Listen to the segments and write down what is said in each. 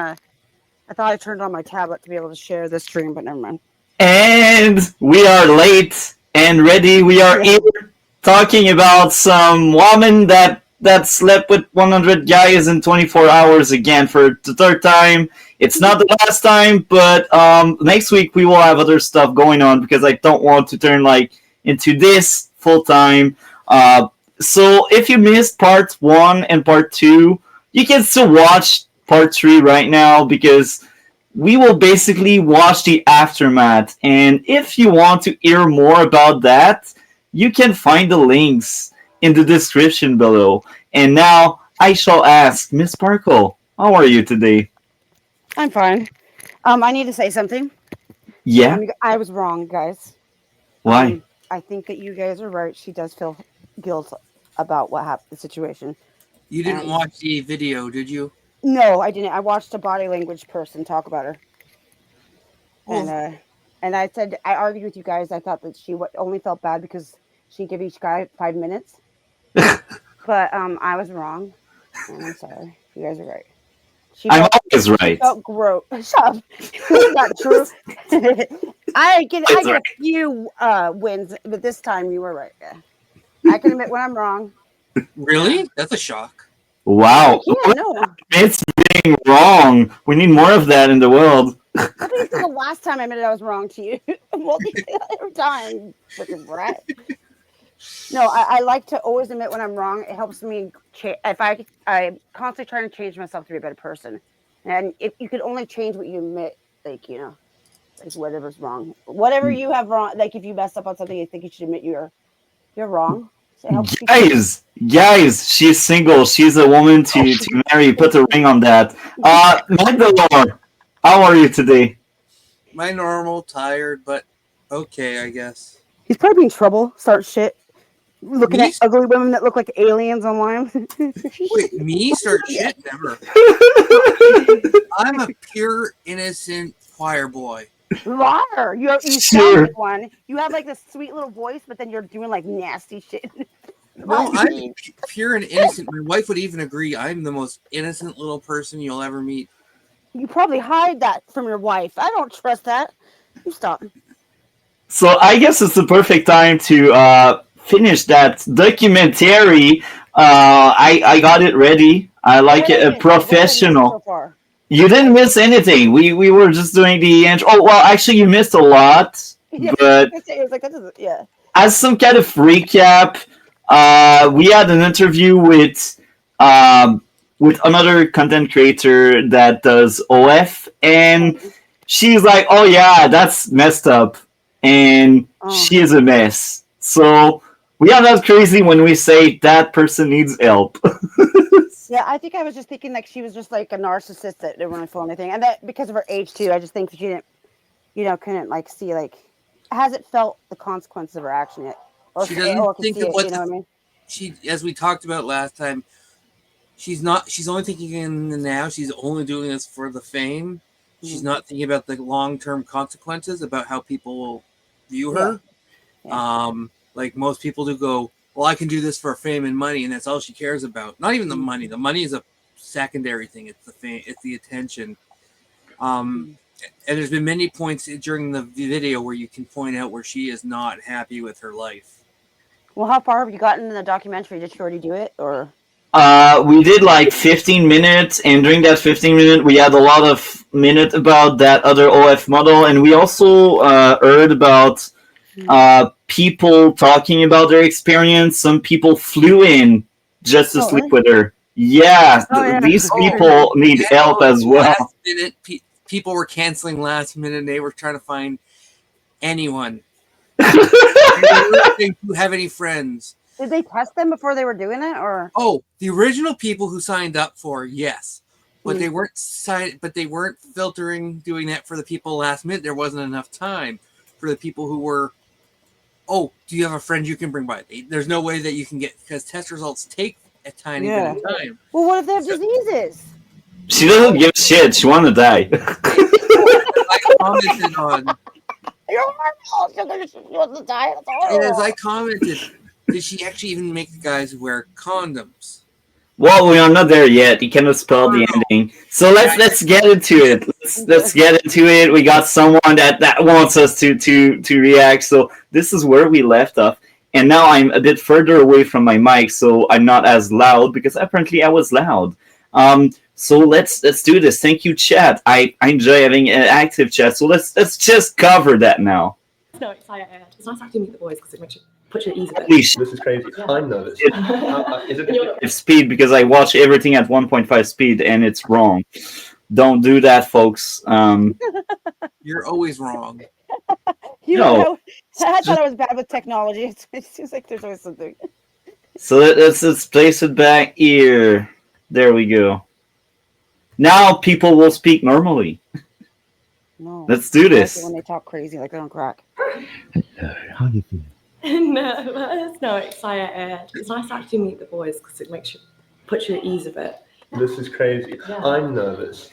I thought I turned on my tablet to be able to share the stream, but never mind. And we are late and ready. We are Yeah. here talking about some woman that slept with 100 guys in 24 hours again for the third time. It's not the last time, but next week we will have other stuff going on because I don't want to turn like into this full time. So if you missed part one and part two, you can still watch part three right now because we will basically watch the aftermath. And if you want to hear more about that, you can find the links in the description below. And now I shall ask Miss Sparkle, how are you today? I'm fine. I need to say something. Yeah? I was wrong, guys. Why? I think that you guys are right. She does feel guilt about what happened, the situation. You didn't And watch the video, did you? no, I didn't. I watched a body language person talk about her, and Well, I said I argued with you guys. I thought that she only felt bad because she gave each guy 5 minutes, but I was wrong, and I'm sorry. You guys are right. I'm always She right. felt gross. Shut up. That's not true. I get It's a right. few wins, but this time you were right. Yeah. I can admit when I'm wrong. really? That's a shock. Wow. Yeah, no. It's being wrong. We need more of that in the world. I think it's the last time I admitted I was wrong to you. Well, every time, freaking brat. No, I like to always admit when I'm wrong. It helps me. If I'm constantly trying to change myself to be a better person, and if you can only change what you admit, like like whatever's wrong, whatever you have wrong. Like if you mess up on something, I think you should admit you're wrong. So it helps you. Guys, she's single. She's a woman to marry. Put a ring on that. Mandalore, how are you today? My normal, tired, but okay, I guess. He's probably in trouble. Start shit. Looking Me? at ugly women that look like aliens online. Wait, me start shit? Never. I'm a pure, innocent choir boy. Liar! You sound like one. You have like this sweet little voice, but then you're doing like nasty shit. No, I'm pure and innocent. My wife would even agree. I'm the most innocent little person you'll ever meet. You probably hide that from your wife. I don't trust that. You stop. So I guess it's the perfect time to finish that documentary. I got it ready. I like it. A professional. So far. You didn't miss anything. We were just doing the intro. Oh well, actually, you missed a lot. Yeah, But it was like that doesn't. Yeah. as some kind of recap, we had an interview with another content creator that does OF, and she's like, "Oh yeah, that's messed up," and she is a mess. So we are not crazy when we say that person needs help. Yeah, I think I was just thinking like she was just like a narcissist that didn't really feel anything, and that because of her age too. I just think that she didn't, couldn't like see like hasn't felt the consequences of her action yet, or She doesn't think of what you know what I mean? she, as we talked about last time. She's not. She's only thinking in the now. She's only doing this for the fame. She's not thinking about the long-term consequences about how people will view her. Yeah. Like most people do go, well, I can do this for fame and money, and that's all she cares about. Not even the money. The money is a secondary thing. It's the fame. It's the attention. And there's been many points during the video where you can point out where she is not happy with her life. Well, how far have you gotten in the documentary? Did you already do it, or? We did like 15 minutes, and during that 15 minute, we had a lot of minute about that other OF model, and we also heard about people talking about their experience. Some people flew in just to sleep with her. Yeah, these people need help as well. Last minute, people were canceling last minute, and they were trying to find anyone. Do you have any friends? Did they test them before they were doing it, or? Oh, the original people who signed up for yes, but they weren't But they weren't filtering, doing that for the people last minute. There wasn't enough time for the people who were. Oh, do you have a friend you can bring by? There's no way that you can get because test results take a tiny bit of time. Well, what if they have diseases? She doesn't give a shit. She want to die. I commented on. And as I commented, did she actually even make the guys wear condoms? Well, we are not there yet. You cannot spell the No. ending. So let's get into it. Let's get into it. We got someone that wants us to react. So this is where we left off. And now I'm a bit further away from my mic, so I'm not as loud because apparently I was loud. So let's do this. Thank you, chat. I enjoy having an active chat. So let's just cover that now. No, it's nice actually meet the boys because it makes you put you at ease a bit. Holy shit. This is crazy. Yeah. I'm nervous. Is it Speed because I watch everything at 1.5 speed and it's wrong. Don't do that, folks. You're always wrong. You No. know, I thought I was bad with technology. It seems like there's always something. So let's place it back here. There we go. Now people will speak normally. No. Let's do this. When they talk crazy, like they don't crack. How you feel? No, it's nice actually meet the boys because it makes you put you at ease a bit. This is crazy. Yeah. I'm nervous.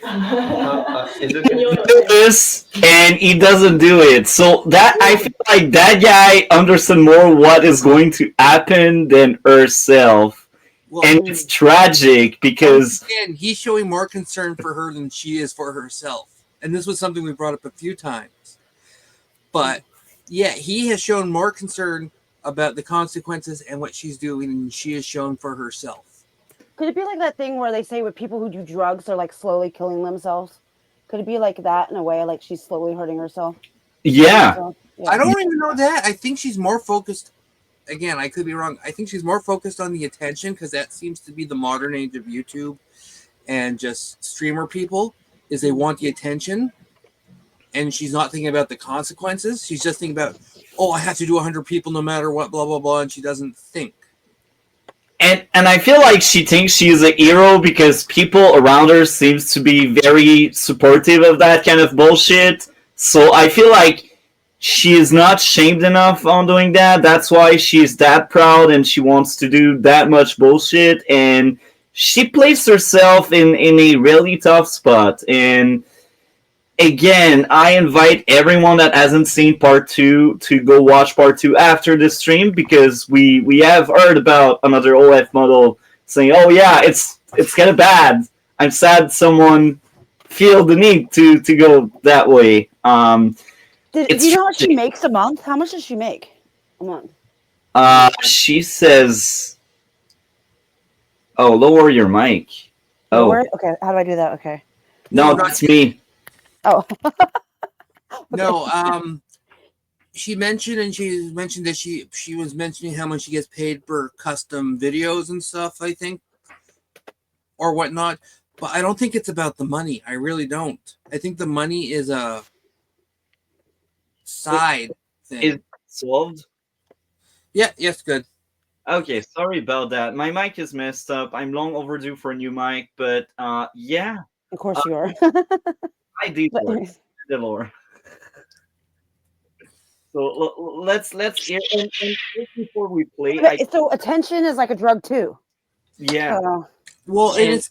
Is You're it? not Do this and he doesn't do it. So that I feel like that guy understood more what is going to happen than herself. Well, And it's tragic because again, he's showing more concern for her than she is for herself. And this was something we brought up a few times. But yeah, he has shown more concern about the consequences and what she's doing than she has shown for herself. Could it be like that thing where they say with people who do drugs, they're like slowly killing themselves? Could it be like that in a way, like she's slowly hurting herself? yeah. Yeah. I don't even know that. I think she's more focused. Again, I could be wrong. I think she's more focused on the attention because that seems to be the modern age of YouTube and just streamer people is they want the attention. And she's not thinking about the consequences. She's just thinking about, oh, I have to do 100 people no matter what, blah, blah, blah. And she doesn't think. And I feel like she thinks she is a hero because people around her seems to be very supportive of that kind of bullshit. So I feel like she is not shamed enough on doing that. That's why she's that proud and she wants to do that much bullshit. And she placed herself in a really tough spot. And again, I invite everyone that hasn't seen part 2 to go watch part 2 after the stream because we have heard about another OF model saying, "Oh yeah, it's kind of bad. I'm sad someone feel the need to go that way." Do you know what she makes a month? How much does she make a month? She says, "Oh, lower your mic." Oh, Lower it? Okay, how do I do that? Okay. no, that's me. Oh. No, she mentioned that she was mentioning how much she gets paid for custom videos and stuff, I think, or whatnot. But I don't think it's about the money. I really don't. I think the money is a side thing. Is solved? Yeah, yes, good. Okay, sorry about that. My mic is messed up. I'm long overdue for a new mic, but yeah, Of course you are. I did But work. anyways. The lore. So let's hear and before we play. Okay, so attention is like a drug too. Yeah, Well, and And- it's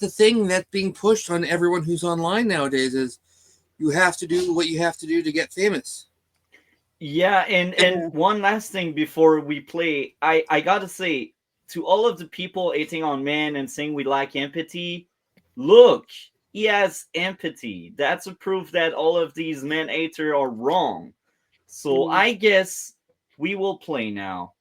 the thing that's being pushed on everyone who's online nowadays is you have to do what you have to do to get famous. yeah, and one last thing before we play, I gotta say to all of the people hating on men and saying we lack empathy, look, he has empathy. That's a proof that all of these men haters are wrong. So I guess we will play now.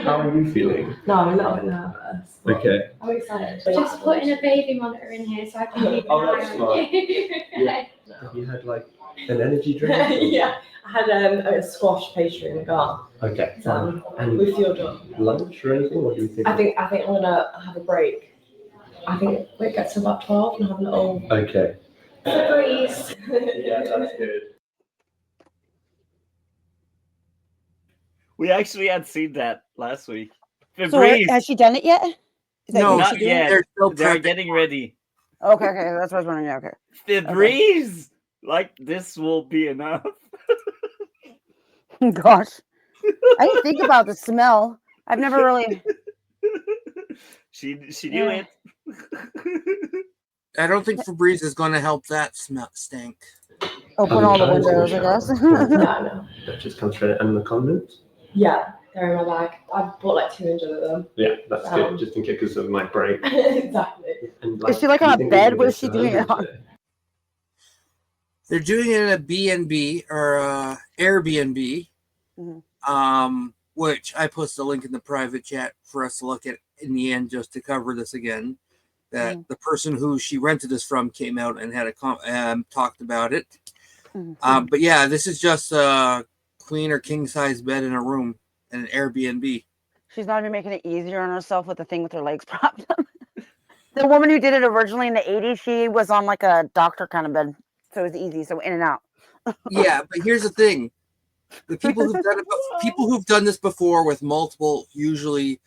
How are you feeling? No, I'm a little bit nervous. Okay. I'm excited. Just putting a baby monitor in here so I can keep an Oh, eye that's on smart. you. Yeah. Have you had like an energy drink? Yeah, I had a squash pastry in the car. Okay. And we fueled up. Lunch or anything? What do you think? I think I'm gonna have a break. I think it gets to about 12 and have a little Okay. Breeze. Yeah, that's good. We actually had seen that last week. So Febreze, has she done it yet? Is that No, what not she did? yet. They're still They're prepping. getting ready. Okay, that's what I was wondering. Yeah, okay. Febreze, like this will be enough. Gosh, I didn't think about the smell. I've never really. She knew Yeah. it. I don't think Febreze is going to help that stink. Open all the windows, I guess. No. That just comes straight and the condiments. Yeah, they're in my bag. I've bought like 200 of them. Yeah, that's good. Just in case because of my break. Exactly. And, Is she like do you on a think we're bed? gonna What get is she to doing it 100 on? today? They're doing it in a B&B or Airbnb, which I posted a link in the private chat for us to look at in the end, just to cover this again. That the person who she rented this from came out and had talked about it. But yeah, this is just a queen or king size bed in a room in an Airbnb. She's not even making it easier on herself with the thing with her legs propped up. The woman who did it originally in the 80s, she was on like a doctor kind of bed. So it was easy. So in and out. Yeah, but here's the thing. The people who've done this before with multiple usually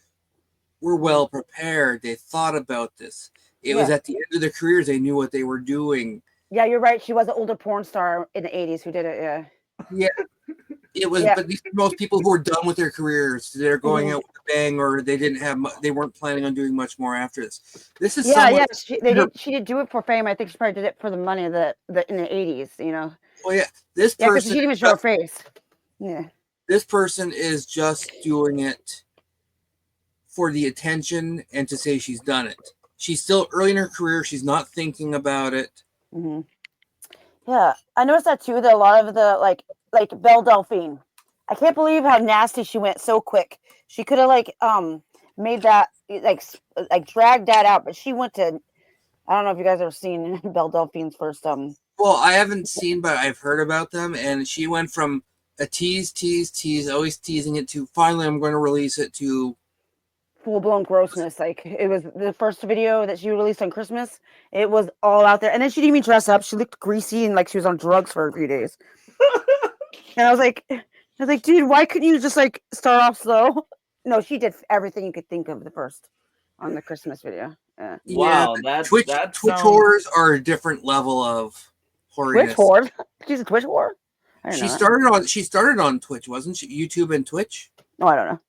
were well prepared. They thought about this. It was at the end of their careers. They knew what they were doing. Yeah, you're right. She was an older porn star in the 80s who did it. Yeah. Yeah. It was, but these are most people who are done with their careers. They're going out with a bang, or they weren't planning on doing much more after this. This is She did do it for fame. I think she probably did it for the money in the 80s. You know. Well, yeah, this because person she didn't even show her face. Yeah. This person is just doing it for the attention and to say she's done it. She's still early in her career. She's not thinking about it. Yeah, I noticed that too. That a lot of the like Belle Delphine, I can't believe how nasty she went so quick. She could have made that like dragged that out, but she went to. I don't know if you guys ever seen Belle Delphine's first Well, I haven't seen, but I've heard about them, and she went from a tease, always teasing it to finally I'm going to release it to full blown grossness. Like it was the first video that she released on Christmas. It was all out there, and then she didn't even dress up. She looked greasy and like she was on drugs for a few days. And I was like, dude, why couldn't you just like start off slow? No, she did everything you could think of on the Christmas video. Yeah. Wow, Twitch whores are a different level of Twitch whore. She's a Twitch whore. She started on Twitch, wasn't she? YouTube and Twitch. No, I don't know.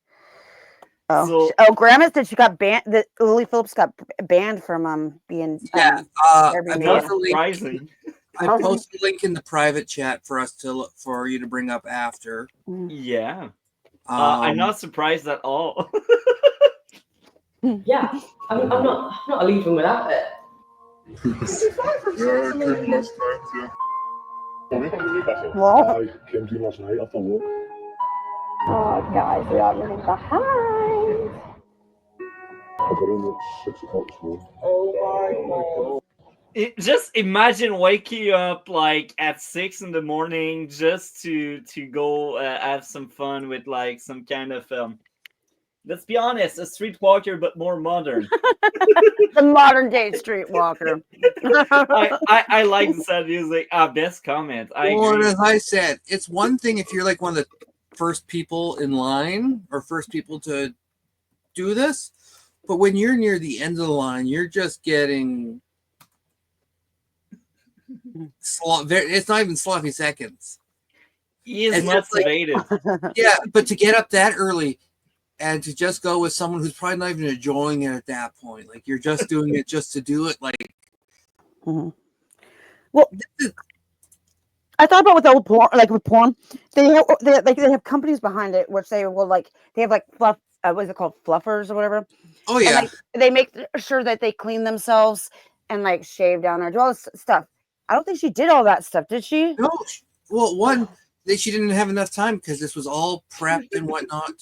Oh, Grandma said she got banned. That Lily Phillips got banned from being. Yeah, Airbnb. Surprising. I posted a link in the private chat for us to look for you to bring up after. Yeah, I'm not surprised at all. Yeah, I'm not leaving without it. I came to last night after work. Oh, guys, we are running behind. I got in at 6 o'clock this morning. Oh my god. Just imagine waking up like at 6 in the morning just to go have some fun with like some kind of let's be honest, a streetwalker but more modern. The modern day streetwalker. I like the sad music. Best comment. Well, as I said, it's one thing if you're like one of the first people in line or first people to do this, but when you're near the end of the line, you're just getting it's not even sloppy seconds. He is motivated. Yeah, but to get up that early and to just go with someone who's probably not even enjoying it at that point, like you're just doing it just to do it, like. Well, I thought about with old porn, like with porn, they have companies behind it, which they will they have fluff. What is it called, fluffers or whatever? Oh yeah. And, they make sure that they clean themselves and shave down or do all this stuff. I don't think she did all that stuff, did she? No. Well, she didn't have enough time because this was all prepped and whatnot.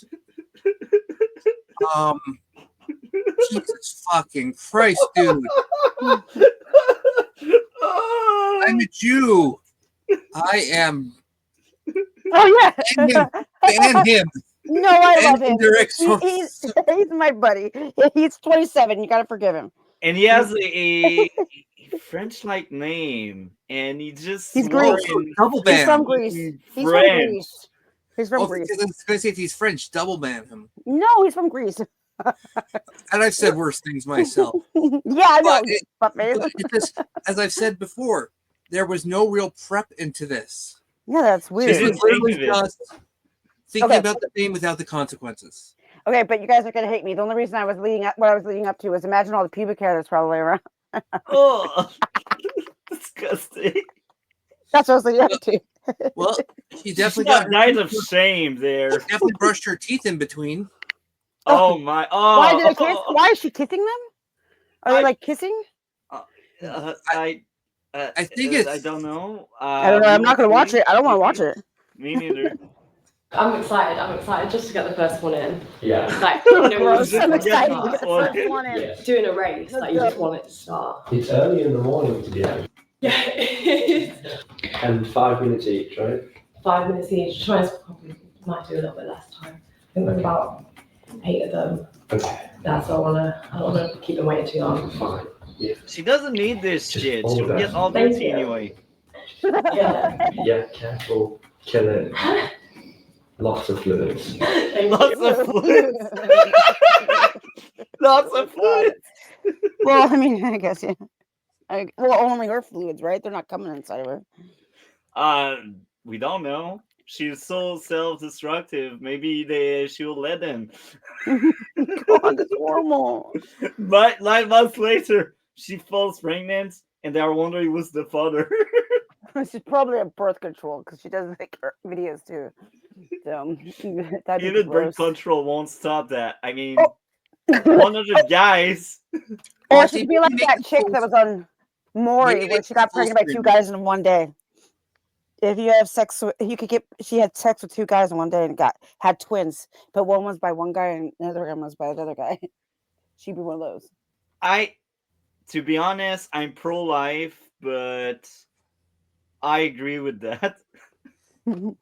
Jesus fucking Christ, dude. I'm a Jew. I am. Oh yeah. Ban him. No, I love him. He's my buddy. He's 27. You gotta forgive him. And he has a French-like name, and he's Greek. Double ban. He's from Greece. He's from Greece. He's from Greece. I was going to say if he's French, double ban him. No, he's from Greece. And I've said worse things myself. Yeah, I know. But as I've said before, there was no real prep into this. Yeah, that's weird. This was literally just thinking about the thing without the consequences. Okay, but you guys are gonna hate me. The only reason I was leading up to was imagine all the pubic hair that's probably around. Oh, disgusting. That's what I was leading up to. Well, she She's definitely got got night of shame there. definitely brushed her teeth in between. Oh my! Oh, Why did they kiss? Why is she kissing them? Are they like kissing? I think it's. I don't know. I don't know. I'm not gonna watch it. I don't want to watch it. Me neither. I'm excited just to get the first one in. Yeah. Like, Gross. just I'm get excited the to get the one. first one in. Yeah. doing a race, like you just want it to start. It's early in the morning to be honest. Yeah. And 5 minutes each, right? 5 minutes each. Try probably might do a little bit less time. I think there's about 8 of them. Okay. That's all I don't wanna keep them waiting too long. Fine. Yeah. She doesn't need this Just shit. all She'll that. get all Thank dirty you. anyway. Yeah. Yeah, careful. Kill it. Lots of fluids. Thank Lots you. of fluids. Lots of fluids. Well, I mean, I guess, yeah. Well, only her fluids, right? They're not coming inside of her. We don't know. She's so self-destructive. Maybe she'll let them. God, that's horrible. But 9 months later, she falls pregnant, and they are wondering who's the father. She's probably a birth control because she does make her videos too. So that'd be Even birth gross. control won't stop that. I mean, Oh. 100 guys. Or she could be They like make that the chick that was on Maury Maybe where they she got full pregnant by screen. 2 guys in one day. If you have sex with, she had sex with 2 guys in one day and had twins, but one was by one guy and the other one was by another guy. She'd be one of those. To be honest, I'm pro-life, but I agree with that. And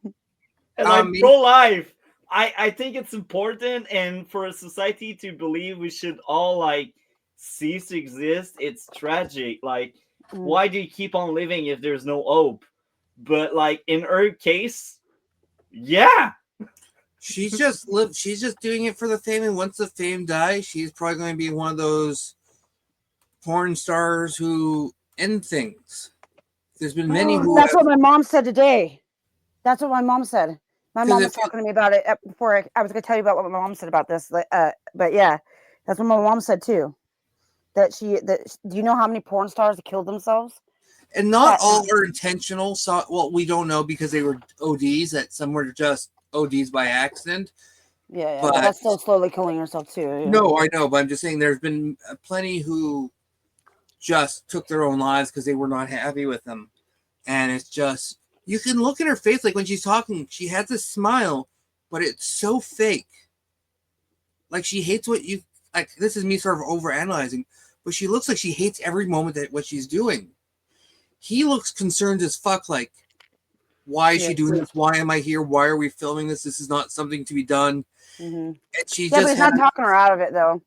I'm Me- pro-life. I think it's important, and for a society to believe we should all like cease to exist, it's tragic. Like, why do you keep on living if there's no hope? But like in her case, yeah. She's just doing it for the fame, and once the fame dies, she's probably going to be one of those porn stars who end things. There's been many who That's have, what my mom said today. That's what my mom said. My 'Cause mom if was talking to me about it before I was going to tell you about what my mom said about this. But yeah, that's what my mom said too. Do you know how many porn stars have killed themselves? and not all are intentional. So, well, we don't know because they were ODs. That some were just ODs by accident. Yeah, But- but that's still slowly killing herself too. Yeah. No, I know, but I'm just saying there's been plenty who just took their own lives because they were not happy with them. And it's just, you can look at her face, like when she's talking, she has this smile, but it's so fake. Like she hates this is me sort of overanalyzing, but she looks like she hates every moment that what she's doing. He looks concerned as fuck, like, why is she doing this? Why am I here? Why are we filming this? This is not something to be done. Mm-hmm. And she But just he's not talking her out of it though.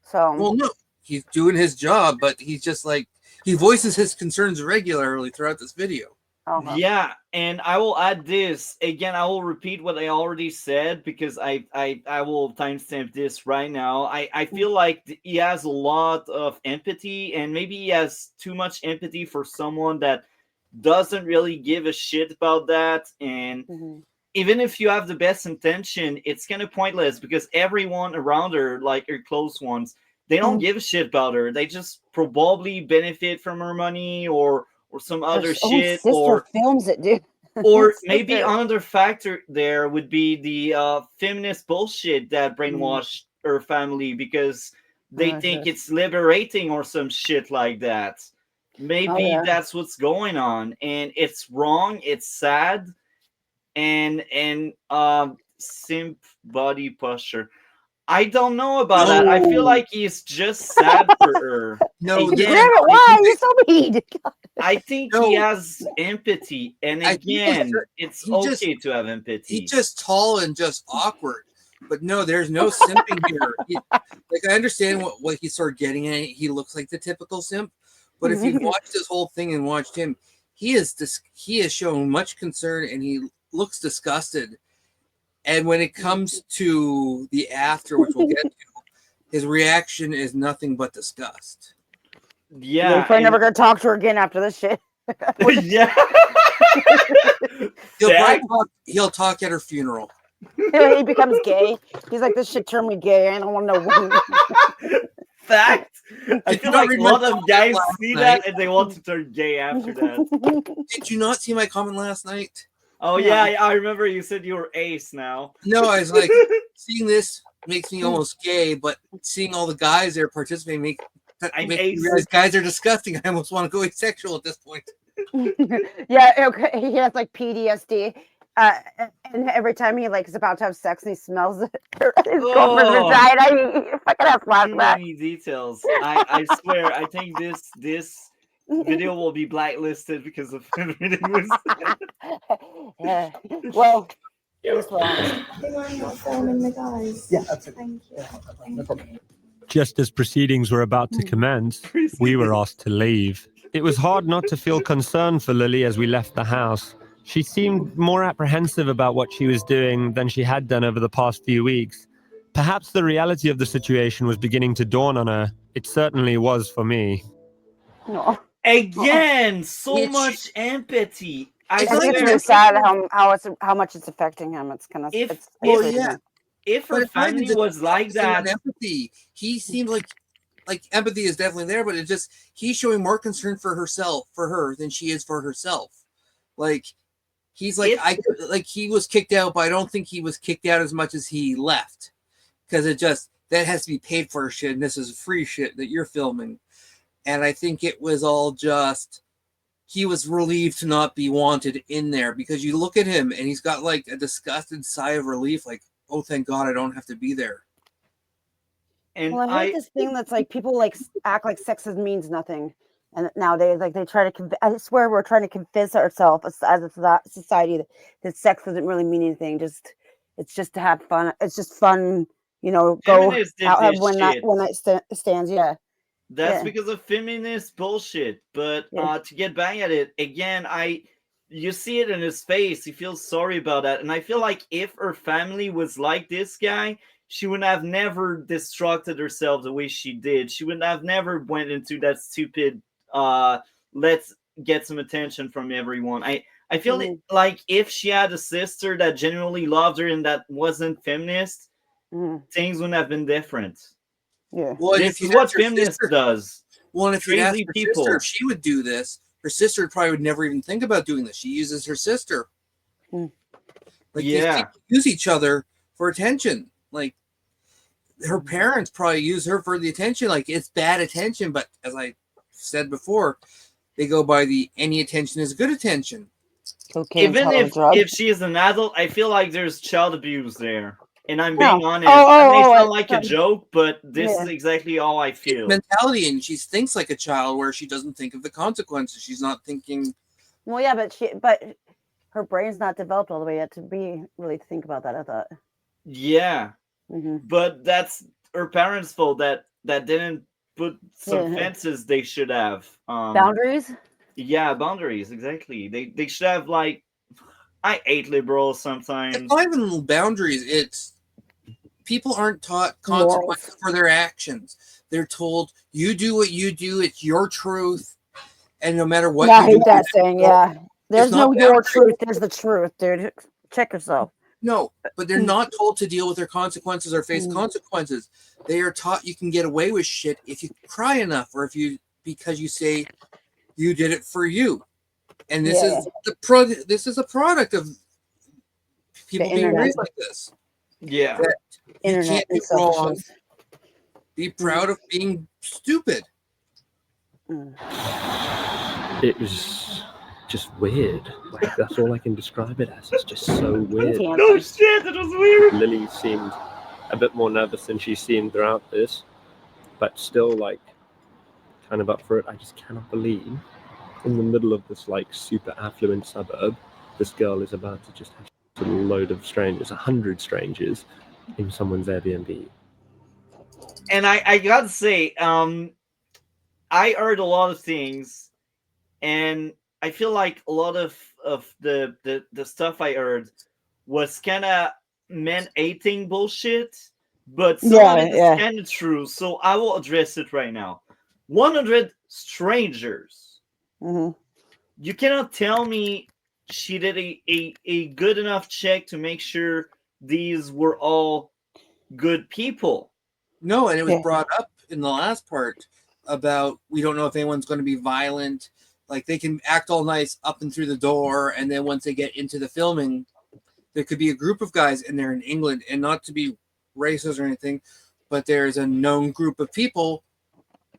So well, no, he's doing his job, but he's just like, he voices his concerns regularly throughout this video. okay. Yeah, and I will add this again. I will repeat what I already said because I will timestamp this right now. I feel like he has a lot of empathy, and maybe he has too much empathy for someone that doesn't really give a shit about that. And even if you have the best intention, it's kind of pointless because everyone around her, like her close ones, they don't give a shit about her. They just probably benefit from her money or some other Her own shit, sister or films it, dude. or Sister. maybe another factor there would be the feminist bullshit that brainwashed her family because they think it's liberating or some shit like that. Maybe that's what's going on, and it's wrong. It's sad, and simp body posture. I don't know about that. I feel like he's just sad for her. No, Again, Damn it, why are you so mean? I think he has empathy, and again, it's okay to have empathy. He's just tall and just awkward. But no, there's no simping here. Like I understand what he's sort of getting at. He looks like the typical simp. But if you've watched this whole thing and watched him, he has shown much concern and he looks disgusted. And when it comes to the after, which we'll get to, his reaction is nothing but disgust. Yeah, We're probably never gonna talk to her again after this shit. Yeah. He'll talk at her funeral. He becomes gay. He's like, this shit turned me gay. I don't want to know. Fact. I Did feel you not like a read my lot of comment guys last see night? that and they want to turn gay after that. Did you not see my comment last night? Oh No. yeah, I remember you said you were ace now. No, I was like, seeing this makes me almost gay, but seeing all the guys there participating makes me ace. realize guys are disgusting. I almost want to go asexual at this point. Yeah, okay. He has like PTSD. And every time he like is about to have sex and he smells his girlfriend's Oh. vagina, he fucking has Too flashbacks. many details. I swear, I think this video will be blacklisted because of everything was. Yeah. Well, Yeah. this one. Do I'm not filming the guys? Yeah, absolutely. Thank you. No problem. Just as proceedings were about to commence, we were asked to leave. It was hard not to feel concerned for Lily as we left the house. She seemed more apprehensive about what she was doing than she had done over the past few weeks. Perhaps the reality of the situation was beginning to dawn on her. It certainly was for me. No. Again, so It's- much empathy. I It's I think it's swear, really sad how much it's affecting him. It's kind of If- it's well, isolating yeah. him. if her But it's not even family just was like focusing on that, empathy. He seemed like empathy is definitely there, but it's just he's showing more concern for her than she is for herself. Like he's like he was kicked out, but I don't think he was kicked out as much as he left, because that has to be paid for shit, and this is free shit that you're filming. And I think it was all just he was relieved to not be wanted in there, because you look at him and he's got like a disgusted sigh of relief, like, oh, thank God I don't have to be there. and Well, I hate this thing that's like people like act like sex means nothing, and nowadays like they try to. I swear we're trying to convince ourselves as a society that sex doesn't really mean anything. It's just to have fun. It's just fun, go feminists did out have this one night shit. stands. Yeah, That's Yeah. because of feminist bullshit. But Yeah. to get back at it again, you see it in his face. He feels sorry about that, and I feel like if her family was like this guy, she would have never destructed herself the way she did. She would have never went into that stupid let's get some attention from everyone. I feel like if she had a sister that genuinely loved her and that wasn't feminist, things wouldn't have been different. Yeah. Well, and This if you is what asked her feminist sister- does. Well, and if you asked Crazy her people. sister if she would do this, her sister probably would never even think about doing this. She uses her sister. Like these people use each other for attention. Like her parents probably use her for the attention. Like it's bad attention, but as I said before, they go by the any attention is good attention. Even if she is an adult, I feel like there's child abuse there. And I'm being No. honest. Oh, That may oh, sound oh, like a sorry. joke, but this Yeah. is exactly how I feel. Mentality, and she thinks like a child where she doesn't think of the consequences. She's not thinking. Well, yeah, but her brain's not developed all the way yet to be really think about that. I thought. Yeah. But that's her parents' fault that didn't put some Yeah. fences they should have. Boundaries? Yeah, boundaries, exactly. They should have like I hate liberals sometimes. It's not even boundaries. It's people aren't taught consequences for their actions. They're told you do what you do. It's your truth, and no matter what. Yeah, I you hate do, that saying. Yeah, there's no not your boundaries. truth. There's the truth, dude. Check yourself. No, but they're not told to deal with their consequences or face consequences. They are taught you can get away with shit if you cry enough, or because you say you did it for you. And this is this is a product of people being raised like this. Yeah. That you Internet can't be and wrong. Be proud of being stupid. It was just weird. Like that's all I can describe it as. It's just so weird. No shit, it was weird. Lily seemed a bit more nervous than she's seemed throughout this, but still like kind of up for it. I just cannot believe in the middle of this like super affluent suburb, this girl is about to just have a load of strangers, 100 strangers in someone's Airbnb. And I gotta say, I heard a lot of things, and I feel like a lot of the stuff I heard was kind of men hating bullshit, but some of it is kind of true. So I will address it right now. 100 strangers. You cannot tell me she did a good enough check to make sure these were all good people. No, and it was brought up in the last part. about we don't know if anyone's going to be violent. Like they can act all nice up and through the door, and then once they get into the filming, there could be a group of guys in there in England, and not to be racist or anything, but there's a known group of people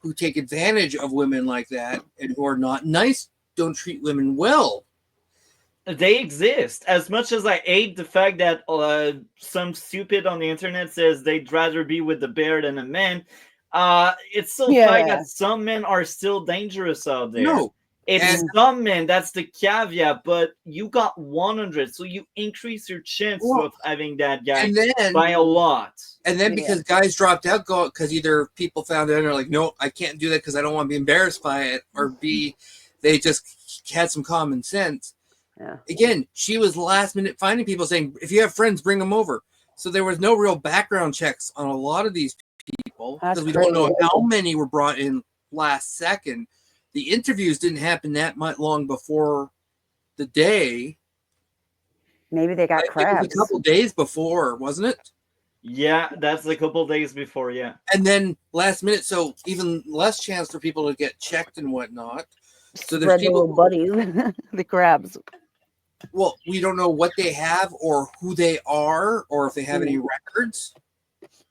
who take advantage of women like that and who are not nice, don't treat women well. They exist. As much as I hate the fact that some stupid on the internet says they'd rather be with the bear than a man, it's still the fact that some men are still dangerous out there. No. It's some men, that's the caveat, but you got 100, so you increase your chance of having that guy by a lot. And then because guys dropped out, because either people found out and they're like, no, I can't do that because I don't want to be embarrassed by it, or B, they just had some common sense. Yeah. Again, she was last minute finding people saying, if you have friends, bring them over. So there was no real background checks on a lot of these people because we don't know how many were brought in last second. The interviews didn't happen that much long before the day. Maybe they got crabs. It was a couple days before, wasn't it? Yeah, that's a couple days before, yeah. And then last minute, so even less chance for people to get checked and whatnot. So there's people, buddies, the crabs. Well, we don't know what they have or who they are or if they have any records.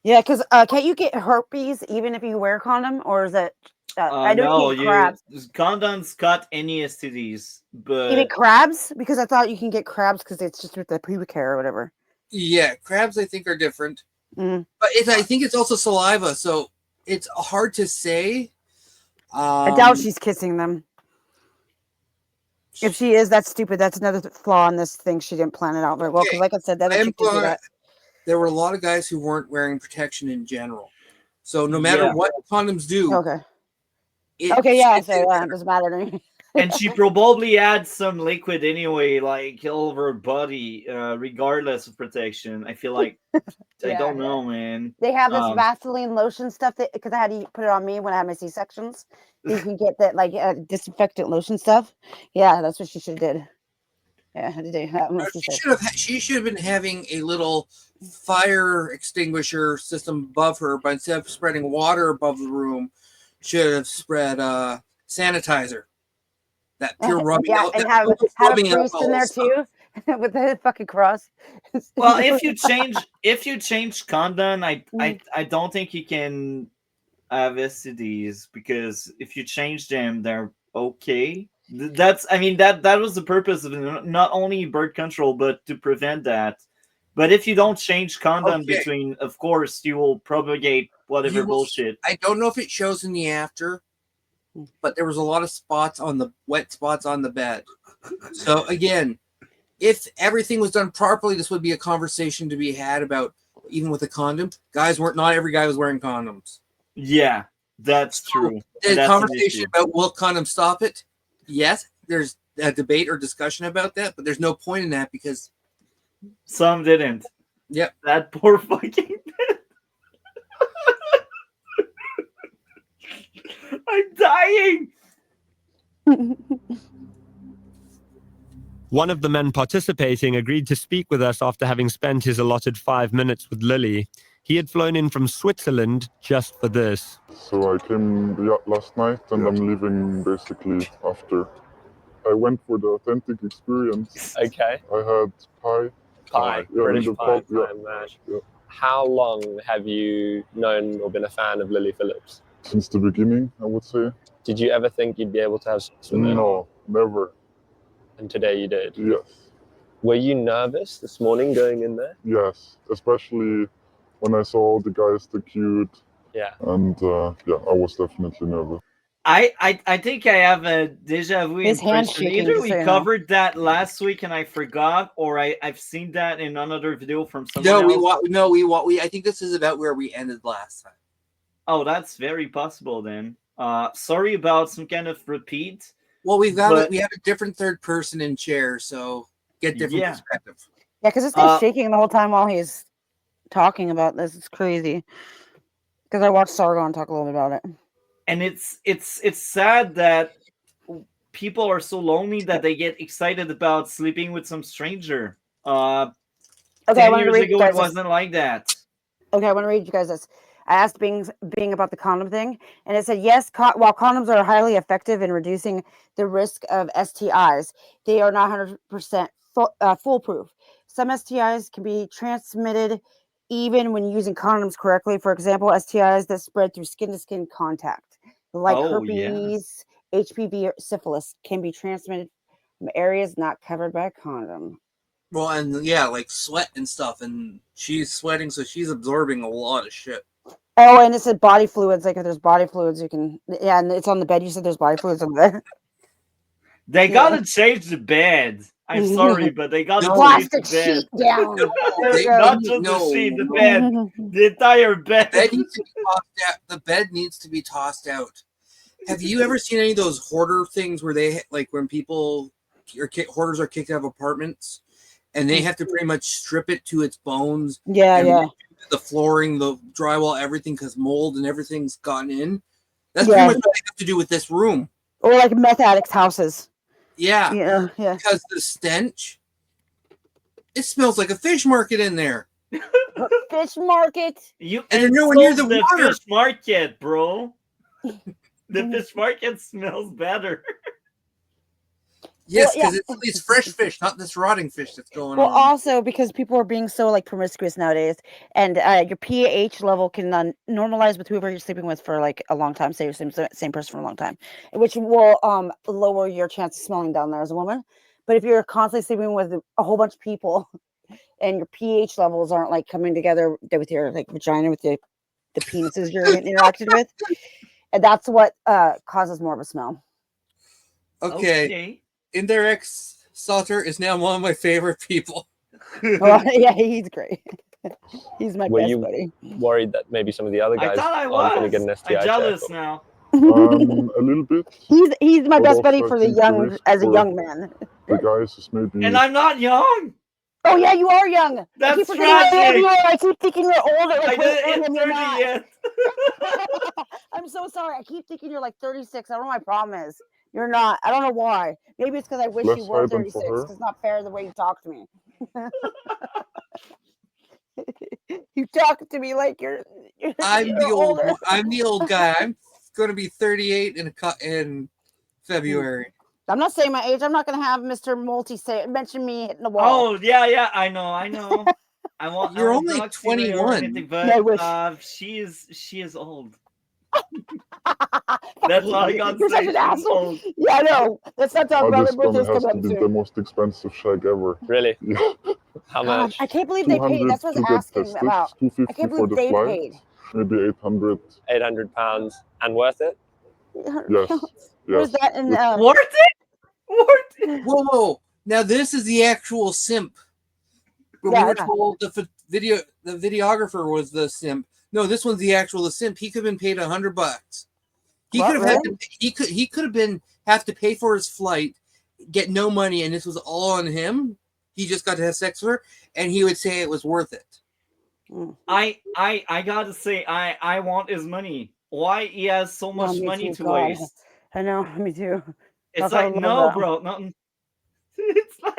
Yeah, because can't you get herpes even if you wear a condom, or is it? I don't eat crabs. Condoms cut any STDs, but even crabs, because I thought you can get crabs because it's just with the pubic hair or whatever. Yeah, crabs I think are different, but I think it's also saliva, so it's hard to say. I doubt she's kissing them. If she is, that's stupid. That's another flaw in this thing. She didn't plan it out very well. Because, like I said, that chick can do that. There were a lot of guys who weren't wearing protection in general. So no matter what condoms do, so it doesn't matter to me. And she probably had some liquid anyway, like all over her body, regardless of protection. I feel like I don't know, man. They have this Vaseline lotion stuff that because I had to put it on me when I had my C-sections. You can get that like disinfectant lotion stuff. Yeah, that's what she should have did. Yeah, I had to do that. She should have been having a little fire extinguisher system above her, but instead of spreading water above the room, should have spread sanitizer. That pure rubbing out. And have a priest in there too with the fucking cross. Well, if you change condom, I don't think you can have STDs because if you change them, they're okay. That was the purpose of it, not only birth control, but to prevent that. But if you don't change condom between, of course, you will propagate whatever bullshit. I don't know if it shows in the after, but there was a lot of wet spots on the bed. So again, if everything was done properly, this would be a conversation to be had about, even with a condom. Not every guy was wearing condoms. Yeah, that's true. The conversation about will condoms stop it? Yes, there's a debate or discussion about that, but there's no point in that because some didn't. Yep. That poor fucking I'm dying. One of the men participating agreed to speak with us after having spent his allotted 5 minutes with Lily. He had flown in from Switzerland just for this. So I came last night and I'm leaving basically after. I went for the authentic experience. Okay. I had pie. British pie and mash. Yeah. How long have you known or been a fan of Lily Phillips? Since the beginning, I would say. Did you ever think you'd be able to have sex with her? No, never. And today you did? Yes. Were you nervous this morning going in there? Yes, especially when I saw all the guys, the cute. Yeah. And I was definitely nervous. I think I have a deja vu impression. Either we covered that last week and I forgot, or I've seen that in another video from someone else. I think this is about where we ended last time. Oh, that's very possible then. Sorry about some kind of repeat. Well, we have a different third person in chair, so get different perspective. Yeah, because this guy's shaking the whole time while he's talking about this. It's crazy. Because I watched Sargon talk a little bit about it. And it's sad that people are so lonely that they get excited about sleeping with some stranger. 10 years ago, it wasn't like that. Okay, I want to read you guys this. I asked Bing about the condom thing, and it said yes. While condoms are highly effective in reducing the risk of STIs, they are not 100% foolproof. Some STIs can be transmitted even when using condoms correctly. For example, STIs that spread through skin-to-skin contact, like herpes, HPV, or syphilis, can be transmitted from areas not covered by a condom. Well, and yeah, like sweat and stuff, and she's sweating, so she's absorbing a lot of shit. Oh, and it said body fluids. Like if there's body fluids, you can. Yeah, and it's on the bed. You said there's body fluids on the bed. They gotta change the bed. I'm sorry, but they gotta change plastic the bed. sheet down. Not just the sheet, the bed, the entire bed. The bed needs to be tossed out. The bed needs to be tossed out. Have you ever seen any of those hoarder things where they like when people or hoarders are kicked out of apartments and they have to pretty much strip it to its bones? Yeah. The flooring, the drywall, everything, because mold and everything's gotten in. That's pretty much what they have to do with this room. Or like meth addicts' houses. Yeah. Yeah. Because the stench, it smells like a fish market in there. Fish market. You and you're nowhere near the water. Fish market, bro. The fish market smells better. Yes, because it's fresh fish, not this rotting fish that's going on. Well, also because people are being so like promiscuous nowadays, and your pH level can normalize with whoever you're sleeping with for like a long time. Say you're same person for a long time, which will lower your chance of smelling down there as a woman. But if you're constantly sleeping with a whole bunch of people, and your pH levels aren't like coming together with your like vagina with the penises you're interacted with, and that's what causes more of a smell. Okay. Indirect Salter is now one of my favorite people. Oh, yeah, he's great. He's my best buddy. Worried that maybe some of the other guys aren't going to get an STI I'm jealous check? now. A little bit. He's my But best also buddy I for the think young as a young man. The guys is maybe. And I'm not young. Oh yeah, you are young. That's tragic. I keep thinking you're older. I Like, didn't hit 30 yet. I'm so sorry. I keep thinking you're like 36. I don't know what my problem is. You're not. I don't know why. Maybe it's because I wish you were 36. It's not fair the way you talk to me. You talk to me like you're I'm the old guy. I'm going to be 38 in February. I'm not saying my age. I'm not going to have Mr. Multi mention me hitting the wall. Oh yeah, I know. You're only 21. Anything, but she is old. That's all I got to say. Such an asshole. Yeah, I know. Let's not talk about it. This has to be the most expensive shag ever. Really? Yeah. How much? I can't believe they paid. That's what I was asking about. I can't believe they paid. Maybe 800. 800 pounds and worth it? Yes. Where's that in worth it? Worth it? Whoa. Now this is the actual simp. But we were told the videographer was the simp. No, this one's the simp. He could have been paid $100. He could have have to pay for his flight, get no money, and this was all on him. He just got to have sex with her, and he would say it was worth it. I gotta say, I want his money. Why he has so much money to waste? I know, me too. It's like no, bro, nothing. It's like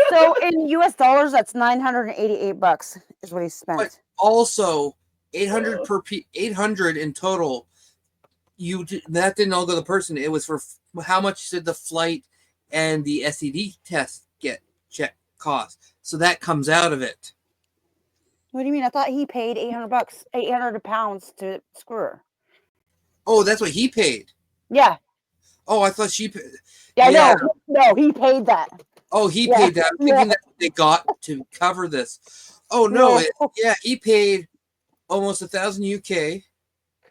so in US dollars, that's $988 is what he spent. But also 800 800 in total. That didn't all go to the person. It was for how much did the flight and the STD test cost. So that comes out of it. What do you mean? I thought he paid $800, 800 pounds to screw her. Oh, that's what he paid. Yeah. Oh, I thought she paid. Yeah. No, he paid that. Oh, he paid that. I'm thinking that they got to cover this. Oh no, he paid almost 1,000 UK.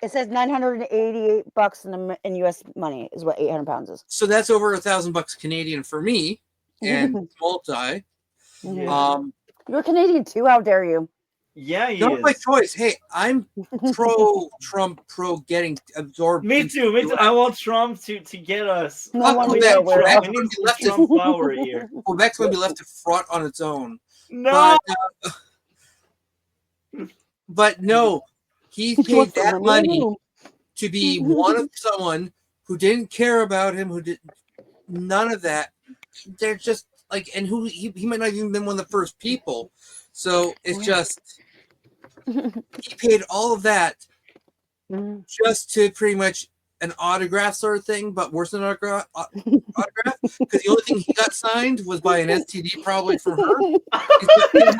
It says $988 in US money is what 800 pounds is. So that's over $1,000 Canadian for me and multi. You're Canadian too. How dare you? Yeah, not my choice. Hey, I'm pro Trump, pro getting absorbed. Me too. I want Trump to get us. Quebec's going to be left to front on its own. No. But no, he paid that money to be one of someone who didn't care about him, who did none of that. They're just like, and who he might not have even been one of the first people. So it's just he paid all of that Mhm. just to pretty much an autograph sort of thing, but worse than autograph. Because the only thing he got signed was by an STD, probably from her.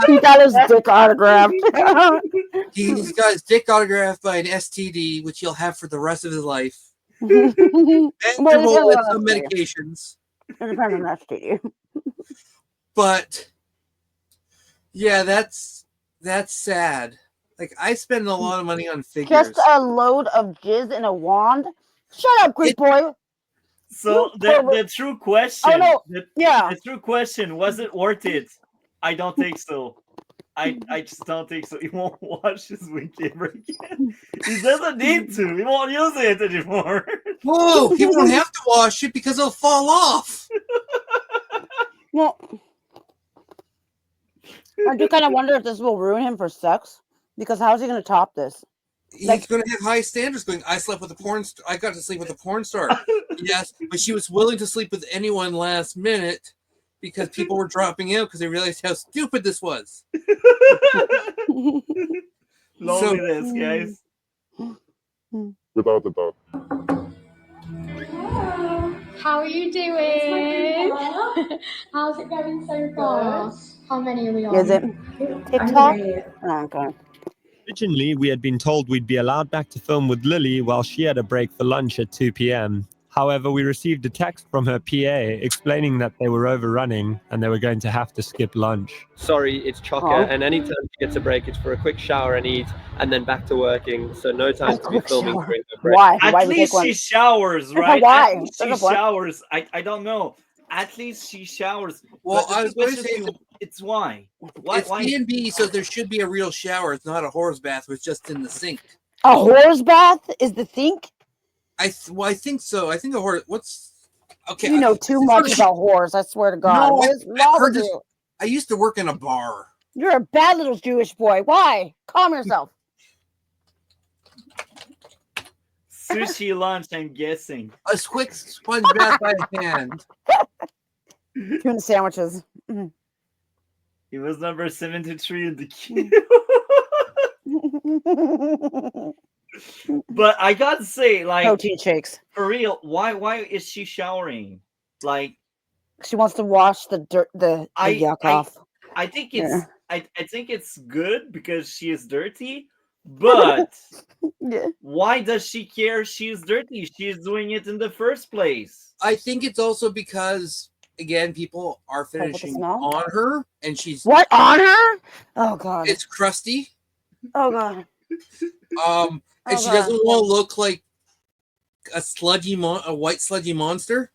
He got his dick autographed. He's got his dick autographed by an STD, which he'll have for the rest of his life. And Well, control with it some depends medications. on the STD. But yeah, that's sad. Like, I spend a lot of money on figures. Just a load of jizz in a wand. Shut up, Greek boy. So the true question. Oh no! Yeah. The true question, was it worth it? I don't think so. I just don't think so. He won't wash his wiki ever again. He doesn't need to. He won't use it anymore. Whoa! He won't have to wash it because it'll fall off. Well, I do kind of wonder if this will ruin him for sex, because how is he going to top this? He's going to have high standards. Going, I slept with a porn star. I got to sleep with a porn star. Yes, but she was willing to sleep with anyone last minute because people were dropping out because they realized how stupid this was. Loneliness, guys. Without a doubt. How are you doing? How's it going so far? How many are we on? Is it TikTok? Oh, okay. Originally, we had been told we'd be allowed back to film with Lily while she had a break for lunch at 2 p.m. However, we received a text from her PA explaining that they were overrunning and they were going to have to skip lunch. Sorry, it's chocker, and anytime she gets a break, it's for a quick shower and eat, and then back to working. So no time to be filming during the break. Why? At Why would least take one? she showers, right? Why? At least There's she a point. showers. I don't know. At least she showers. Well, But the I was going to question say, is, it's why? it's Why? B&B, so there should be a real shower. It's not a horse bath. It's just in the sink. A horse bath is the sink? I think so. I think a horse. What's okay? You know too much about horse. I swear to God. No, What is I wrong heard with this. you? I used to work in a bar. You're a bad little Jewish boy. Why? Calm yourself. Sushi lunch, I'm guessing. A quick sponge bath by hand. Tuna sandwiches. Mhm. He was number 73 in the queue. But I gotta say, like, Protein shakes. for real, why is she showering? Like, She wants to wash the dirt, the yuck off. I think it's I think it's good because she is dirty, but Yeah. why does she care she's dirty? She's doing it in the first place. I think it's also because, again, people are with the finishing smell? on her, and she's What on her? Oh God. it's crusty. Oh God. And she doesn't want to look like a sludgy, a white sludgy monster.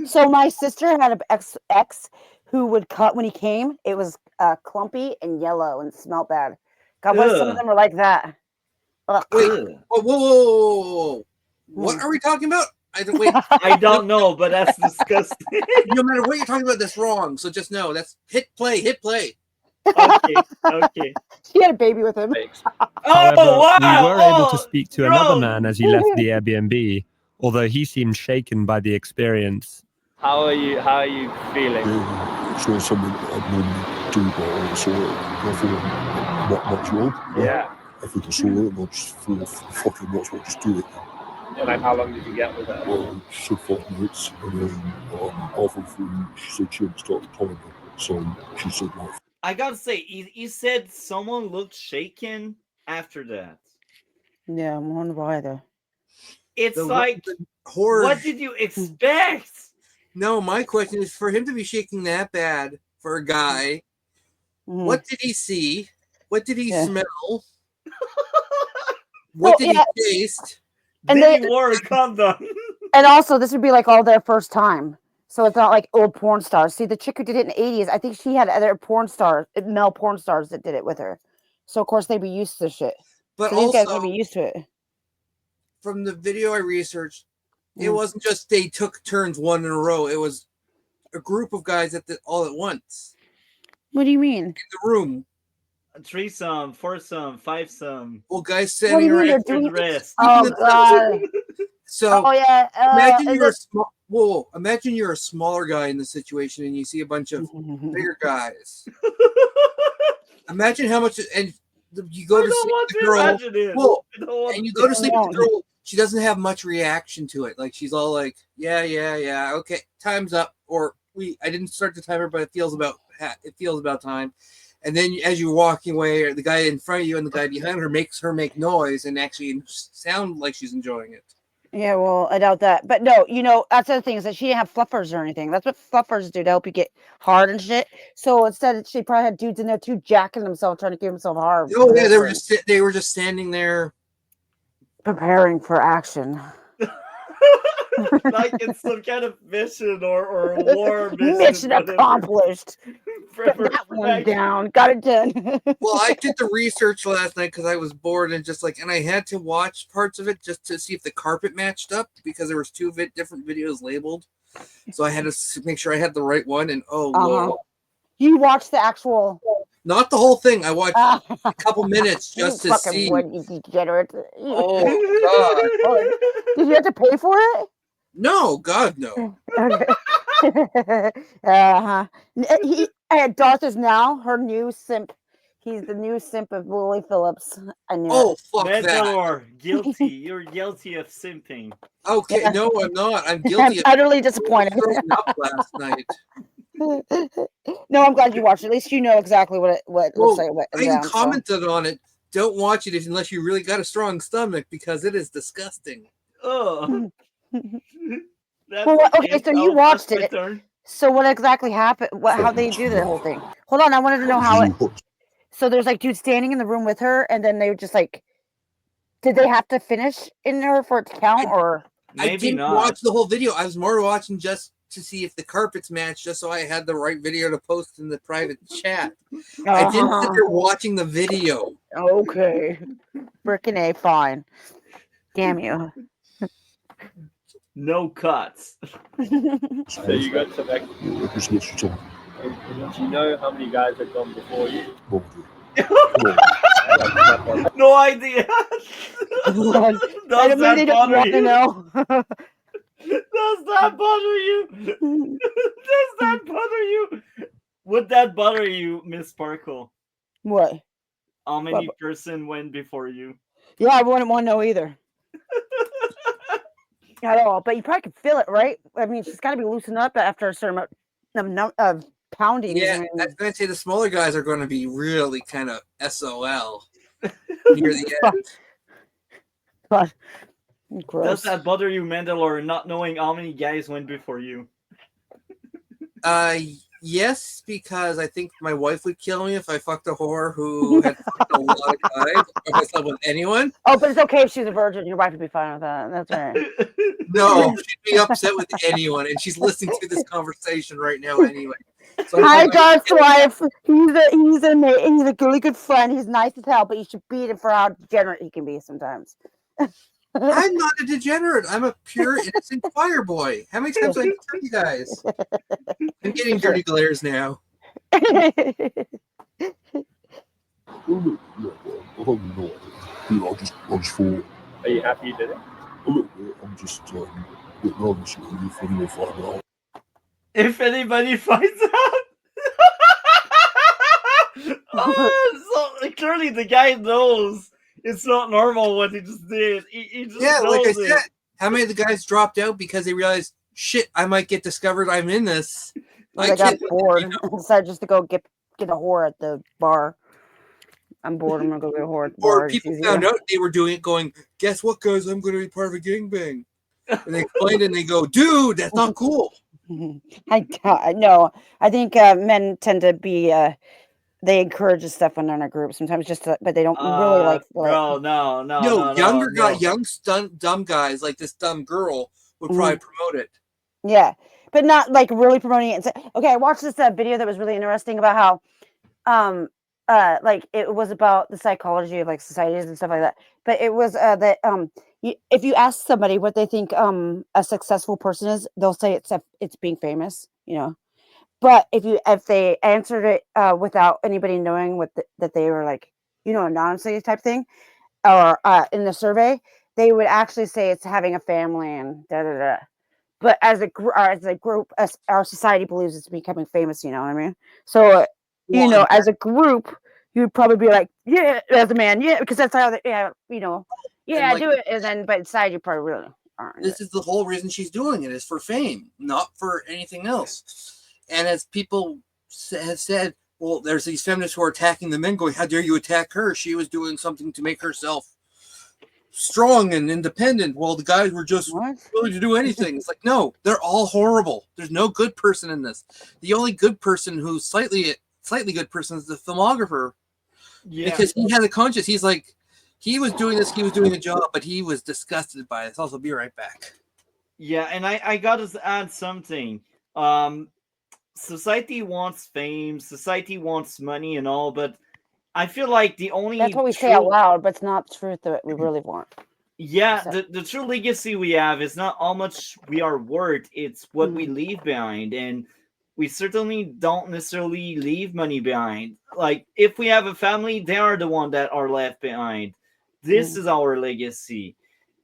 So my sister had an ex who would cut when he came. It was clumpy and yellow and smelled bad. God bless some of Ugh. them are like that. Ugh. Wait, Ugh. whoa. What are we talking about? I don't wait. I don't know, but that's disgusting. No matter what you're talking about, that's wrong. So just know that's hit play. Okay. She had a baby with him. However, Oh wow! we were able to speak to another gross. man as he left the Airbnb, although he seemed shaken by the experience. How are you feeling? It's not something that I'd normally do, but I saw it. I thought, not much wrong. Yeah. I think I saw it, and I just thought, fucking might as well just do it. Like, how long did you get with her? Well, she said 5 minutes, and then halfway through, she said she hadn't started the timer. So she said, like, I gotta say, he said someone looked shaken after that. Yeah, I wonder why though. It's The like, horror. what did you expect? No, my question is for him to be shaking that bad for a guy. What did he see? What did he smell? What did he taste? And Did he wear a condom? And also, this would be like all their first time. So it's not like old porn stars. See, the chick who did it in the 80s, I think she had other porn stars, male porn stars that did it with her. So, of course, they'd be used to shit. But so these guys also, would be used to it. from the video I researched, it wasn't just they took turns one in a row. It was a group of guys that did all at once. What do you mean? In the room. Threesome, foursome, fivesome. Well, guys standing around for the rest. Oh, God. So, yeah. imagine you're imagine you're a smaller guy in the situation and you see a bunch of bigger guys. Imagine how much, and you go to see the girl. Well, and you go to sleep with the girl. She doesn't have much reaction to it. Like she's all like, yeah, okay, time's up. Or I didn't start the timer, but it feels about time. And then as you're walking away, the guy in front of you and the guy behind her makes her make noise and actually sound like she's enjoying it. Yeah, well, I doubt that. But no, that's the other thing is that she didn't have fluffers or anything. That's what fluffers do to help you get hard and shit. So instead, she probably had dudes in there too jacking themselves, trying to give themselves hard. Oh yeah, they were just standing there preparing for action. Like it's some kind of mission or war mission. Mission accomplished. Got that one down. Got it done. Well, I did the research last night because I was bored and and I had to watch parts of it just to see if the carpet matched up because there was two different videos labeled. So I had to make sure I had the right one. And Lord. You watched the actual. Not the whole thing. I watched a couple minutes just to see. You degenerate. Oh God! Did you have to pay for it? No, God, no. Darth is now her new simp. He's the new simp of Lily Phillips. I knew. Fuck Mandalore, guilty. You're guilty of simping. Okay, yeah. No, I'm not. I'm guilty. I'm utterly disappointed. Up last night. No, I'm glad you watched it. At least you know exactly what it looks like. I commented on it. Don't watch it unless you really got a strong stomach because it is disgusting. Oh. Well, okay, so you watched it. So what exactly happened? How they do the whole thing? Hold on, I wanted to know how it. So there's like dudes standing in the room with her, and then they were just like, did they have to finish in there for it to count, or? I didn't watch the whole video. I was more watching just to see if the carpets matched, just so I had the right video to post in the private chat. I didn't sit there watching the video. Okay, frickin' A, fine. Damn you. No cuts. So you got some extra. Do you know how many guys have gone before you? No idea. Does that bother you? Does that bother you? Would that bother you, Miss Sparkle? What? How many person went before you? Yeah, I wouldn't want to know either. At all, but you probably could feel it, right? I mean, she's got to be loosened up after a certain amount of pounding. Yeah, I was going to say the smaller guys are going to be really kind of SOL near the end. But gross. Does that bother you, Mandalore, not knowing how many guys went before you? Yes, because I think my wife would kill me if I fucked a whore who had fucked a lot of guys, or if I slept with anyone. Oh, but it's okay if she's a virgin. Your wife would be fine with that. That's right. No, she'd be upset with anyone, and she's listening to this conversation right now anyway. So hi, Darth's wife. He's a really good friend. He's nice as hell, but you should beat him for how degenerate he can be sometimes. I'm not a degenerate. I'm a pure, innocent choir boy. How many times have I tell you guys? I'm getting dirty glares now. Are you happy you did it? A little bit. I'm just a bit nervous if anyone finds out. If anybody finds out? So clearly the guy knows it's not normal what he just did. He just like I said, how many of the guys dropped out because they realized, shit, I might get discovered. I'm in this. I got bored. Decided just to go get a whore at the bar. I'm bored. I'm gonna go get a whore at the bar. Or people found out they were doing it, going, guess what, guys? I'm going to be part of a gangbang. And they explained it, and they go, dude, that's not cool. No, I think men tend to be. They encourage this stuff when they're in a group sometimes, but they don't really like. Bro, no. Young stunt dumb guys like this dumb girl would probably promote it. Yeah, but not like really promoting it. Okay, I watched this video that was really interesting about how, like it was about the psychology of like societies and stuff like that. But it was that if you ask somebody what they think a successful person is, they'll say it's being famous, But if they answered it without anybody knowing that they were like, anonymously type thing, or in the survey, they would actually say it's having a family and da da da. But as a group, our society believes it's becoming famous. You know what I mean? So, as a group, you'd probably be like, yeah, as a man, yeah, because that's how, yeah, And, like, do it, and then but inside you probably really aren't. this is the whole reason she's doing it, is for fame, not for anything else. And as people have said, well, there's these feminists who are attacking the men, going, how dare you attack her? She was doing something to make herself strong and independent, while the guys were just willing to do anything. It's like, no, they're all horrible. There's no good person in this. The only good person who's slightly good person is the filmographer, because he had a conscience. He's like, he was doing this, he was doing a job, but he was disgusted by it. I'll be right back. Yeah, and I gotta add something. Society wants fame, society wants money and all, but I feel like the only that's what we say out loud, but it's not the truth that we really want. Yeah, the true legacy we have is not how much we are worth, it's what we leave behind. And we certainly don't necessarily leave money behind. Like, if we have a family, they are the one that are left behind. This is our legacy.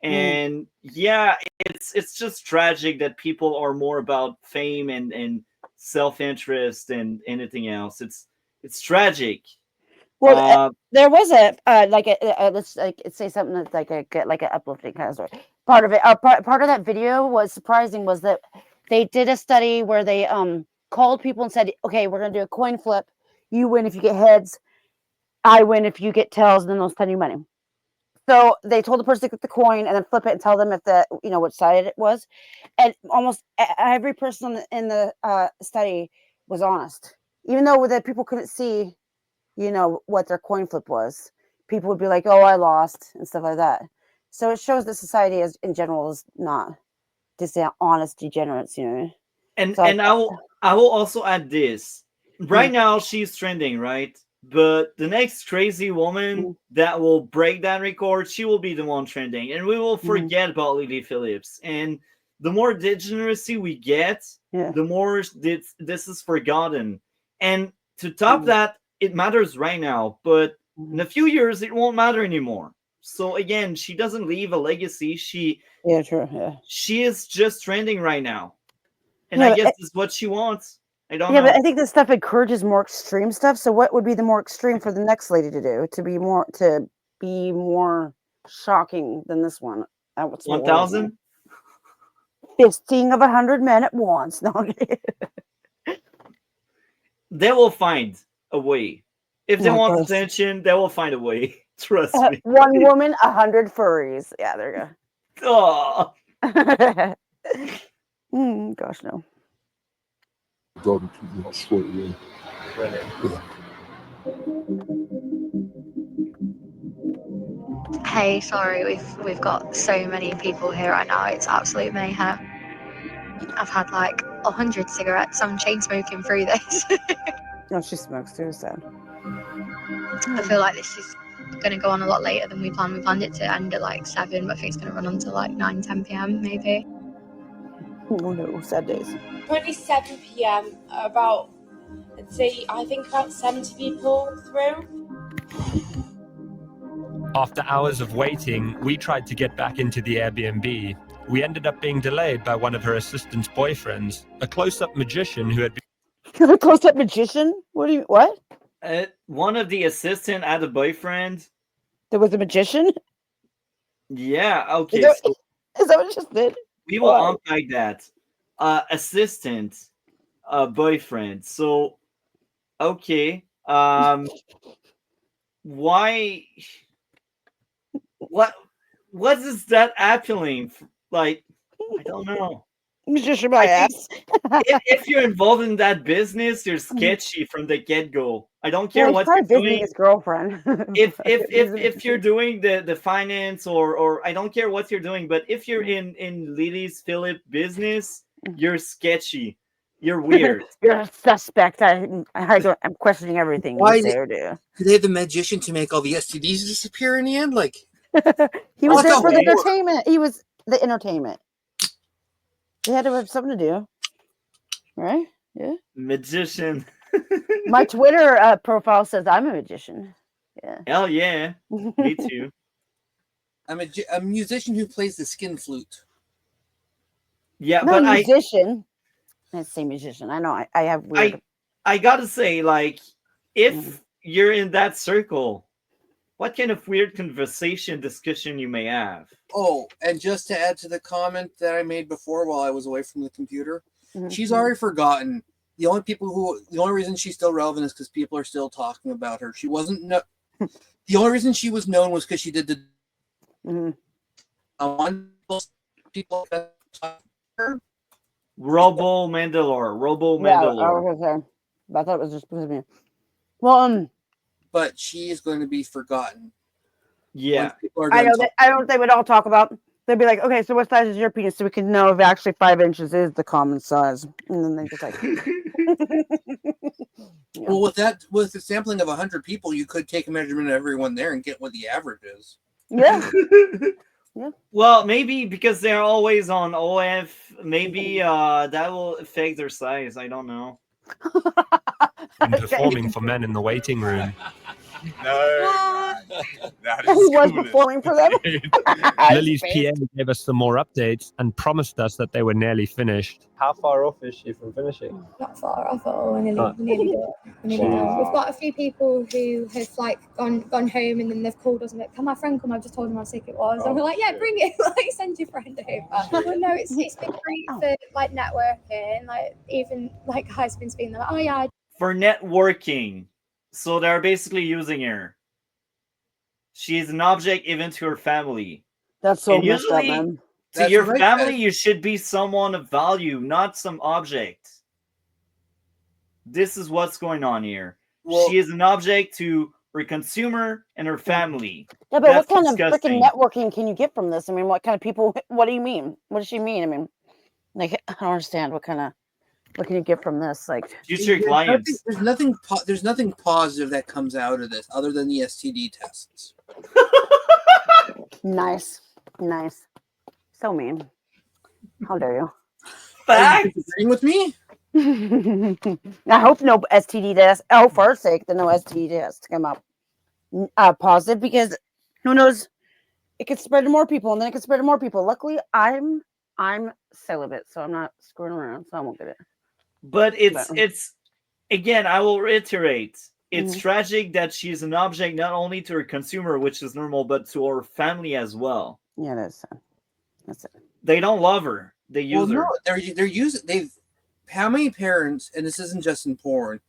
And yeah, it's just tragic that people are more about fame and self-interest and anything else. It's tragic. Well, there was a let's say something that's like an uplifting kind of story. Part of it, part of that video was surprising, was that they did a study where they called people and said, okay, we're gonna do a coin flip. You win if you get heads. I win if you get tails, and then they'll send you money. So they told the person to get the coin and then flip it and tell them if which side it was. And almost every person in the study was honest, even though the people couldn't see, what their coin flip was. People would be like, oh, I lost, and stuff like that. So it shows that society in general is not dishonest degenerates, And so I will also add this. Right now she's trending, right? But the next crazy woman that will break that record, she will be the one trending. And we will forget about Lily Phillips. And the more degeneracy we get, the more this is forgotten. And to top that, it matters right now. But in a few years, it won't matter anymore. So again, she doesn't leave a legacy. She is just trending right now. And I guess this is what she wants. I don't know. But I think this stuff encourages more extreme stuff. So what would be the more extreme for the next lady to do to be more shocking than this one? 1,000? Fisting of 100 men at once. No, they will find a way. If they want attention, they will find a way. Trust me. One woman, 100 furries. Yeah, there you go. Gosh, no. Brother keep me out straight away. Hey, sorry, we've got so many people here right now. It's absolute mayhem. I've had like 100 cigarettes. I'm chain smoking through this. Oh, she smokes too, sad. I feel like this is going to go on a lot later than we planned. We planned it to end at like 7, but I think it's going to run until like 9, 10 p.m. maybe. Oh no, sad days. 27 p.m. about, I think about 70 people through. After hours of waiting, we tried to get back into the Airbnb. We ended up being delayed by one of her assistant's boyfriends, a close-up magician who had been... A close-up magician? What? One of the assistant had a boyfriend. There was a magician? Yeah, okay. Is that what it just did? We will unpack that. Assistant, boyfriend. So, okay. Why? What is that appealing? Like, I don't know. Magician my ass. if you're involved in that business, you're sketchy from the get-go. I don't care what you're doing. His girlfriend. if you're doing the finance or I don't care what you're doing, but if you're in Lily's Philip business, you're sketchy. You're weird. You're a suspect. I'm questioning everything you say or do. Did they have the magician to make all the STDs disappear in the end? Like, he was there for the entertainment. He was the entertainment. They had to have something to do, right? Yeah. Magician. My Twitter profile says I'm a magician. Yeah. Hell yeah. Me too. I'm a musician who plays the skin flute. Yeah, not but a musician. I say musician. I know. I have weird. I gotta say, like, if you're in that circle, what kind of weird conversation discussion you may have? Oh, and just to add to the comment that I made before while I was away from the computer, she's already forgotten. The only reason she's still relevant is because people are still talking about her. She wasn't. The only reason she was known was because she did the. People. Robo Mandalore. Yeah, I was gonna say. I thought it was just because of me. Well, but she is going to be forgotten. Yeah, I know. I know what they would all talk about. They'd be like, "Okay, so what size is your penis?" So we can know if actually 5 inches is the common size. And then they just like. Yeah. Well, with the sampling of 100 people, you could take a measurement of everyone there and get what the average is. Yeah. Yeah. Well, maybe because they're always on OF, maybe that will affect their size. I don't know. And performing for men in the waiting room. No, that He was performing for them. Lily's PA gave us some more updates and promised us that they were nearly finished. How far off is she from finishing? Not far off at all. We're nearly done. We've got a few people who have like gone home and then they've called us and like, "Can my friend come?" I've just told them how sick it was. And we're like, "Yeah, bring it. Like, send your friend over." Well, no, it's been great for like networking. Like even like guys have been speaking. They're like, "Oh yeah." For networking. So they're basically using her. She is an object even to her family. That's so and messed up, usually, man. To your family, you should be someone of value, not some object. This is what's going on here. Well, she is an object to her consumer and her family. Yeah, but what kind of freaking networking can you get from this? I mean, what kind of people? What do you mean? What does she mean? I mean, like, I don't understand. What can you get from this? Like, future clients. There's nothing positive that comes out of this other than the STD tests. Nice. So mean. How dare you? Are you agreeing with me? I hope no STD test. Oh, for her sake, the no STD test come up positive, because who knows? It could spread to more people, and then it could spread to more people. Luckily, I'm celibate, so I'm not screwing around, so I won't get it. But it's again, I will reiterate, it's tragic that she's an object not only to her consumer, which is normal, but to her family as well. Yeah, that's it. They don't love her. They use her. They're using. How many parents, and this isn't just in porn,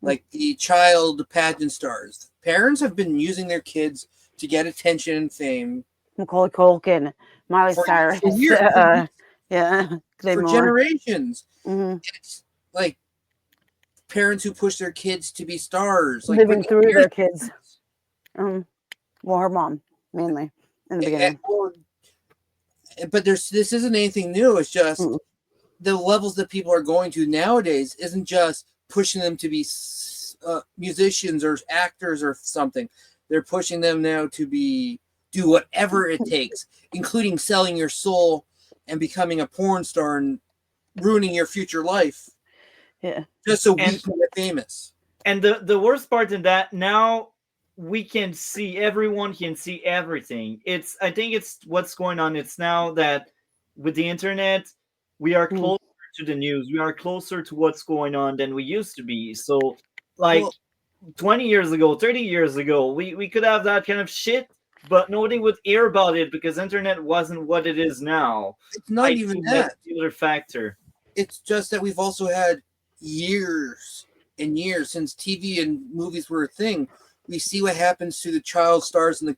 like the child pageant stars, parents have been using their kids to get attention and fame. Macaulay Culkin, Miley Cyrus, yeah, for generations. Mm-hmm. It's like parents who push their kids to be stars, like living through their kids. Well, her mom mainly in the beginning. But this isn't anything new. It's just the levels that people are going to nowadays isn't just pushing them to be musicians or actors or something. They're pushing them now to do whatever it takes, including selling your soul and becoming a porn star and ruining your future life. Yeah. Just so we can get famous. And the worst part in that, now we can see, everyone can see everything. I think it's what's going on. It's now that with the internet, we are closer to the news. We are closer to what's going on than we used to be. So like 20 years ago, 30 years ago, we could have that kind of shit, but nobody would hear about it because internet wasn't what it is now. It's not even that. That's the other factor. It's just that we've also had years and years since TV and movies were a thing. We see what happens to the child stars and the.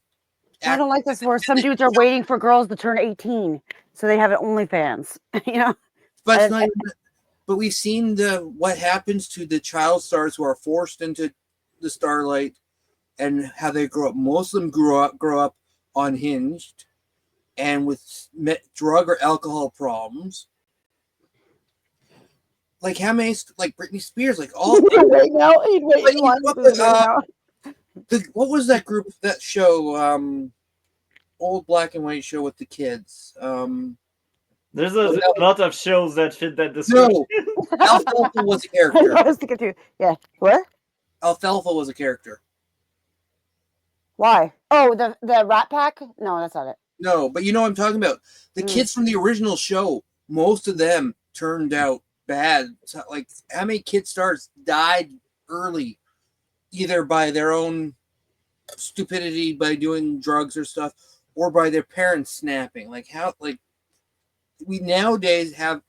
I don't like this where some dudes are waiting for girls to turn 18 so they have an OnlyFans. You know, but we've seen what happens to the child stars who are forced into the starlight and how they grow up. Most of them grow up unhinged and with drug or alcohol problems. Like how many, like Britney Spears, like all. Wait, no, what was that group? That show, old black and white show with the kids. There's a lot of shows that fit that description. No, Alfalfa was a character. I was thinking too. Yeah, what? Alfalfa was a character. Why? Oh, the Rat Pack? No, that's not it. No, but you know what I'm talking about. The kids from the original show, most of them turned out bad. So, like, how many kid stars died early either by their own stupidity by doing drugs or stuff, or by their parents snapping. Like we nowadays have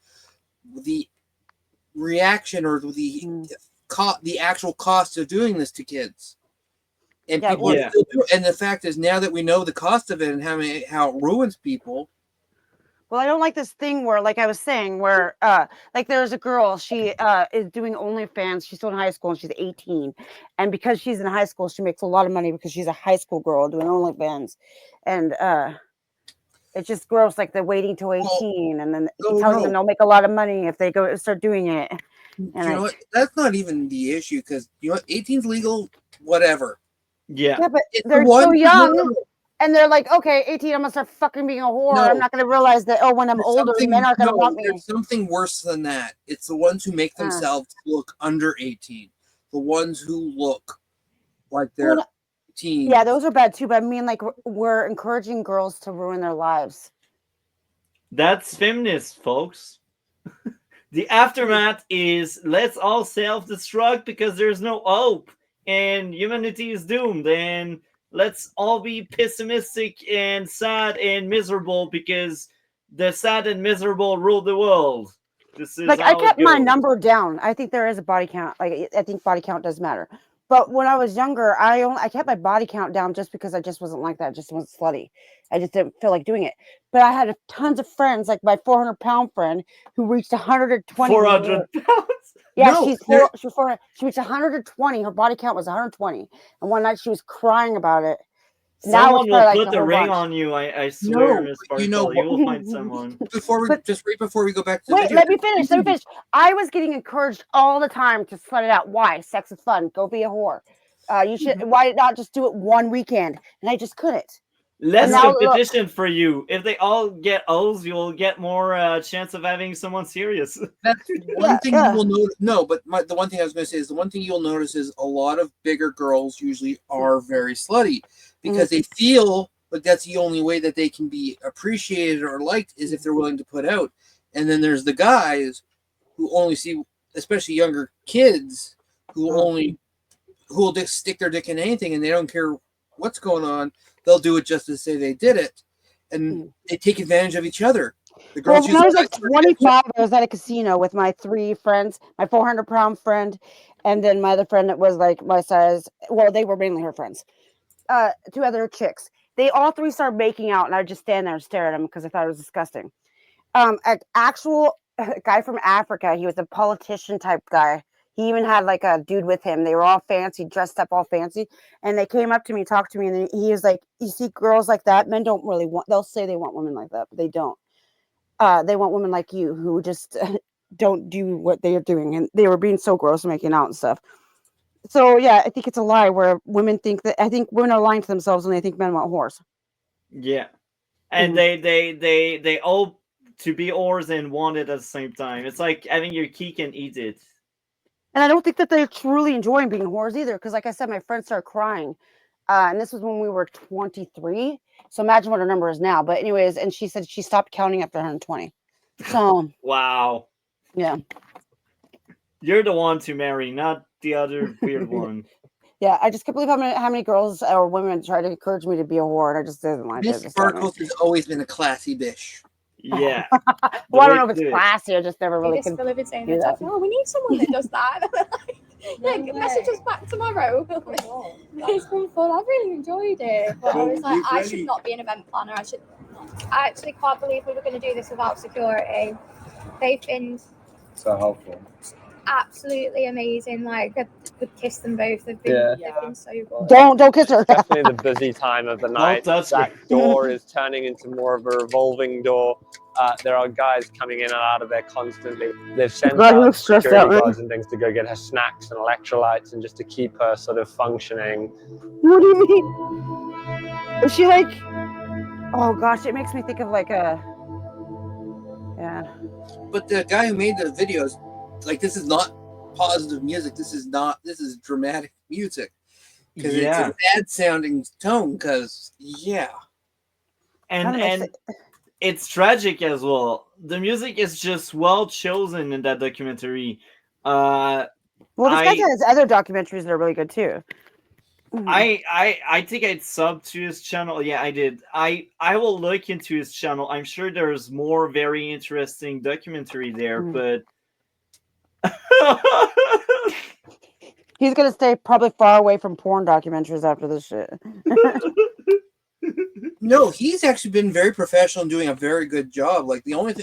the reaction or the actual cost of doing this to kids, and people are still doing. And the fact is, now that we know the cost of it and how it ruins people. Well, I don't like this thing where, like I was saying, where like there's a girl, she is doing OnlyFans. She's still in high school and she's 18. And because she's in high school, she makes a lot of money because she's a high school girl doing OnlyFans. And it's just gross, like they're waiting till 18 and then telling them they'll make a lot of money if they go start doing it. And you know what? That's not even the issue, because you know what? 18's legal, whatever. Yeah, but they're so young. And they're like, okay, 18, I'm gonna start fucking being a whore. No, I'm not gonna realize that. Oh, when I'm older, men aren't gonna want me. There's something worse than that. It's the ones who make themselves look under 18. The ones who look like they're teens. Yeah, those are bad too. But I mean, like, we're encouraging girls to ruin their lives. That's feminist, folks. The aftermath is let's all self-destruct because there's no hope and humanity is doomed, and let's all be pessimistic and sad and miserable because the sad and miserable rule the world. This is like I kept my number down. I think there is a body count. Like I think body count does matter. But when I was younger, I kept my body count down just because I just wasn't like that. I just wasn't slutty. I just didn't feel like doing it. But I had tons of friends, like my 400-pound friend who reached 120. 400 pounds? Yeah, no, she reached 120. Her body count was 120. And one night she was crying about it. Someone will put the ring on you. I swear, Miss Bartel, you will find someone. Right before we go back to the video. Let me finish. I was getting encouraged all the time to slut it out. Why? Sex is fun. Go be a whore. You should. Why not just do it one weekend? And I just couldn't. Less competition for you. If they all get O's, you'll get more chance of having someone serious. That's one thing you will notice. No, but the one thing I was going to say is the one thing you'll notice is a lot of bigger girls usually are very slutty because they feel like that's the only way that they can be appreciated or liked is if they're willing to put out. And then there's the guys who only see, especially younger kids, who will just stick their dick in anything and they don't care what's going on. They'll do it just to say they did it, and they take advantage of each other. The girls when I was like 25, I was at a casino with my 3 friends, my 400-pound friend, and then my other friend that was like my size. Well, they were mainly her friends. 2 other chicks. They all 3 started making out, and I would just stand there and stare at them because I thought it was disgusting. An actual guy from Africa. He was a politician type guy. He even had like a dude with him. They were all fancy, dressed up all fancy. And they came up to me, talked to me. And he was like, you see girls like that, men don't really want, they'll say they want women like that, but they don't. They want women like you who just don't do what they are doing. And they were being so gross and making out and stuff. So yeah, I think it's a lie where women think that, I think women are lying to themselves when they think men want whores. Yeah. And they all to be whores and want it at the same time. It's like having your cake and eat it. And I don't think that they're truly enjoying being whores either. Because like I said, my friends started crying. And this was when we were 23. So imagine what her number is now. But anyways, and she said she stopped counting after 120. So. Wow. Yeah. You're the one to marry, not the other weird one. Yeah, I just can't believe how many girls or women try to encourage me to be a whore. And I just didn't like it. Miss Sparkles has always been a classy bitch. Yeah. Well, I don't know if it's classy. I just never really could do that. Oh, we need someone that does that. Message us back tomorrow. It's been fun. I've really enjoyed it. But I was like, I should not be an event planner. I actually can't believe we were going to do this without security. They've been so helpful. Absolutely amazing. Like I could kiss them both. They've been so good. Don't kiss her. Definitely the busy time of the night. That door is turning into more of a revolving door. There are guys coming in and out of there constantly. They've sent out security guards and things to go get her snacks and electrolytes and just to keep her sort of functioning. What do you mean? Is she like? Oh gosh, it makes me think of like a. Yeah. But the guy who made the videos. Like, this is not positive music. This is dramatic music. Because it's a bad sounding tone. Because, And it's tragic as well. The music is just well chosen in that documentary. Well, this guy has other documentaries that are really good too. I think I'd sub to his channel. Yeah, I did. I will look into his channel. I'm sure there's more very interesting documentary there, but he's gonna stay probably far away from porn documentaries after this shit. No, he's actually been very professional and doing a very good job. Like the only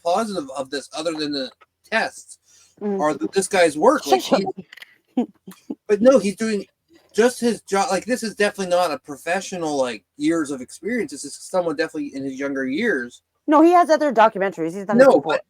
positive of this, other than the tests, are this guy's work. Like but no, he's doing just his job. Like this is definitely not a professional like years of experience. This is someone definitely in his younger years. No, he has other documentaries. He's done but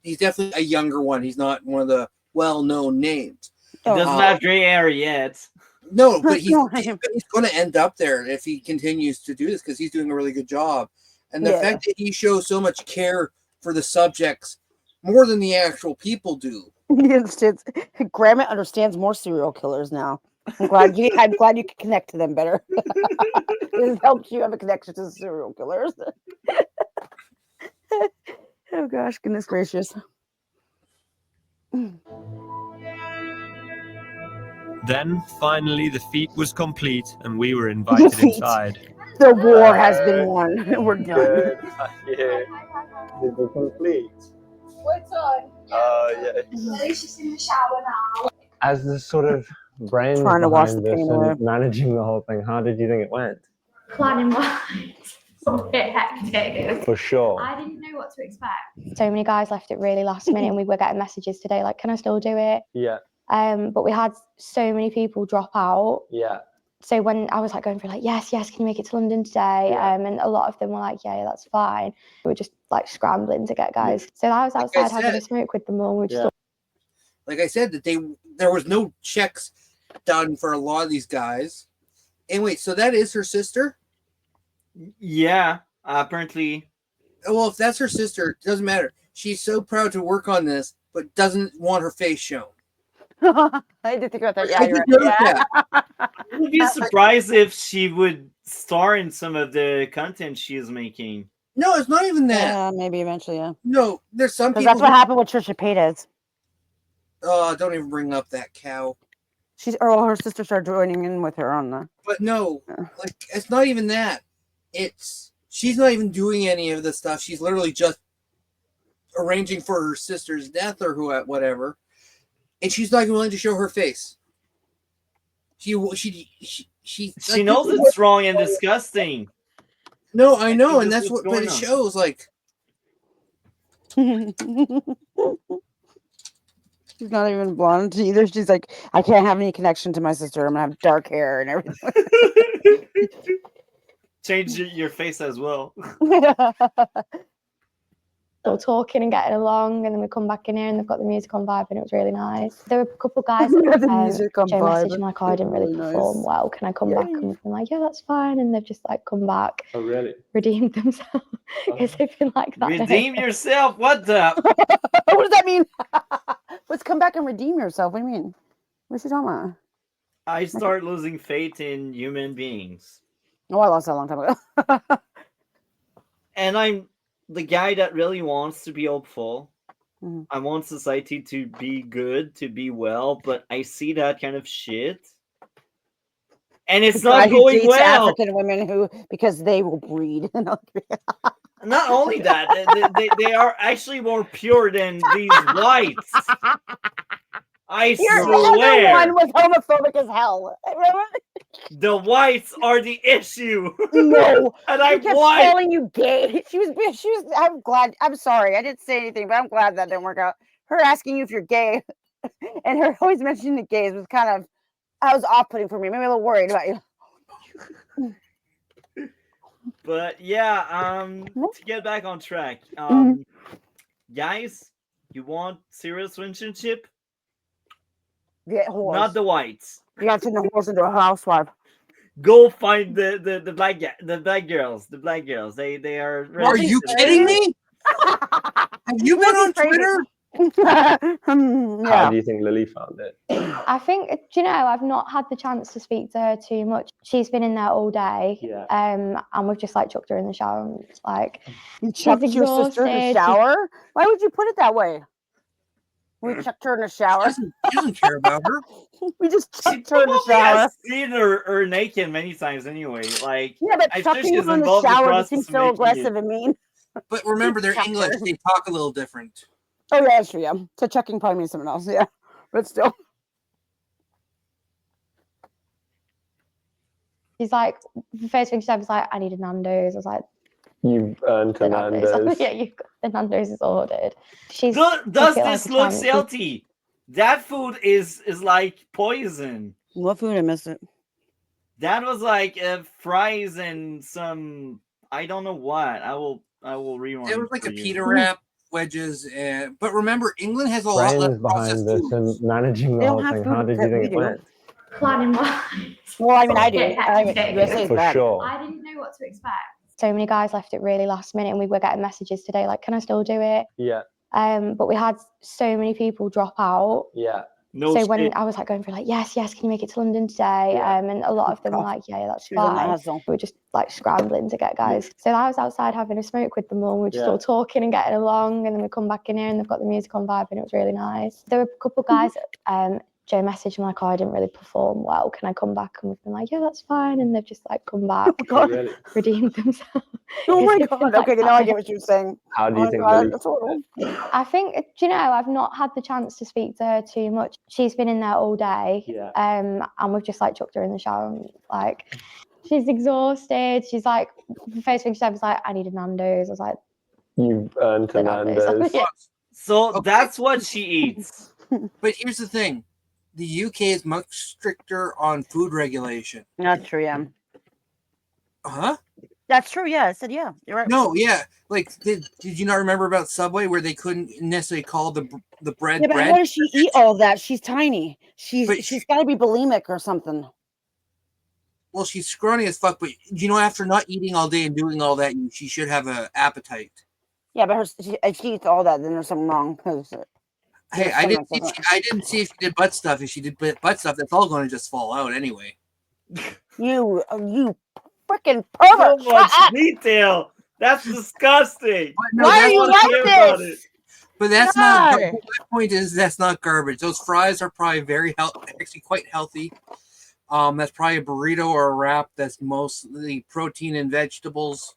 he's definitely a younger one. He's not one of the well-known names. He doesn't have gray area yet. No, but he's going to end up there if he continues to do this because he's doing a really good job. And the fact that he shows so much care for the subjects more than the actual people do. He understands. Grandma understands more serial killers now. I'm glad you can connect to them better. It helps you have a connection to serial killers. Oh gosh, goodness gracious. Then, finally, the feat was complete, and we were invited inside. The war has been won. We're done. Yeah. Did we complete? What's on? Yeah. She's in the shower now. As the sort of brain Trying to wash behind the this pain away. and managing the whole thing, how did you think it went? Planning wise, a bit hectic. For sure. I didn't know what to expect. So many guys left it really last minute, and we were getting messages today like, "Can I still do it?" Yeah. But we had so many people drop out. Yeah. So when I was like going through like, yes, can you make it to London today? And a lot of them were like, yeah, that's fine. We were just like scrambling to get guys. Yeah. So I was outside having a smoke with them all. We just like I said, that there was no checks done for a lot of these guys. And wait, so that is her sister? Yeah, apparently. Well, if that's her sister, it doesn't matter. She's so proud to work on this, but doesn't want her face shown. I did think about that. Yeah, you're right. I would be surprised if she would star in some of the content she is making. No, it's not even that. Yeah, maybe eventually, yeah. No, there's some people. That's what happened with Trisha Paytas. Oh, don't even bring up that cow. Her sister started joining in with her on the. But no, like it's not even that. She's not even doing any of the stuff. She's literally just arranging for her sister's death or whatever. And she's not even willing to show her face. She knows it's wrong and disgusting. No, I know, and that's what. But it shows like. She's not even blonde either. She's like, I can't have any connection to my sister. I'm gonna have dark hair and everything. Change your face as well. Still talking and getting along, and then we come back in here and they've got the music on vibe, and it was really nice. There were a couple guys that Joe messaged me like, "Oh, I didn't really perform well. Can I come back?" And I'm like, "Yeah, that's fine." And they've just like come back. Oh, really? Redeemed themselves because they've been like that. Redeem yourself? What the? What does that mean? Let's come back and redeem yourself. What do you mean? What's she talking about? I start losing faith in human beings. Oh, I lost that a long time ago. And I'm the guy that really wants to be hopeful. Mm-hmm. I want society to be good, to be well, but I see that kind of shit. And it's not going well. African women because they will breed. Not only that, they are actually more pure than these whites. I swear. The other one was homophobic as hell. Remember? The whites are the issue. No, and I'm calling you gay. She was. I'm glad. I'm sorry. I didn't say anything, but I'm glad that didn't work out. Her asking you if you're gay, and her always mentioning the gays was kind of. I was off-putting for me. Maybe a little worried about you. But yeah, to get back on track, guys, you want serious relationship? Get horse. Not the whites. You got to turn the horse into a housewife. Go find the black girls. The black girls. They are. Are you kidding me? Have you been on Twitter? How do you think Lily found it? I think, I've not had the chance to speak to her too much. She's been in there all day, and we've just like chucked her in the shower. And it's like, you chucked your sister in the shower? Why would you put it that way? We chucked her in the shower. She doesn't care about her. We just She chucked her in the probably shower. has seen her naked many times anyway. Like, Yeah, but I'm sure chucking she's her in the involved in the shower just process seems of so making aggressive it. and mean. But remember, they're Chuck English. her. They talk a little different. Oh, yeah, that's true, yeah. So chucking probably means something else, yeah. But still. She's like, the first thing she said was like, I need a Nando's. I was like, You've earned a the Nando's. Nando's. Yeah, the Nando's is ordered. She's Does took it this like a look champ. healthy? That food is like poison. What food? I missed it. That was like fries and some, I don't know what. I will rewind. It was like for a you. pita wrap, wedges, and but remember, England has a lot less Brains processed behind this foods. and managing They the don't whole have thing. food How did you that think we it do. went? Planning wise. Well, I mean, I do. Yeah, USA is For bad. sure. I didn't know what to expect. So many guys left it really last minute, and we were getting messages today like, "Can I still do it?" Yeah. But we had so many people drop out. Yeah. No so shit. when I was like going through like, yes, can you make it to London today? Yeah. And a lot of them were like, yeah, that's She was on that fine. hustle. We were just like scrambling to get guys. So I was outside having a smoke with them all. We were just Yeah. all talking and getting along, and then we come back in here and they've got the music on vibe, and it was really nice. There were a couple of guys Joe messaged me like, oh, I didn't really perform well. Can I come back? And we've been like, yeah, that's fine. And they've just like come back, Really? redeemed themselves. Oh my They've been, god. like, Okay, now I fine. get what you're saying. How do you Oh think my god, Lily? that's horrible. I think, do you know, I've not had the chance to speak to her too much. She's been in there all day. Yeah. And we've just like chucked her in the shower and like, she's exhausted. She's like, the first thing she said was like, I need a Nando's. I was like, You've earned a the Nando's. Nando's. Yeah. So Okay. that's what she eats. But here's the thing: the UK is much stricter on food regulation. That's true, yeah. Huh? That's true, yeah. I said, yeah. You're right. No, yeah. Like, did you not remember about Subway where they couldn't necessarily call the bread Yeah, but bread? how does she eat all that? She's tiny. But She's got to be bulimic or something. Well, she's scrawny as fuck, but you know, after not eating all day and doing all that, she should have an appetite. Yeah, but if she eats all that, then there's something wrong. Cause Hey, I didn't see if she did butt stuff. If she did butt stuff, that's all going to just fall out anyway. you freaking So pervert! much detail. That's disgusting. No, Why that's are you not- like about this? But that's God. not. My point is that's not garbage. Those fries are probably very healthy, actually quite healthy. That's probably a burrito or a wrap. That's mostly protein and vegetables.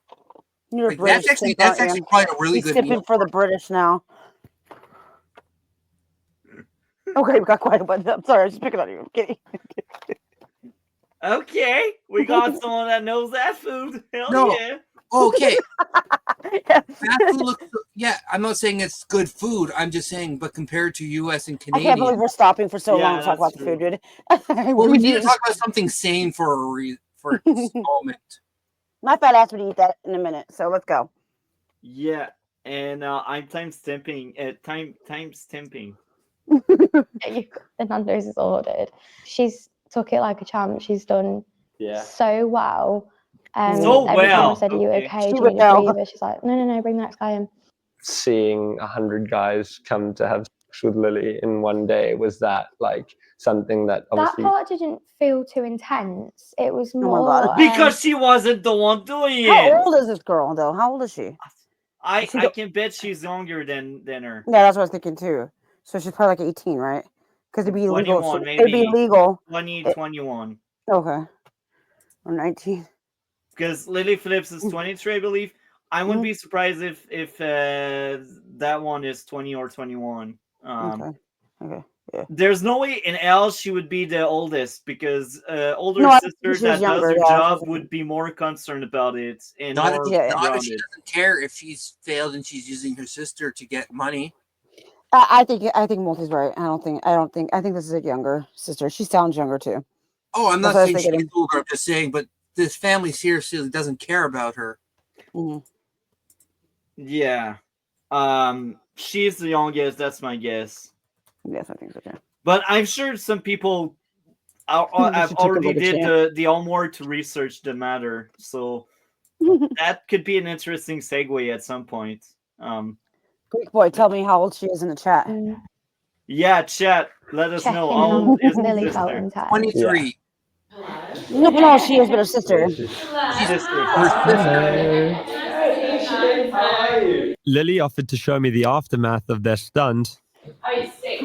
You're Like, British. that's actually simp, aren't you? probably a really He's good sipping meal. for the British now. Okay, we got quiet about that. I'm sorry, I was just picking on you. I'm kidding. Okay, we got someone that knows that food. Hell No. yeah. Okay. That food looks, yeah, I'm not saying it's good food. I'm just saying, but compared to U.S. and I can't believe Canadian, we're stopping for so Yeah, long to talk about that's the food, dude. well, we need to talk about something sane for a moment. My fat ass would eat that in a minute, so let's go. Yeah, and I'm time stamping. Time stamping. The Nando's is ordered. She's took it like a champ. She's done Yeah. so well. So every time well. I said, are you Okay. okay? She Do you would need a know. breather? She's like, no, bring the next guy in. Seeing 100 guys come to have sex with Lily in one day, was that like something that That obviously part didn't feel too intense. It was my more God. Because she wasn't the one doing How it. old is this girl, though? How old is she? I She don't- can bet she's younger than her. Yeah, that's what I was thinking too. So she's probably like 18, right? Because it'd be illegal. 21, It'd be maybe. legal. 20, 21. Okay. Or 19. Because Lily Phillips is 23, I believe. I wouldn't be surprised if that one is 20 or 21. Okay. Yeah. There's no way in hell she would be the oldest, because older No, I think sisters she was that does younger, their yeah, job she's- would be more concerned about it and Not more if, Yeah, not if she grounded. doesn't care if she's failed and she's using her sister to get money. I think Multi's right. I think this is a younger sister. She sounds younger too. Oh, I'm not That's what I saying was she's thinking. older. I'm just saying, but this family seriously doesn't care about her. Mhm. Yeah. She's the youngest, that's my guess. Yes, I think so too. But I'm sure some people have She took already over the did champ. the homework to research the matter. So that could be an interesting segue at some point. Greek boy, tell me how old she is in the chat. Yeah, chat. Let us Checking know how old is the Lily sister. Felton. 23. No, she is, but her sister. Lily offered to show me the aftermath of their stunt.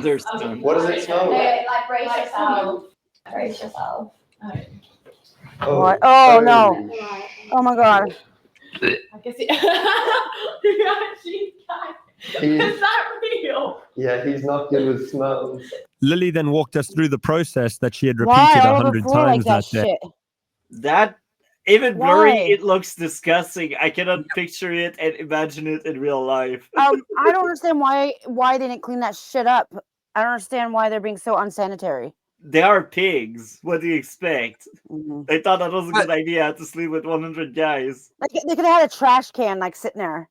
There's stunt. What does it smell like? Like brace yourself. Brace yourself. What? Oh no! Oh my god! I guess it. You actually can. Is that real? Yeah, he's not good with smells. Lily then walked us through the process that she had Why repeated all over 100 the floor like times that that day. shit? That even blurry, Why? it looks disgusting. I cannot picture it and imagine it in real life. I don't understand why they didn't clean that shit up. I don't understand why they're being so unsanitary. They are pigs. What do you expect? Mm-hmm. They thought that was a good idea to sleep with 100 guys. Like they could have had a trash can like sitting there.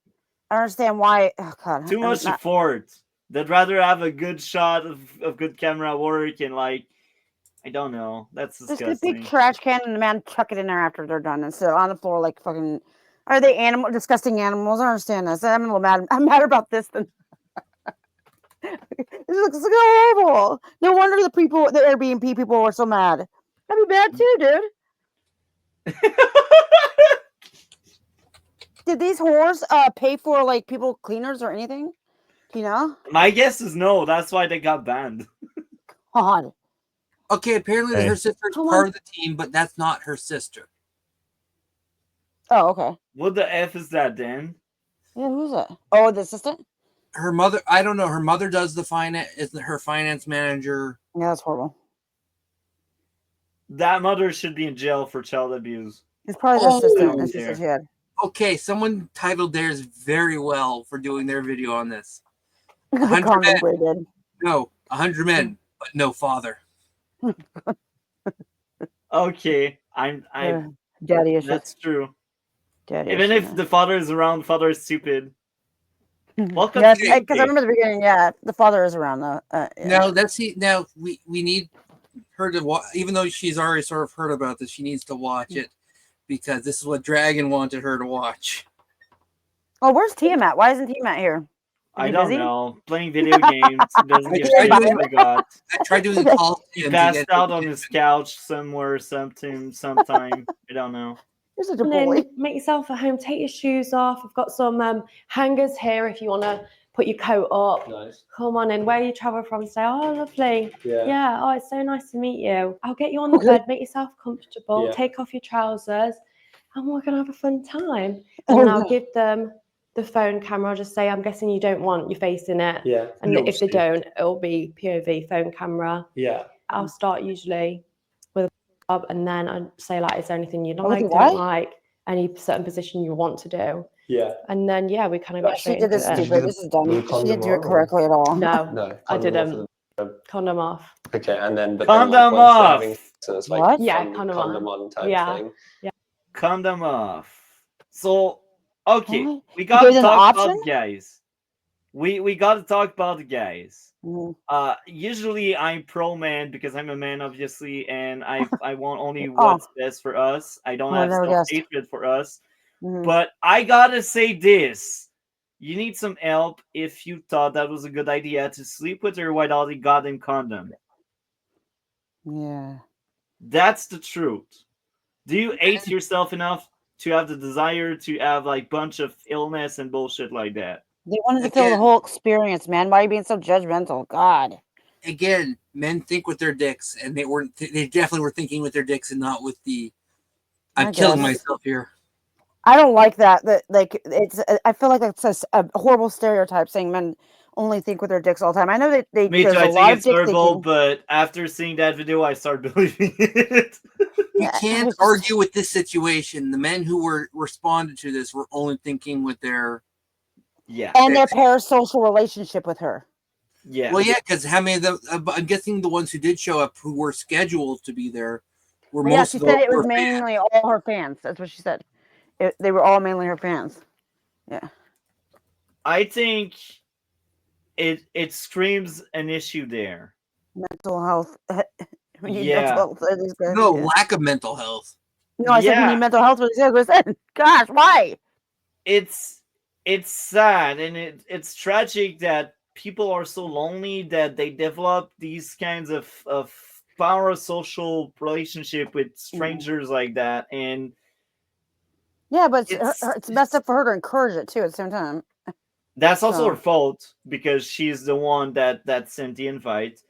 I don't understand why. Oh god! Too much effort. They'd rather have a good shot of good camera work and like, I don't know. That's Just a disgusting. big trash can and the man chuck it in there after they're done and sit on the floor like fucking. Are they disgusting animals? I don't understand this. I'm a little mad. I'm madder about this than. This looks so horrible. No wonder the Airbnb people were so mad. I'd be mad too, dude. Did these whores pay for like people cleaners or anything? Do you know? My guess is no. That's why they got banned. God. Okay, apparently her sister's part of the team, but that's not her sister. Oh, okay. What the F is that, Dan? Yeah, who's that? Oh, the assistant? Her mother, I don't know. Her mother does the finance, is her finance manager. Yeah, that's horrible. That mother should be in jail for child abuse. It's probably the assistant that she said she had. Okay, someone titled theirs very well for doing their video on this. The 100 comment men. did. No, 100 men, but no father. Okay, Daddy issues. That's true. Daddy Even issues, if the father is around, the father is stupid. Welcome yes, to because I remember the beginning. Yeah, the father is around though. Yeah. Now let's see. Now we need her to watch, even though she's already sort of heard about this. She needs to watch it because this is what Dragon wanted her to watch. Oh, where's Tiamat? Why isn't Tiamat here? I don't know. Playing video games. He doesn't I get tried paid, doing- forgot. I tried doing a call. He passed out on his couch somewhere, sometime. I don't know. You're such And then make yourself at home. Take your shoes off. I've got some hangers here if you want to put your coat up. Nice. Come on in. Where you travel from? Say, oh, lovely. Yeah. Oh, it's so nice to meet you. I'll get you on the Okay. bed. Make yourself comfortable. Yeah. Take off your trousers, and we're gonna have a fun time. And then I'll give them the phone camera. I'll just say, I'm guessing you don't want your face in it. Yeah. And No, if they Steve. don't, it'll be POV phone camera. Yeah. I'll start usually with a job, and then I'd say like, is there anything you Oh, like, with don't what? like, any certain position you want to do, Yeah. and then we kind of Yeah, got she straight did into this it. stupid. This is dumb. She didn't do it correctly at all. No, No. I condom off didn't. of Condom off. Okay, and then but Condom then, like, once they're off. having sex, it's like What? Yeah, fun condom condom on. on type Yeah. thing. Condom off. So, okay, What? we got gave to them an talk about option? the guys. We got to talk about the guys. Mhm. Usually I'm pro man because I'm a man, obviously, and I want only Oh. what's best for us. I don't I have never guessed. self-hatred for us. Mhm. But I gotta say this. You need some help if you thought that was a good idea to sleep with her without a goddamn condom. Yeah. That's the truth. Do you hate yourself enough to have the desire to have like bunch of illness and bullshit like that? They wanted to feel the Again. whole experience, man. Why are you being so judgmental? God. Again, men think with their dicks, and they weren't. They definitely were thinking with their dicks and not with the. I'm I killing guess. myself here. I don't like that. That like it's. I feel like it's a horrible stereotype saying men only think with their dicks all the time. I know that Me there's too. a I lot think of it's dick horrible, thinking. but after seeing that video, I started believing it. You can't argue with this situation. The men who were responded to this were only thinking with their. Yeah. And their parasocial relationship with her. Yeah. Well, yeah, because how many of them? I'm guessing the ones who did show up, who were scheduled to be there, were Well, yeah, most she of said them it was were fans. mainly all her fans. That's what she said. They were all mainly her fans. Yeah. I think it screams an issue there. Mental health. We need Yeah. mental health for these guys. No, Yeah. lack of mental health. No, I said we Yeah. need mental health for these guys. I said, gosh, why? It's sad and it's tragic that people are so lonely that they develop these kinds of parasocial relationship with strangers like that, and Yeah, but it's messed up for her to encourage it too at the same time. That's also So- her fault because she's the one that sent the invite.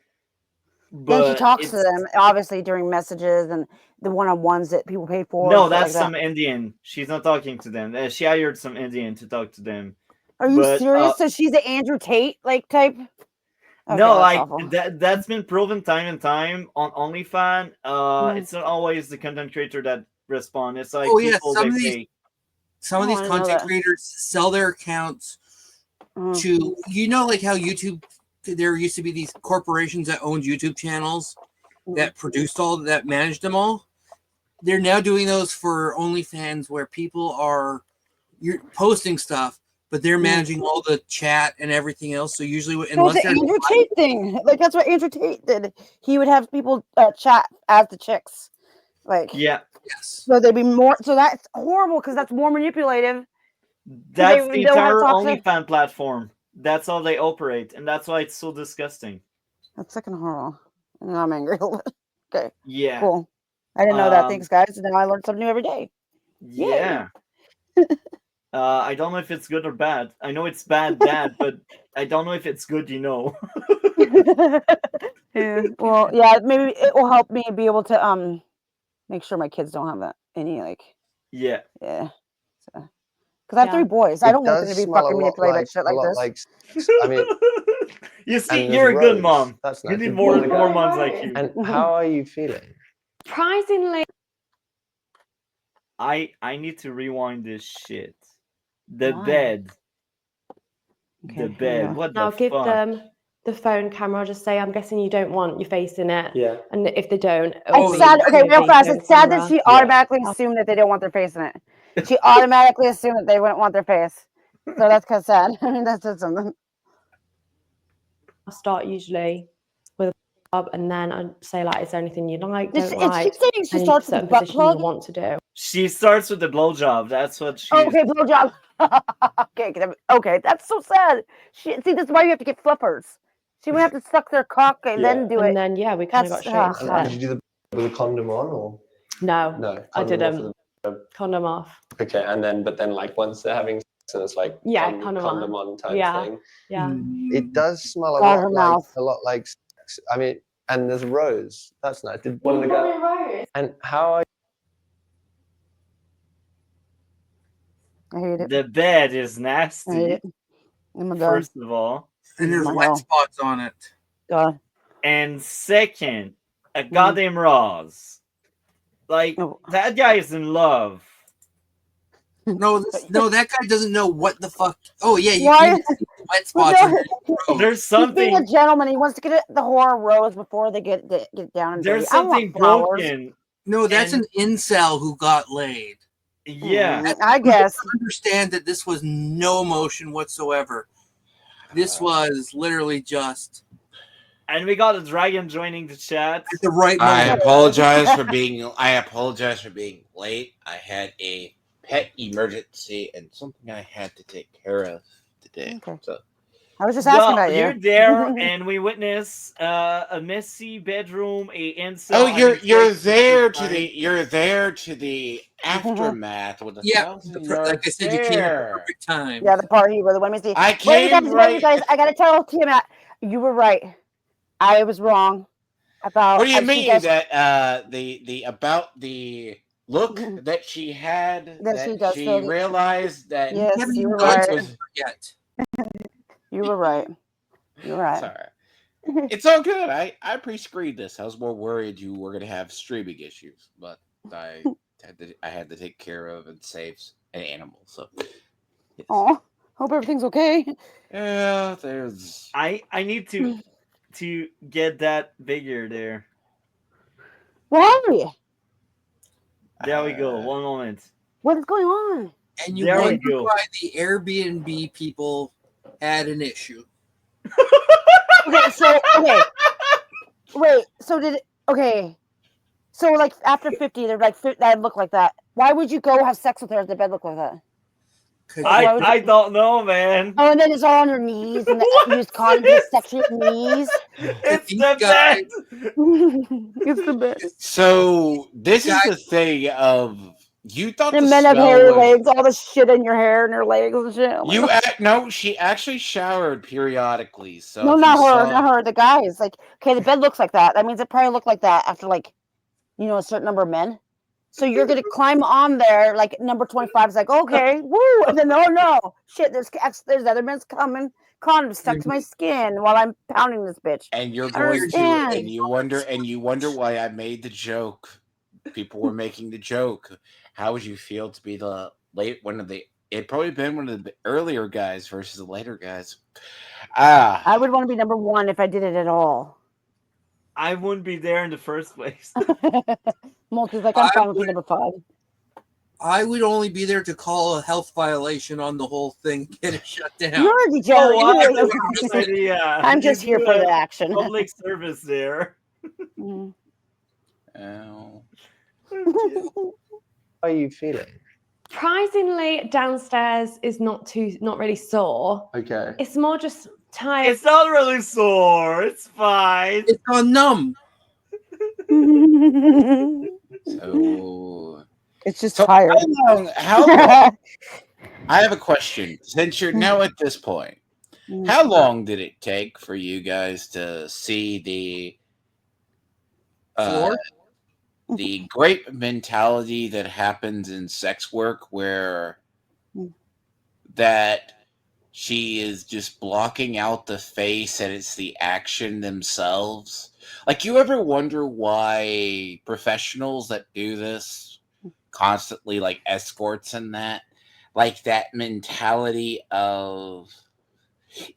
Then she But talks to it's- them, obviously during messages and the one-on-ones that people pay for. No, and stuff that's like some that. Indian. She's not talking to them. She hired some Indian to talk to them. Are you But, serious? So she's the Andrew Tate like type? Okay, no, that's like awful. that's been proven time and time on OnlyFans. Mm. It's not always the content creator that respond. It's like Oh yeah, people some they of these pay. some of Oh, these I didn't know content that. creators sell their accounts Mm. to, you know, like how YouTube, there used to be these corporations that owned YouTube channels that produced all that, managed them all. They're now doing those for OnlyFans, where people are, you're posting stuff, but they're managing all the chat and everything else. So usually, So it's unless the they're Andrew Tate thing. Like that's what Andrew Tate did. He would have people chat as the chicks. Like Yeah, yes, so they'd be more. So that's horrible because that's more manipulative. that's They the know how to entire talk to- OnlyFans platform. That's how they operate, and that's why it's so disgusting. That's fucking horrible. And I'm angry. Okay, Yeah. cool. I didn't know that. Thanks, guys. Now I learned something new every day. Yeah. I don't know if it's good or bad. I know it's bad, but I don't know if it's good. Yeah. Well, yeah. Maybe it will help me be able to make sure my kids don't have that any like. Yeah. Yeah. So, because I have 3 boys, I It don't want them does to be smell a fucking lot manipulated by like shit like this. sex. I mean, You see, and you're a there's good Rose. mom. That's You nice. need And more Paul, more moms like you. And how are you feeling? Surprisingly, I need to rewind this shit. The Why? bed. Okay, The bed. What the now give fuck? them the phone camera. Just say, I'm guessing you don't want your face in it. Yeah. And if they don't, it'll It's be sad. Okay, real the fast. phone It's sad that camera. she automatically assumed that they don't want their face in it. She automatically assumed that they wouldn't want their face. So that's kind of sad. I mean, that's just something. I'll start usually with a job, and then I say like, is there anything you like, It's- don't it's- like? she's saying she any starts with certain the butt positions you plug? want to do. She starts with the blowjob. That's what she. Oh, okay, blowjob. Okay, that's so sad. See, this is why you have to get flippers. She would have to suck their cock and then do it. And then yeah, we kind of got straight into Did it. you do the with a condom on or No, no? I Condom off didn't. with Condom off. okay, and then but then like once they're having sex, and it's like Yeah, condom on type Yeah, thing. yeah. It does smell God, her mouth. a lot like sex. I mean, and there's Rose. That's nice. Did one of the guys? And how are I hate it. The bed is I hate nasty. it. Oh my God. First of all, and there's My wet hell. spots on it. God. and second, a goddamn Roz. Like that guy is in love. No, no, that guy doesn't know what the fuck. Oh yeah, you Why? can see wet spots. No, in the road. There's He's being something. a gentleman. He wants to get the horror rose before they get down and There's dirty. I want something flowers. broken. No, that's and- an incel who got laid. Yeah. I guess. Understand that this was no emotion whatsoever. This was literally just. And we got a dragon joining the chat at the right I moment. apologize for being. I apologize for being late. I had a pet emergency and something I had to take care of today. Okay. So I was just asking about you. You're there, and we witness a messy bedroom, a incel. oh, having you're sex with there his to the aftermath with a Yeah, $1,000 like I said, you came at the stare. perfect time. Yeah, the part he really wanted me to see. I Wait, came guys, I gotta tell Tiamat, you were right. I was wrong about. What do you she mean does- that the about the look that she had That she does she feel the- realized that Yes, haven't you even were gone right. to it yet. You were right. You're right. It's all right. It's all good. I pre-screened this. I was more worried you were gonna have streaming issues, but I had to take care of and save an animal. So yes. Oh, hope everything's okay. Yeah, there's. I need to get that bigger there. Why? There we go. One moment. What is going on? And you There we wonder go. why the Airbnb people had an issue. Okay, so wait, so did okay, so like after 50, they're like that look like that. Why would you go have sex with her if the bed look like that? Why would I you- don't know, man. Oh, and then it's all on your knees and the used condom to sex your knees. It's These the guys- best. It's the best. So this is Guys- the thing of You thought The the men have smell hairy was. legs, all the shit in your hair and her legs and shit. Oh my You God. no, she actually showered periodically. So No, if not you her, saw, not her. The guys, like, okay, the bed looks like that. That means it probably looked like that after like, a certain number of men. So you're gonna climb on there, like number 25 is like, okay, woo, and then oh no, shit, there's other men's coming, condoms stuck to my skin while I'm pounding this bitch. and you're I going to, understand. and you wonder why I made the joke. People were making the joke. How would you feel to be the late one of the? It'd probably been one of the earlier guys versus the later guys. I would want to be number 1 if I did it at all. I wouldn't be there in the first place. Multi's like, I'm fine with being number 5. I would only be there to call a health violation on the whole thing, get it shut down. You're a degenerate. Yeah, I'm just here for the action. Public service there. Mm. Oh. How are you feeling? Surprisingly, downstairs is not really sore. Okay. It's more just tired. It's not really sore. It's fine. It's gone numb. So it's just tired. How long? I have a question. Since you're now at this point, how long did it take for you guys to see the great mentality that happens in sex work, where that she is just blocking out the face and it's the action themselves? Like, you ever wonder why professionals that do this constantly, like escorts and that, like that mentality of,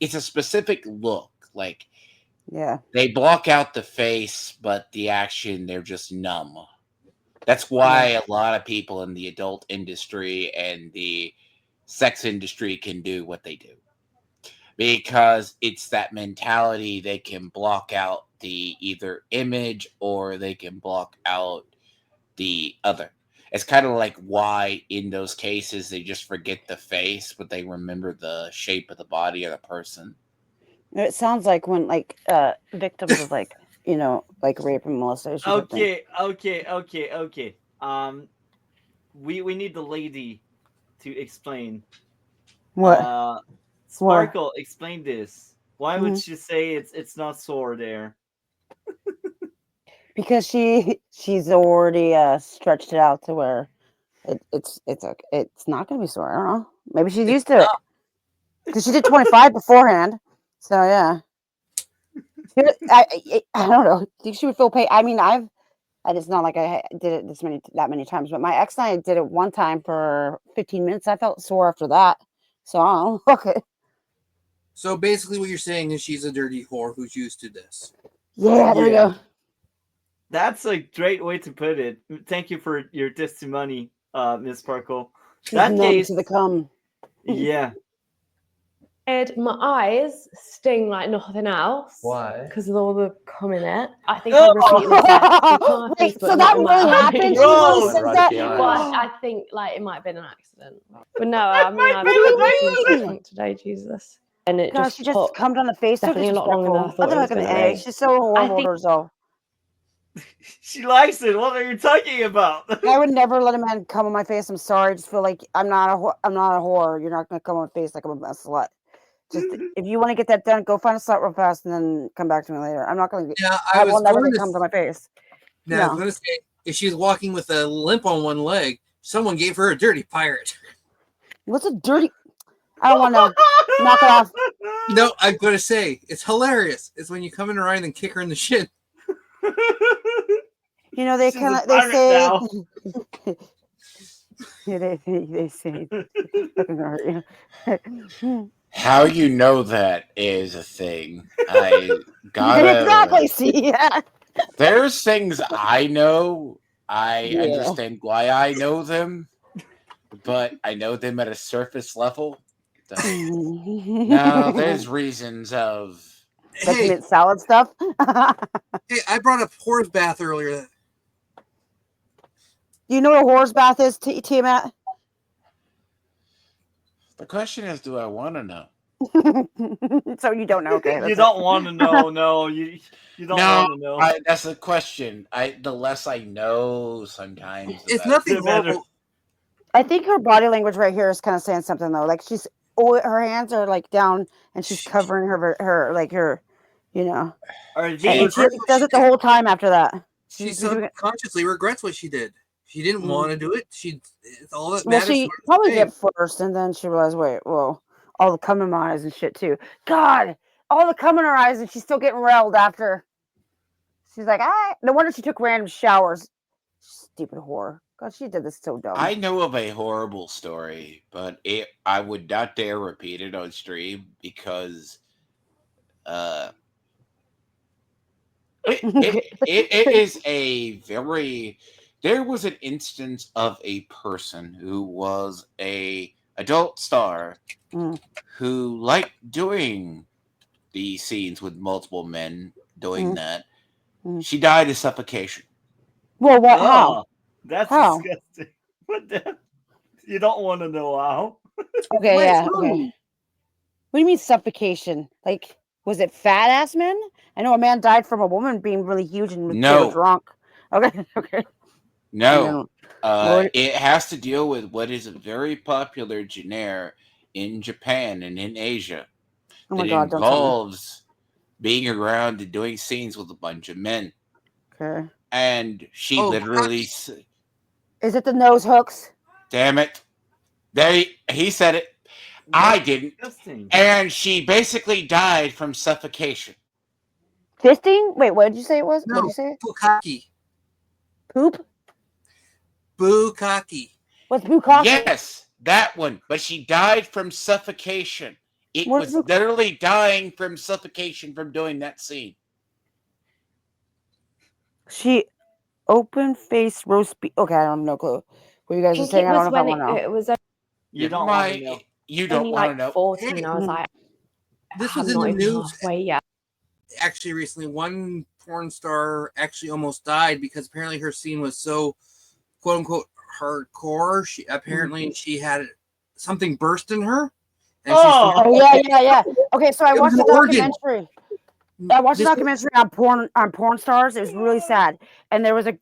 it's a specific look, like, yeah, they block out the face, but the action, they're just numb. That's why a lot of people in the adult industry and the sex industry can do what they do, because it's that mentality. They can block out the either image or they can block out the other. It's kind of like why in those cases they just forget the face, but they remember the shape of the body of the person. It sounds like when victims of like rape and molestation. Okay. We need the lady to explain. What? Sparkle, explain this. Why would she say it's not sore there? Because she's already stretched it out to where it's not gonna be sore. I don't know. Maybe she's used to it because she did 25 beforehand. So yeah, I don't know. Think she would feel pain? I mean, and it's not like I did it that many times, but my ex and I did it one time for 15 minutes. I felt sore after that. So I don't know. Okay. So basically, what you're saying is she's a dirty whore who's used to this. Yeah, there you go. That's a great way to put it. Thank you for your testimony, Miss Sparkle. She's numb to the cum. Yeah. My eyes sting like nothing else. Why? Because of all the cum in it. I think I'm repeating myself. Wait, so that really happened? Well, I think it might have been an accident. But no, I mean, I've been today, Jesus. And it she just cummed on the face. Definitely a lot longer than I thought. Like an egg. She's so horrible to herself. She likes it. What are you talking about? I would never let a man come on my face. I'm sorry. I just feel like I'm not a whore. You're not gonna come on my face like I'm a slut. Just if you want to get that done, go find a slut real fast and then come back to me later. I'm not gonna. I will never come to my face. Now, I was going to say, if she was walking with a limp on one leg, someone gave her a dirty pirate. What's a dirty? I don't want to know. Knock it off. No, I'm going to say, it's hilarious. It's when you come in her eye and then kick her in the shin. You know, they kind of say. Yeah, they say. How you know that is a thing. I gotta exactly see. Yeah. There's things I know. I understand why I know them, but I know them at a surface level. No, there's reasons of mint salad stuff. Hey, I brought up horse bath earlier. You know what a horse bath is, T-Matt? The question is, do I want to know? So you don't know, okay? You don't want to know. No, you don't want to know. That's the question. The less I know, sometimes It's nothing horrible. I think her body language right here is kind of saying something though. Like her hands are like down and she's covering her like her, you know. And she does it the whole time after that. She subconsciously regrets what she did. She didn't want to do it. It's all that Well, matters. she probably did first, and then she realized, wait, well, all the cum in my eyes and shit too. God, all the cum in her eyes, and she's still getting railed after. She's like, no wonder she took random showers. Stupid whore. God, she did this so dumb. I know of a horrible story, but I would not dare repeat it on stream because it is a very. There was an instance of a person who was a adult star who liked doing the scenes with multiple men doing that. She died of suffocation. Well, what? How? That's how? disgusting. What the? You don't want to know how. Okay, yeah. Okay. What do you mean suffocation? Like, was it fat ass men? I know a man died from a woman being really huge and was drunk. Okay, okay. No, it has to deal with what is a very popular genre in Japan and in Asia. Oh my that God! involves being around and doing scenes with a bunch of men. Okay. And she literally. Is it the nose hooks? Damn it! He said it. I didn't. And she basically died from suffocation. Fisting? Wait, what did you say it was? No, what did you say? Bukkake. Poop? Bukkake. What's bukkake? Yes, that one. But she died from suffocation. It was literally dying from suffocation from doing that scene. She open face roast beef. Okay, I have no clue what you guys are saying. I don't know if I want to know. It was you don't want to know. You don't want to know. 14. I was like, this I'm was in not the even news. halfway yet. Actually, recently, one porn star actually almost died because apparently her scene was so "quote unquote" hardcore. She had something burst in her. And yeah. Okay, so I watched the documentary. I watched a documentary on porn stars. It was really sad. And there was a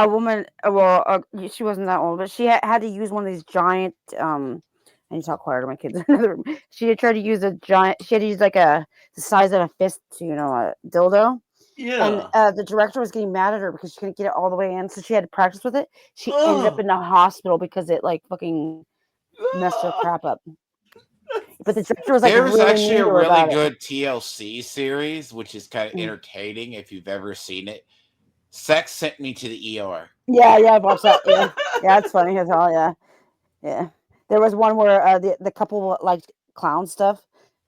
woman. Well, she wasn't that old, but she had to use one of these giant. I need to talk quieter. My kids in another room. She had tried to use a giant. She had to use like the size of a fist, a dildo. Yeah. And the director was getting mad at her because she couldn't get it all the way in, so she had to practice with it. She ended up in the hospital because it like fucking messed her crap up. But the director was like, there was really actually a really good it. TLC series, which is kind of entertaining if you've ever seen it. Sex Sent Me to the ER. Yeah, I've watched that. Yeah, it's funny as hell. Yeah. There was one where the couple liked clown stuff,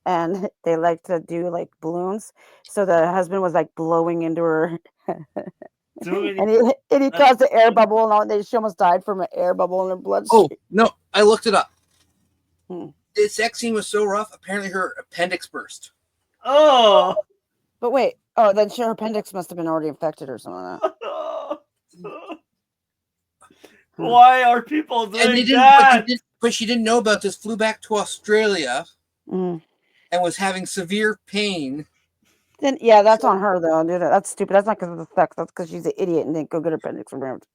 and they liked to do like balloons. So the husband was like blowing into her, and he caused the air bubble, and all. She almost died from an air bubble in her bloodstream. Oh no, I looked it up. The sex scene was so rough. Apparently, her appendix burst. Oh, but wait. Oh, then her appendix must have been already infected or something like that. Why are people doing and they didn't, that? But she didn't know about this. Flew back to Australia and was having severe pain. Then that's on her though, dude. That's stupid. That's not because of the sex. That's because she's an idiot and didn't go get her appendix removed.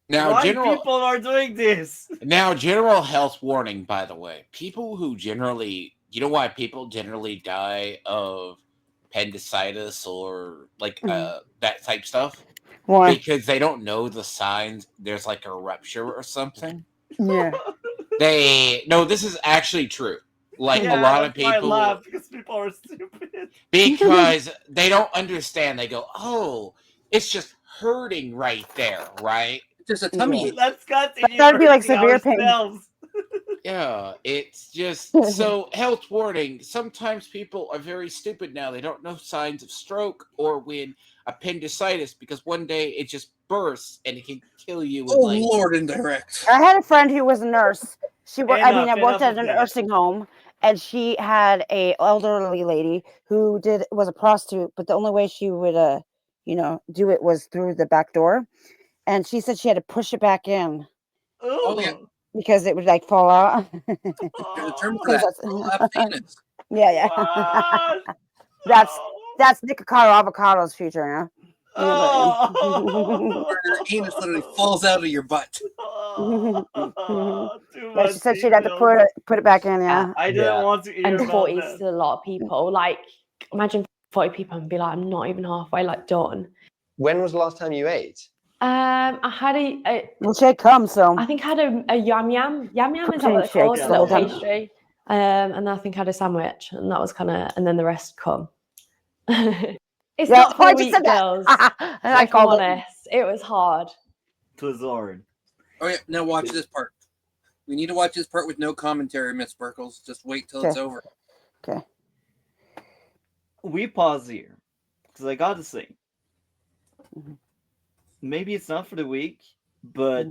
Now, people are doing this. Now, general health warning, by the way. People who generally, you know why people generally die of appendicitis or like that type stuff? Why? Because they don't know the signs. There's like a rupture or something. Yeah. This is actually true. Like a lot of people laugh because people are stupid. Because they don't understand. They go, "Oh, it's just hurting right there, right?" Just a tummy. Let's continue. That'd be like severe pain. Yeah, it's just so health warning. Sometimes people are very stupid now. They don't know signs of stroke or when appendicitis because one day it just bursts and it can kill you. Lord, indirect. I had a friend who was a nurse. I worked at a nursing home, and she had a elderly lady who was a prostitute, but the only way she would do it was through the back door. And she said she had to push it back in. Oh yeah. Because it would like fall out. There's a term for that. Yeah. That's Nicocado Avocado's future, Where your anus literally falls out of your butt. Yeah, she said she'd have to put it back in. Yeah, I didn't want to hear And about 40 that. is still a lot of people. Like, imagine 40 people and be like, I'm not even halfway like done. When was the last time you ate? I had well, she had come, so I think I had a yam yam. Yam yam is that Protein what they're called? shakes A little the whole time. pastry. And I think I had a sandwich, and that was kind of, and then the rest come. It's Yeah, not for I the just weak said that. girls. And I If I'm called it. honest, it was hard. It was hard. Oh yeah, now watch this part. We need to watch this part with no commentary, Miss Sparkles. Just wait till it's over. Okay. We pause here because I gotta say, maybe it's not for the weak, but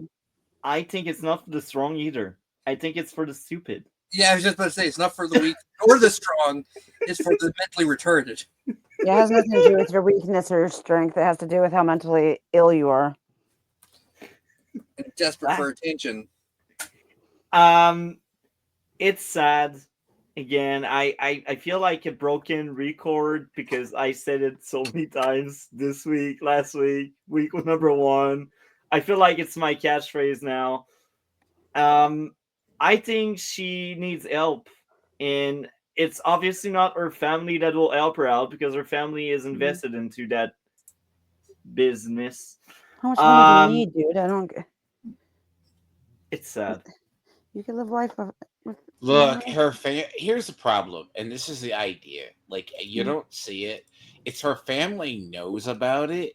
I think it's not for the strong either. I think it's for the stupid. Yeah, I was just about to say it's not for the weak or the strong. It's for the mentally retarded. Yeah, it has nothing to do with your weakness or your strength. It has to do with how mentally ill you are. And desperate for attention. It's sad. Again, I feel like a broken record because I said it so many times this week, last week, week number 1. I feel like it's my catchphrase now. I think she needs help, and it's obviously not her family that will help her out because her family is invested into that business. How much money do you need, dude? I don't. It's sad. You can live life with. Look, here's the problem, and this is the idea. Like, you don't see it. It's her family knows about it.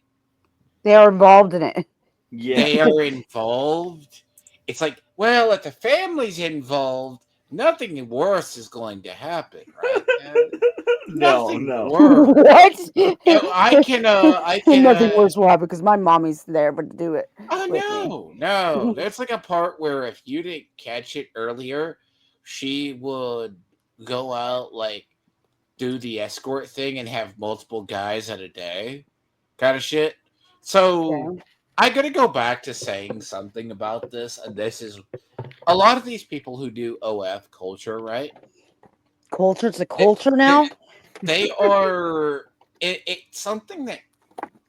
They are involved in it. Yeah. They are involved. It's like, well, if the family's involved, nothing worse is going to happen, right? Nothing worse. What? I can. Nothing worse will happen because my mommy's there, but to do it. Oh no! There's like a part where if you didn't catch it earlier, she would go out like do the escort thing and have multiple guys at a day, kind of shit. So I gotta go back to saying something about this, and this is a lot of these people who do OF culture, right? Culture, it's a culture now. They are. It's something that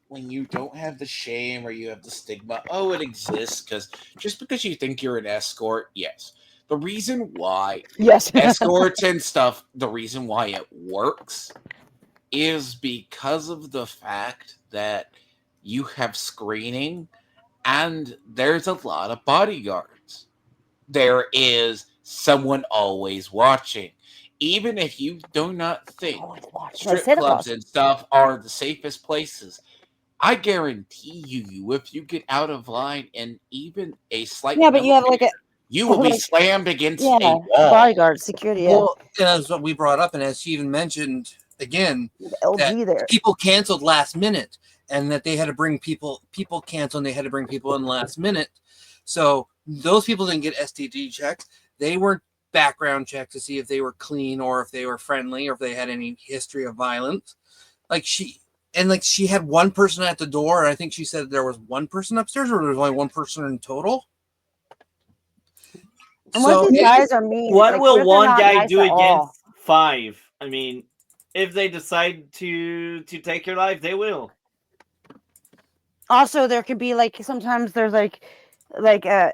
when you don't have the shame or you have the stigma, oh, it exists because just because you think you're an escort, yes. The reason why escorts and stuff, the reason why it works is because of the fact that you have screening and there's a lot of bodyguards. There is someone always watching. Even if you do not think strip clubs and stuff are the safest places, I guarantee you, if you get out of line and even a slight but you have like a you will be slammed against a wall. Bodyguard security. Well, that's what we brought up, and as she even mentioned again, LG there. People canceled last minute, and that they had to bring people canceled, and they had to bring people in last minute. So those people didn't get STD checks. They weren't background checked to see if they were clean or if they were friendly or if they had any history of violence. She had one person at the door, and I think she said there was one person upstairs, or there was only one person in total. And what if these guys are mean? What will one guy nice do at all? against 5? I mean, if they decide to take your life, they will. Also, there could be like sometimes there's like a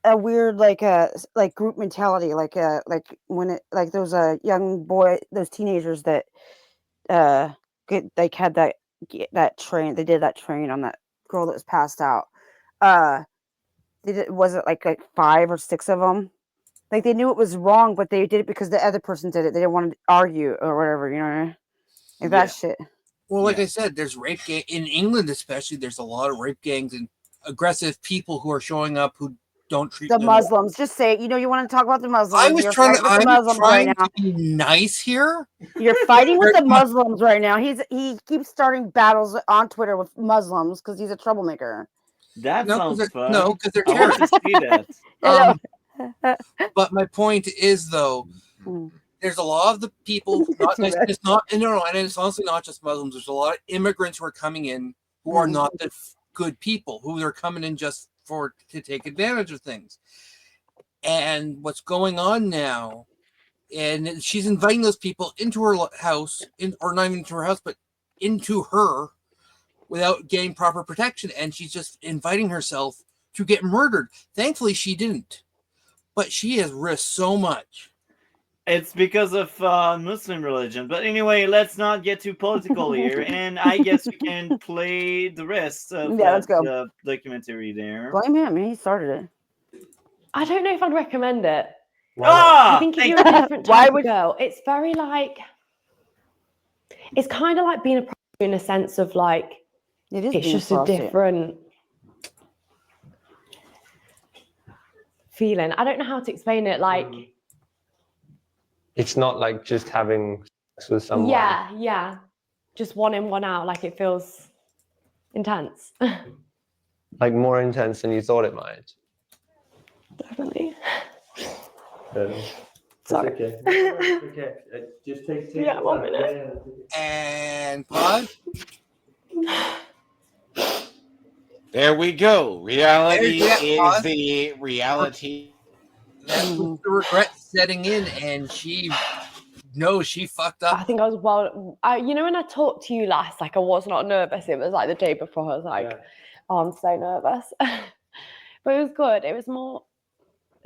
weird like group mentality, like when it like those young boy, those teenagers that had that train. They did that train on that girl that was passed out. Was it like 5 or 6 of them? Like they knew it was wrong, but they did it because the other person did it. They didn't want to argue or whatever, you know. Like that shit. Well, like I said, there's rape gang in England, especially. There's a lot of rape gangs and aggressive people who are showing up who don't treat The women. Muslims. Just say it. You know, you want to talk about the Muslims. I was You're trying fighting with the Muslims right now. to be nice here. You're fighting with the Muslims right now. He keeps starting battles on Twitter with Muslims because he's a troublemaker. That sounds fun. No, because they're I want to terrorists. see that. But my point is, though, there's a lot of the people. And it's honestly not just Muslims. There's a lot of immigrants who are coming in who are not the good people, who are coming in just to take advantage of things. And what's going on now? And she's inviting those people into her house, or not even into her house, but into her, without getting proper protection. And she's just inviting herself to get murdered. Thankfully, she didn't. But she has risked so much. It's because of Muslim religion. But anyway, let's not get too political here. And I guess we can play the rest of let's go. the documentary there. Blame him. He started it. I don't know if I'd recommend it. Ah, I think if you're a different Why type would- of girl, it's very like, it's kind of like being a prostitute in a sense of like, It is it's being just a prostitute. different feeling. I don't know how to explain it. Like, It's not like just having sex with someone. yeah, just one in, one out. Like it feels intense. Like more intense than you thought it might. Definitely. Sorry. Okay. Okay. Just take Yeah, 1 minute. And Pod? There we go. Reality There's is Pod. the reality. That's with the regret setting in, and she knows she fucked up. I think I was you know, when I talked to you last, like I was not nervous. It was like the day before. I was like, oh, I'm so nervous. But it was good. It was more.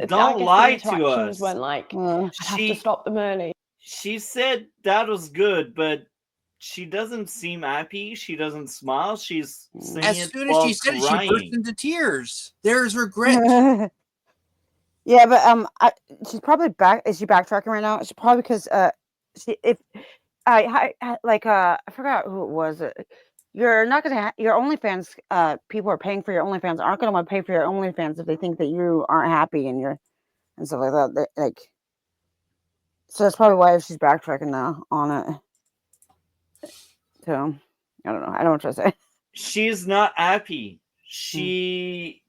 Don't lie to interactions us. when like I'd have to stop them early. She said that was good, but she doesn't seem happy. She doesn't smile. She's saying As it soon as while she said it, she crying. burst into tears. There's regret. Yeah, but she's probably back. Is she backtracking right now? She probably because I forgot who it was. You're not gonna your OnlyFans. People are paying for your OnlyFans. Aren't gonna want to pay for your OnlyFans if they think that you aren't happy and stuff like that. So that's probably why she's backtracking now on it. So I don't know. I don't know what to say. She's not happy. She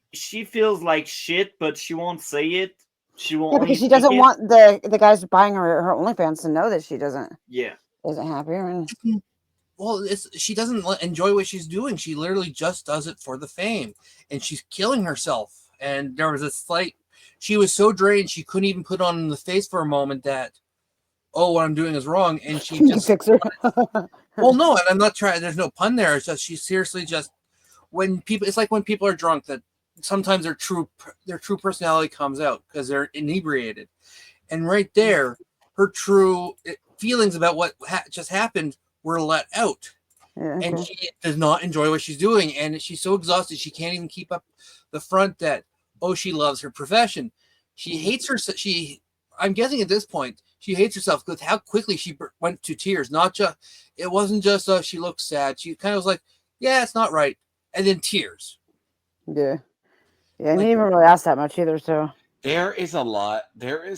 feels like shit, but she won't say it. She won't. Yeah, because she doesn't want the guys buying her OnlyFans to know that she isn't happy. Well, she doesn't enjoy what she's doing. She literally just does it for the fame, and she's killing herself. And there was a slight. She was so drained she couldn't even put on the face for a moment that, oh, what I'm doing is wrong, and she just fix her. Well, no, and I'm not trying. There's no pun there. It's just she seriously just when people. It's like when people are drunk that sometimes their true personality comes out because they're inebriated, and right there, her true feelings about what just happened were let out. Yeah, and she does not enjoy what she's doing, and she's so exhausted she can't even keep up the front that she loves her profession. She hates her. I'm guessing at this point she hates herself with how quickly she went to tears. It wasn't just she looked sad. She kind of was like, yeah, it's not right, and then tears. Yeah, and he didn't really ask that much either. So there is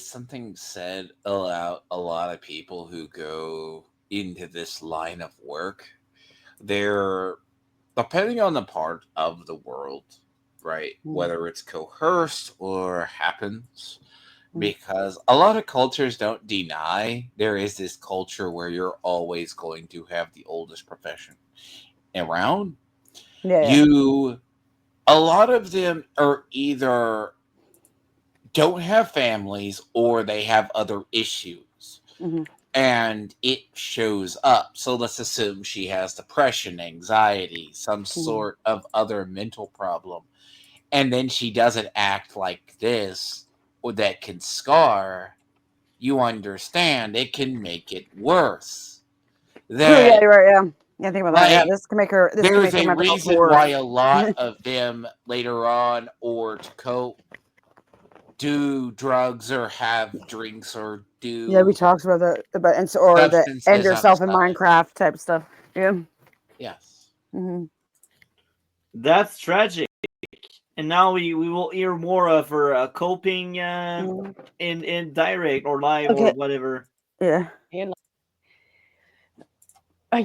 something said about a lot of people who go into this line of work. They're, depending on the part of the world, right, whether it's coerced or happens, because a lot of cultures don't deny there is this culture where you're always going to have the oldest profession around. A lot of them are either don't have families or they have other issues. And it shows up. So let's assume she has depression, anxiety, some sort of other mental problem. And then she doesn't act like this, or that can scar. You understand, it can make it worse. yeah, you're right. Yeah, think about that. Yeah, this can make her. There's a reason why a lot of them later on, or to cope, do drugs or have drinks or do. Yeah, we talked about the end yourself in Minecraft type stuff. Yeah. Yes. That's tragic. And now we will hear more of her coping in direct or live or whatever. Yeah. You'd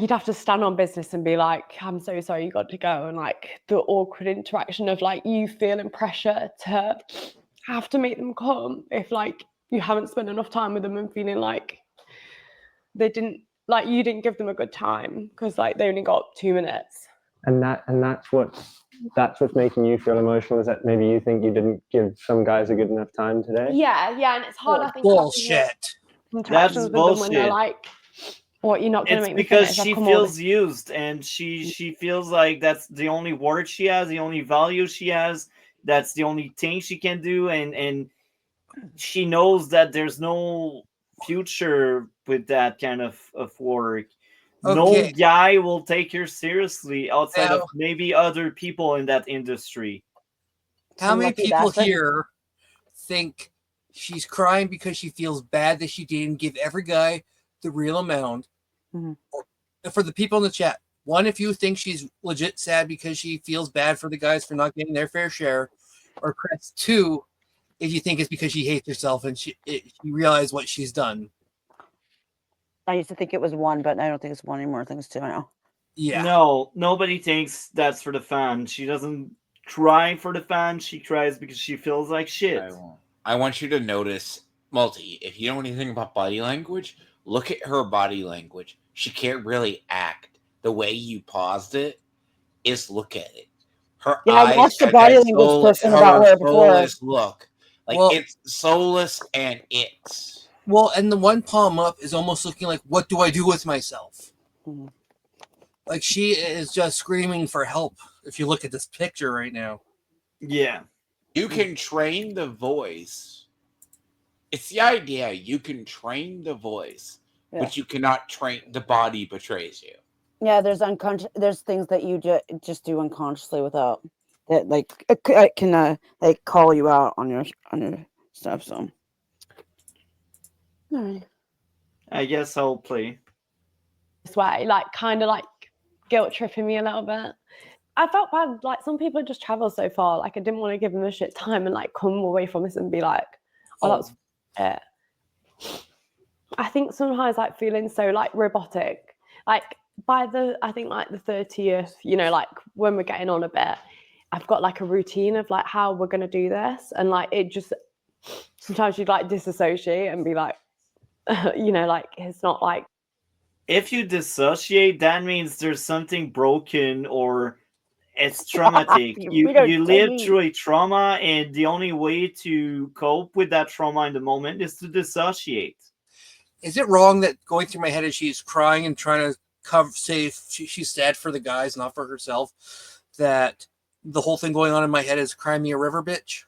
have to stand on business and be like, I'm so sorry you got to go. And like the awkward interaction of like you feeling pressure to have to make them come if like you haven't spent enough time with them and feeling like you didn't give them a good time because like they only got 2 minutes. And that's what's making you feel emotional, is that maybe you think you didn't give some guys a good enough time today? Yeah, and it's hard. I think bullshit. That's bullshit. When they're like, "What, you're not going to make me because finish?" she feels used, and she feels like that's the only word she has, the only value she has That's the only thing she can do, and she knows that there's no future with that kind of work. No Okay. guy will take her seriously outside of Now- maybe other people in that industry. How Some many lucky people bastard. here think she's crying because she feels bad that she didn't give every guy the real amount? Mhm. Or, for the people in the chat, one, if you think she's legit sad because she feels bad for the guys for not getting their fair share, or Chris, two, if you think it's because she hates herself and she realized what she's done. I used to think it was 1, but I don't think it's 1 anymore. I think it's 2 now. Yeah. No, nobody thinks that's for the fan. She doesn't cry for the fan. She cries because she feels like shit. I want you to notice, Multi, if you know anything about body language, look at her body language. She can't really act. The way you paused it is look at it. Her Yeah, I eyes watched a got body that language person about her before. soulless look. Like, Well- it's soulless and it's. Well, and the one palm up is almost looking like, what do I do with myself? Mhm. Like she is just screaming for help. If you look at this picture right now. Yeah. You can train the voice. It's the idea. You can train the voice, Yeah. but you cannot train the body. Betrays you. Yeah, there's unconscious. There's things that you just do unconsciously without that, like it can like call you out on your stuff. So, all right. I guess I'll play. This way, like kind of like guilt tripping me a little bit. I felt bad. Like some people just travel so far. Like I didn't want to give them a shit time and like come away from this and be like, oh, that's it. I think sometimes like feeling so like robotic, like by I think like the 30th, you know, like when we're getting on a bit, I've got like a routine of like how we're going to do this. And like, it just, sometimes you'd like disassociate and be like, you know, like it's not like. If you dissociate, that means there's something broken or it's traumatic. you live through a trauma, and the only way to cope with that trauma in the moment is to dissociate. Is it wrong that going through my head is she's crying and trying to say she's sad for the guys, not for herself? That the whole thing going on in my head is cry me a river, bitch?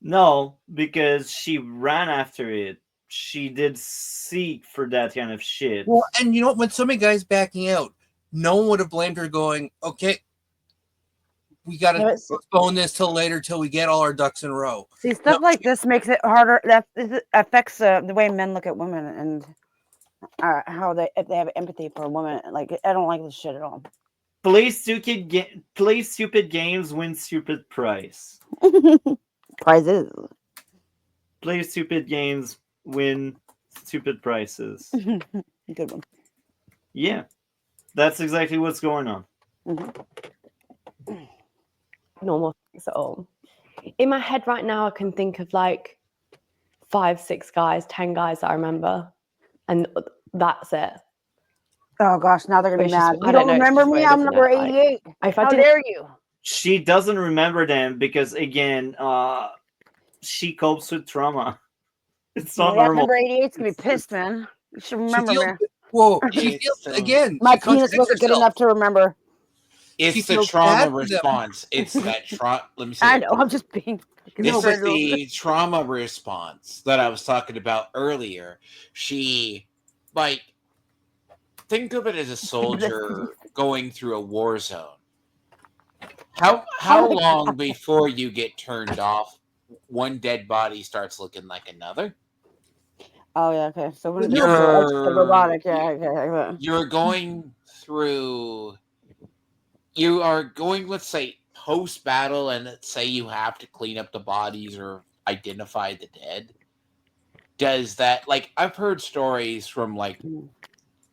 No, because she ran after it. She did seek for that kind of shit. Well, and you know what? When so many guys backing out, no one would have blamed her going, okay, we got to postpone this till later, till we get all our ducks in a row. See, stuff like this makes it harder. That affects the way men look at women and how if they have empathy for a woman. Like, I don't like this shit at all. Play stupid games, win stupid prize. Prizes. Play stupid games, win stupid prizes. Good one. Yeah, that's exactly what's going on. Normal things at all. In my head right now, I can think of like 5, 6 guys, 10 guys that I remember, and that's it. Oh gosh, now they're gonna be mad. You I don't know, it's remember just me? weird, I'm isn't number it? Like, 88. if I How didn't- dare you? She doesn't remember them because, again, she copes with trauma. It's not Yeah, normal. number 88's gonna be pissed, man. You should remember me. Whoa, she feels again. My penis wasn't good enough to remember. It's the trauma response. It's that trauma. Let me say. I know. I'm just being. It's the trauma response that I was talking about earlier. She, like, think of it as a soldier going through a war zone. How long before you get turned off, one dead body starts looking like another? Oh yeah, okay. So when You're the robotic, yeah. You're going through. You are going, let's say, post battle, and let's say you have to clean up the bodies or identify the dead. Does that, like, I've heard stories from like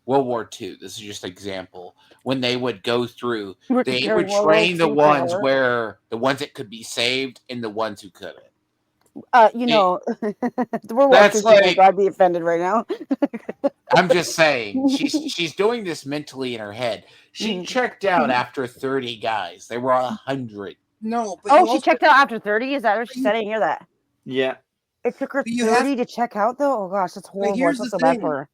World War II. This is just an example. When they would go through, they would train the ones that could be saved and the ones who couldn't. You know, the World War II like, I'd be offended right now. I'm just saying, she's doing this mentally in her head. She checked out after 30 guys. There were 100. No, but she checked out after 30. Is that what she said? I didn't hear that. Yeah. It took her 30 to check out, though. Oh gosh, that's horrible. Here's That's the so bad thing. for her.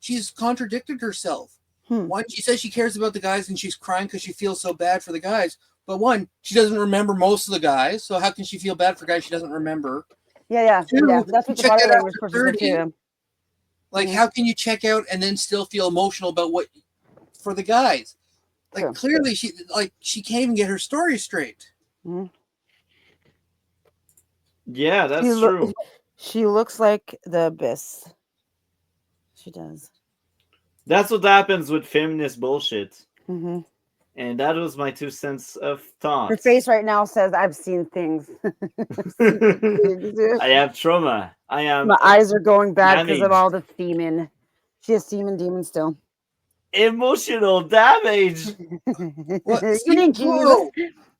She's contradicted herself. One, she says she cares about the guys and she's crying because she feels so bad for the guys. But one, she doesn't remember most of the guys, so how can she feel bad for guys she doesn't remember? Yeah. Two, That's what the check body out language after person said 30. too. Like, how can you check out and then still feel emotional about what for the guys? Like, True. clearly she can't even get her story straight. Yeah, that's true. She looks like the abyss. She does. That's what happens with feminist bullshit. Mm-hmm. And that was my 2 cents of thoughts. Her face right now says, "I've seen things." I have trauma. My eyes are going bad because of all the semen. She has semen demons still. Emotional damage. What? You need Jesus.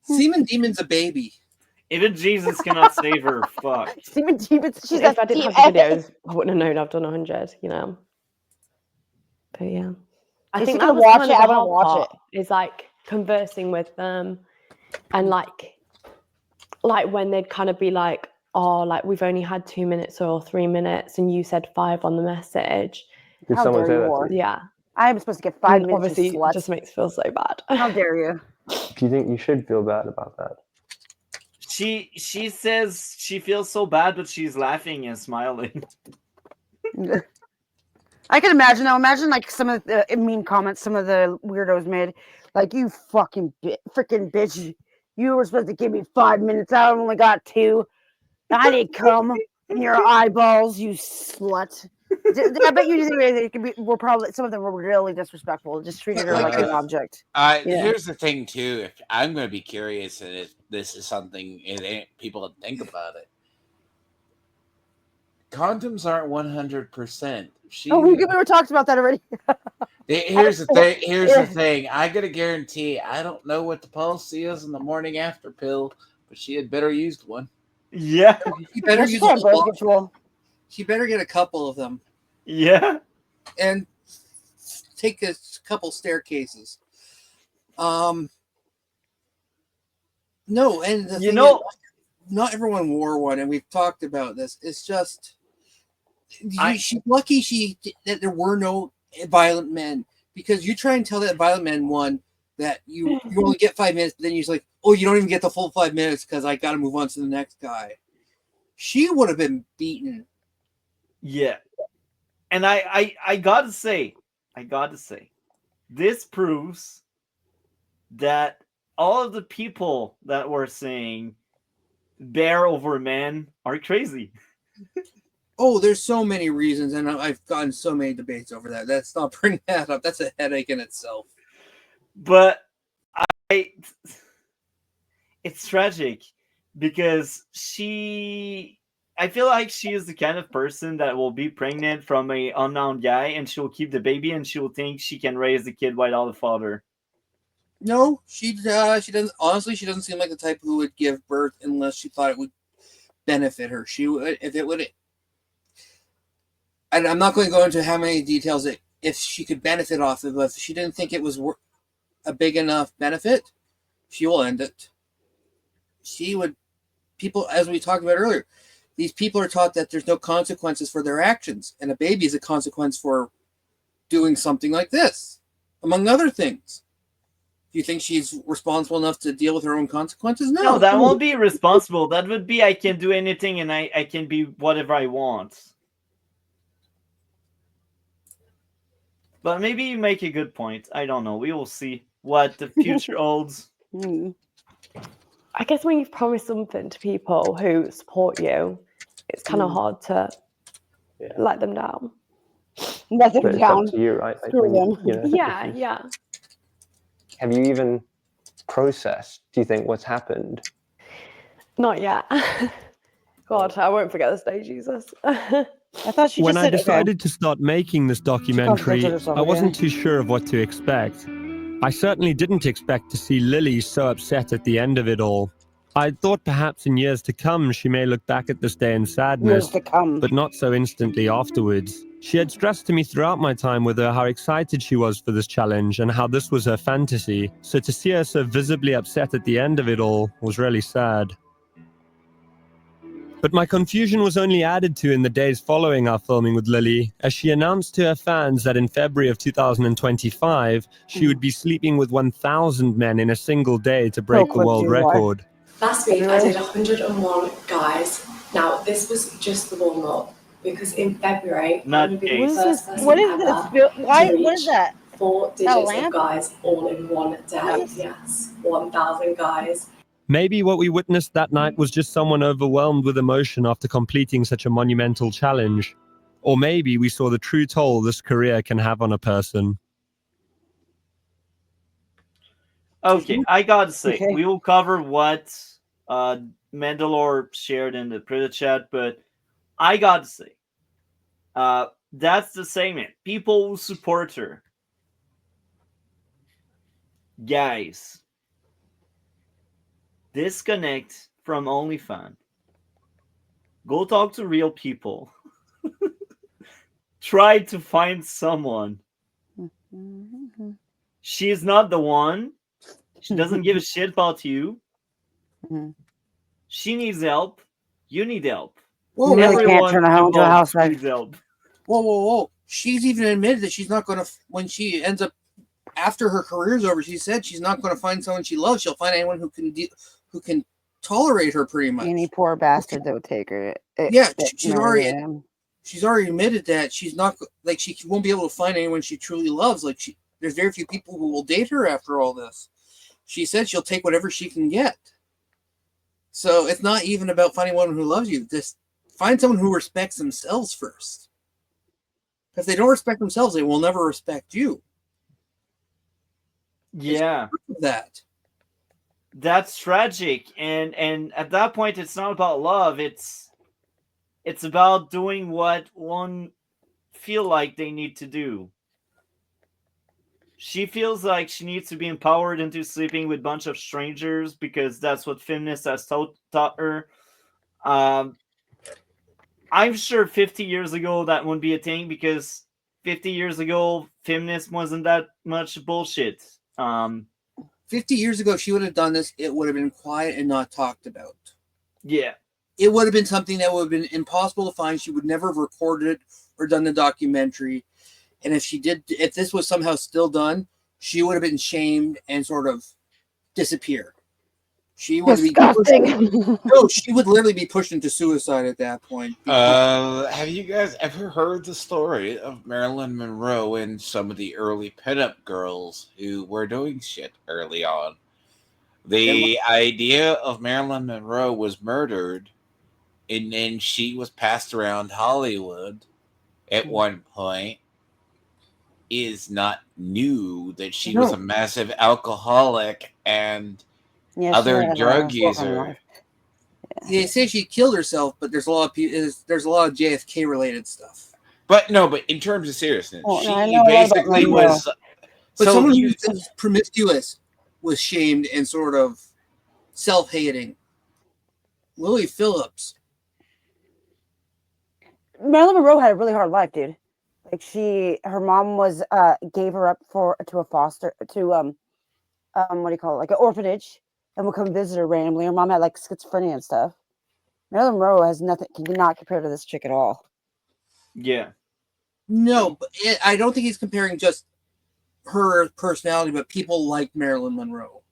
Semen demon's a baby. Even Jesus cannot save her. Fuck. Semen demons. She's If I didn't have the videos, I wouldn't have known I've done 100. You know. But yeah, I If think you that can was watch kind it, of I the wouldn't hard watch part, is like conversing with them, and like when they'd kind of be like, oh, like we've only had 2 minutes or 3 minutes, and you said 5 on the message. Did How someone dare say you, that? War? Yeah. I am supposed to get 5 minutes. Obviously, you slut. it just makes me feel so bad. How dare you? Do you think you should feel bad about that? She says she feels so bad, but she's laughing and smiling. I can imagine though. Imagine like some of the mean comments some of the weirdos made. Like, you fucking freaking bitch. You were supposed to give me 5 minutes. I only got 2. I didn't come in your eyeballs, you slut. I bet you they could be. We're probably some of them were really disrespectful. Just treated her like an object. Here's the thing too. If I'm going to be curious, and if this is something people think about it. Condoms aren't 100%. We were talked about that already. Here's the thing. Here's the thing. I gotta guarantee. I don't know what the policy is in the morning after pill, but she had better used one. Yeah. She better use a birth control. She better get a couple of them. Yeah. And take a couple staircases. No, and the thing is, not everyone wore one, and we've talked about this. It's just she's lucky that there were no violent men, because you try and tell that violent man one that you only get 5 minutes, but then you're like, oh, you don't even get the full 5 minutes because I got to move on to the next guy. She would have been beaten. Yeah. And I gotta say, this proves that all of the people that were saying bear over men are crazy. Oh, there's so many reasons, and I've gotten so many debates over that. Let's not bring that up. That's a headache in itself. But it's tragic because I feel like she is the kind of person that will be pregnant from an unknown guy, and she'll keep the baby, and she'll think she can raise the kid without the father. No, she doesn't. Honestly, she doesn't seem like the type who would give birth unless she thought it would benefit her. She would, if it would. And I'm not going to go into how many details if she could benefit off it, but if she didn't think it was a big enough benefit, she will end it. She would. People, as we talked about earlier, these people are taught that there's no consequences for their actions, and a baby is a consequence for doing something like this, among other things. Do you think she's responsible enough to deal with her own consequences? No, that won't be responsible. That would be I can do anything and I can be whatever I want. But maybe you make a good point. I don't know. We will see what the future holds. I guess when you've promised something to people who support you, it's kind of hard to let them down. Let them But it's down. up to you, right? Like Screw them. Yeah. Have you even processed, do you think, what's happened? Not yet. God, I won't forget this day, Jesus. I thought she When just I said, decided to start making this documentary, herself I wasn't again. too sure of what to expect. I certainly didn't expect to see Lily so upset at the end of it all. I thought perhaps in years to come she may look back at this day in sadness, but not so instantly afterwards. She had stressed to me throughout my time with her how excited she was for this challenge and how this was her fantasy, so to see her so visibly upset at the end of it all was really sad. But my confusion was only added to in the days following our filming with Lily, as she announced to her fans that in February of 2025, she would be sleeping with 1,000 men in a single day to break the world record. Last week I did 101 guys. Now this was just the warm up because in February I'm going to be the first person ever to reach what is that? 4 digits of guys all in one day. Yes, 1,000 guys. Maybe what we witnessed that night was just someone overwhelmed with emotion after completing such a monumental challenge. Or maybe we saw the true toll this career can have on a person. Okay, I gotta say, we will cover what Mandalore shared in the Predator chat, but I gotta say, that's the same man. People who support her. Guys, disconnect from OnlyFans. Go talk to real people. Try to find someone. She is not the one. She doesn't give a shit about you. She needs help. You need help. Well, you really can't turn a home into a housewife. needs help. Whoa. She's even admitted that she's not going to, when she ends up, after her career's over, she said she's not going to find someone she loves. She'll find anyone who can tolerate her pretty much. Any poor bastard that would take her. She's already admitted that she's not, like, she won't be able to find anyone she truly loves. Like, there's very few people who will date her after all this. She said she'll take whatever she can get. So it's not even about finding one who loves you. Just find someone who respects themselves first. If they don't respect themselves, they will never respect you. Yeah. That's tragic. And at that point, it's not about love. It's about doing what one feel like they need to do. She feels like she needs to be empowered into sleeping with a bunch of strangers because that's what feminists has taught her. I'm sure 50 years ago that wouldn't be a thing because 50 years ago feminism wasn't that much bullshit. 50 years ago, she would have done this. It would have been quiet and not talked about. Yeah. It would have been something that would have been impossible to find. She would never have recorded it or done the documentary. And if this was somehow still done, she would have been shamed and sort of disappeared. She would she would literally be pushed into suicide at that point. Have you guys ever heard the story of Marilyn Monroe and some of the early pinup girls who were doing shit early on? The idea of Marilyn Monroe was murdered, and then she was passed around Hollywood at one point. Is not new that she was a massive alcoholic and other drug user. They say she killed herself, but there's a lot of JFK related stuff. But in terms of seriousness, she basically was. But someone who's promiscuous was shamed and sort of self-hating. Lily Phillips. Marilyn Monroe had a really hard life, dude. Like her mom was gave her up to a foster what do you call it, like an orphanage, and would come visit her randomly. Her mom had like schizophrenia and stuff. Marilyn Monroe has nothing, cannot compare to this chick at all. Yeah. No, but I don't think he's comparing just her personality, but people like Marilyn Monroe.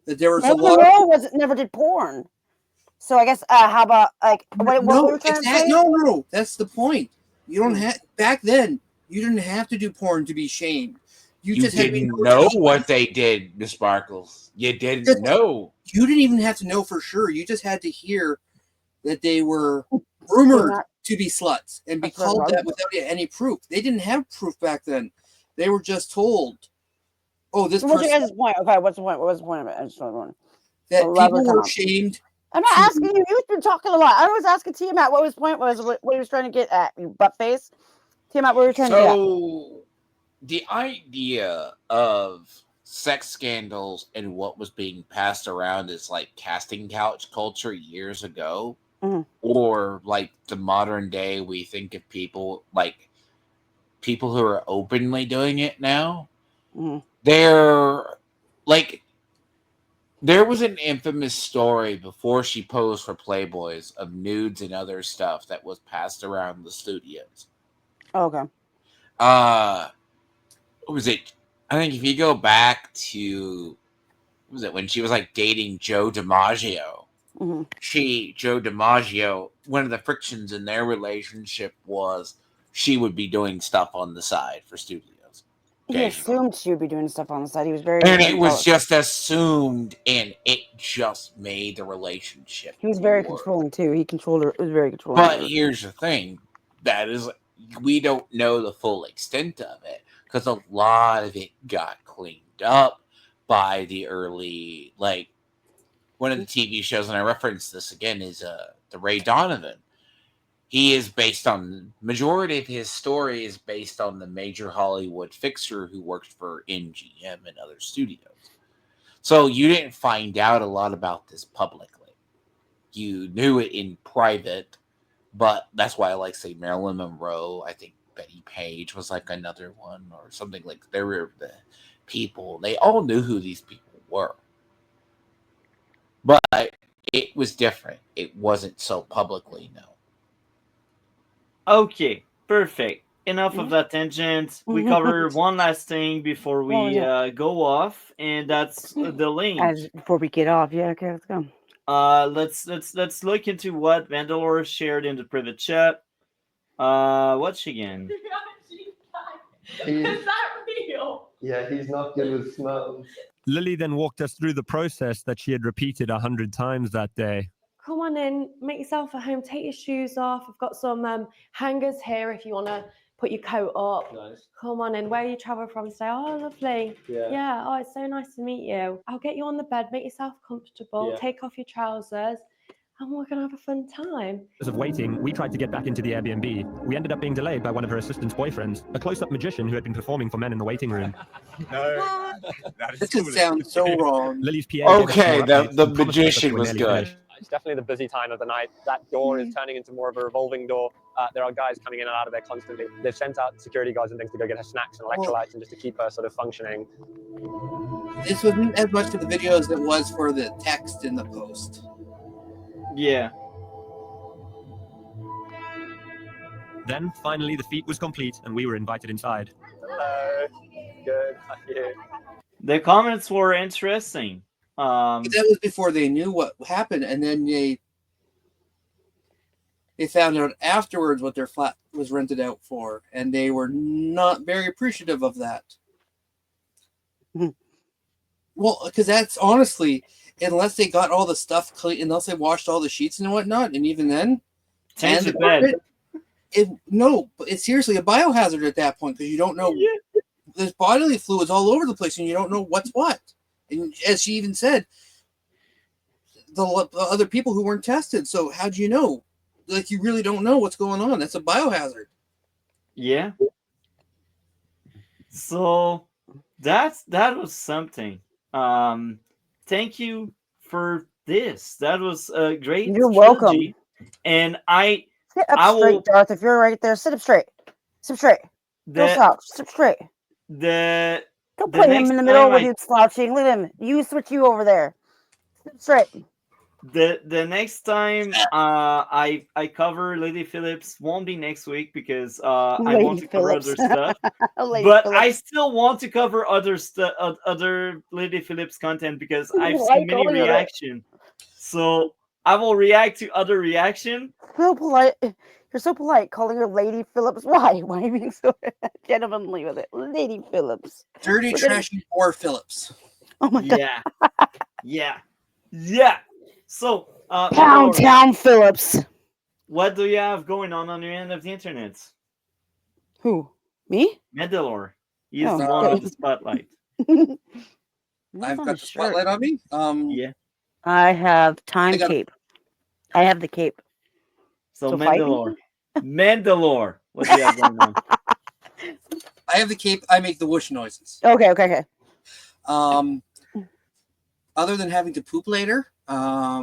That there was Marilyn Monroe never did porn. So I guess how about like what we're trying to say? No, that's the point. You don't have back then. You didn't have to do porn to be shamed. You just didn't know what they did, Miss Sparkles. You didn't know. You didn't even have to know for sure. You just had to hear that they were rumored to be sluts and be called that without any proof. They didn't have proof back then. They were just told, "Oh, this." What's your guys' point? Okay, what's the point? What was the point of it? I just want that people were shamed. I'm not asking you. You've been talking a lot. I was asking Tiamat what his point was, what he was trying to get at. You butt face. Tiamat, what were you trying to get at? So, the idea of sex scandals and what was being passed around as like casting couch culture years ago, or like the modern day, we think of people who are openly doing it now. They're like There was an infamous story before she posed for Playboys of nudes and other stuff that was passed around the studios. Okay. What was it? I think if you go back to, what was it, when she was like dating Joe DiMaggio? Mm-hmm. Joe DiMaggio, one of the frictions in their relationship was she would be doing stuff on the side for studios. He assumed she would be doing stuff on the side. He was very, and it was just assumed, and it just made the relationship. He was very worse. controlling too. He controlled her. It was very controlling. But here's the thing: that is, we don't know the full extent of it because a lot of it got cleaned up by the early, like one of the TV shows, and I reference this again, is the Ray Donovan. He is based on, majority of his story is based on the major Hollywood fixer who worked for MGM and other studios. So you didn't find out a lot about this publicly. You knew it in private, but that's why I like, say, Marilyn Monroe. I think Betty Page was like another one or something. Like, they were the people. They all knew who these people were. But it was different. It wasn't so publicly known. Okay, perfect. Enough of that tangent. We cover one last thing before we go off, and that's the link. Before we get off, yeah, okay, let's go. Let's look into what Vandalore shared in the private chat. What's again? Is that real? Yeah, he's not good with smells. Lily then walked us through the process that she had repeated 100 times that day. Come on in, make yourself at home, take your shoes off. I've got some hangers here if you want to put your coat up. Nice. Come on in. Where you travel from today? Oh, lovely. Yeah. Oh, it's so nice to meet you. I'll get you on the bed, make yourself comfortable, take off your trousers, and we're going to have a fun time. Because of waiting, we tried to get back into the Airbnb. We ended up being delayed by one of her assistant's boyfriends, a close-up magician who had been performing for men in the waiting room. No. This could sound so wrong. Lily's PA Okay, the magician was good. It's definitely the busy time of the night. That door is turning into more of a revolving door. There are guys coming in and out of there constantly. They've sent out security guards and things to go get her snacks and electrolytes and just to keep her sort of functioning. This wasn't as much for the video as it was for the text in the post. Yeah. Then, finally, the feat was complete and we were invited inside. Hello. Good. How are you? The comments were interesting. But that was before they knew what happened, and then they found out afterwards what their flat was rented out for, and they were not very appreciative of that. Well, because that's honestly, unless they got all the stuff clean, unless they washed all the sheets and whatnot, and even then, change the bed. But it's seriously a biohazard at that point because you don't know. Yeah. There's bodily fluids all over the place, and you don't know what's what. And as she even said, the other people who weren't tested. So how do you know? Like, you really don't know what's going on. That's a biohazard. Yeah. So that was something. Thank you for this. That was a great. You're welcome. And sit up straight, Darth. If you're right there, sit up straight. Sit straight. Don't slouch. Sit straight. Don't put him in the middle with you slouching. Look at him. You switch you over there. Sit straight. The next time I cover Lady Phillips won't be next week because I want to cover other stuff. But I still want to cover other Lady Phillips content because I've seen many reactions. So I will react to other reaction. So polite. You're so polite calling her Lady Phillips. Why? Why are you being so gentlemanly with it? Lady Phillips. Dirty, trashy, or Phillips. Oh my God. Yeah. So, Town Phillips. What do you have going on your end of the internet? Who? Me? Mandalore. He's the one with the spotlight. I've got the spotlight on me. Yeah. I have cape. I have the cape. So Mandalore. Mandalore. What do you have going on? I have the cape. I make the whoosh noises. Okay. Other than having to poop later. Oh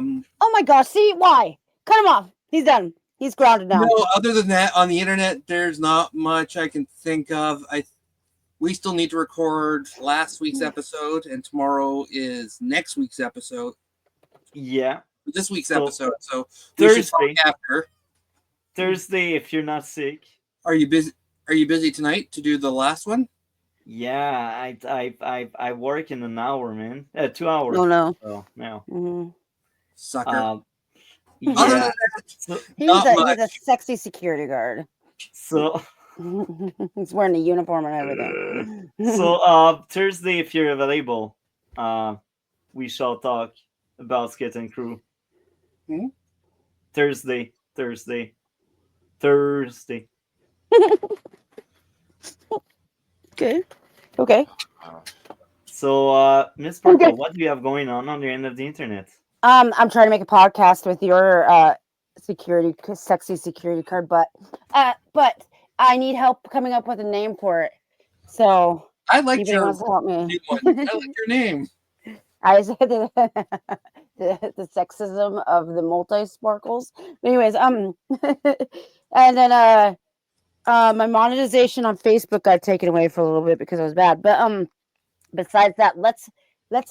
my gosh! See why? Cut him off. He's done. He's grounded now. No, other than that, on the internet, there's not much I can think of. we still need to record last week's episode, and tomorrow is next week's episode. Yeah. This week's episode. So Thursday. We should talk after. Thursday, if you're not sick. Are you busy? Are you busy tonight to do the last one? Yeah, I work in an hour, man. 2 hours. Oh no. Oh no. Mm-hmm. Sucker. Yeah. He's a sexy security guard. So he's wearing a uniform and everything. So Thursday, if you're available, we shall talk about Skit and Crew. Thursday. Okay. So, Miss Purple, what do you have going on your end of the internet? I'm trying to make a podcast with your sexy security card, but I need help coming up with a name for it. So I like your wants to help me. new one. I like your name. I said the sexism of the multi sparkles. Anyways, and then my monetization on Facebook got taken away for a little bit because it was bad. But besides that, let's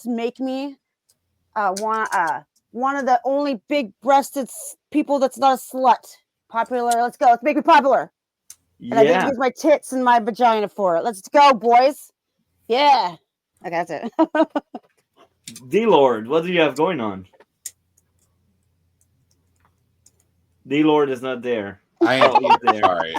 make me one of the only big-breasted people that's not a slut. Popular. Let's go. Let's make me popular. And I get to use my tits and my vagina for it. Let's go, boys. Yeah. Okay, that's it. D-Lord, what do you have going on? D-Lord is not there. I am there. Sorry.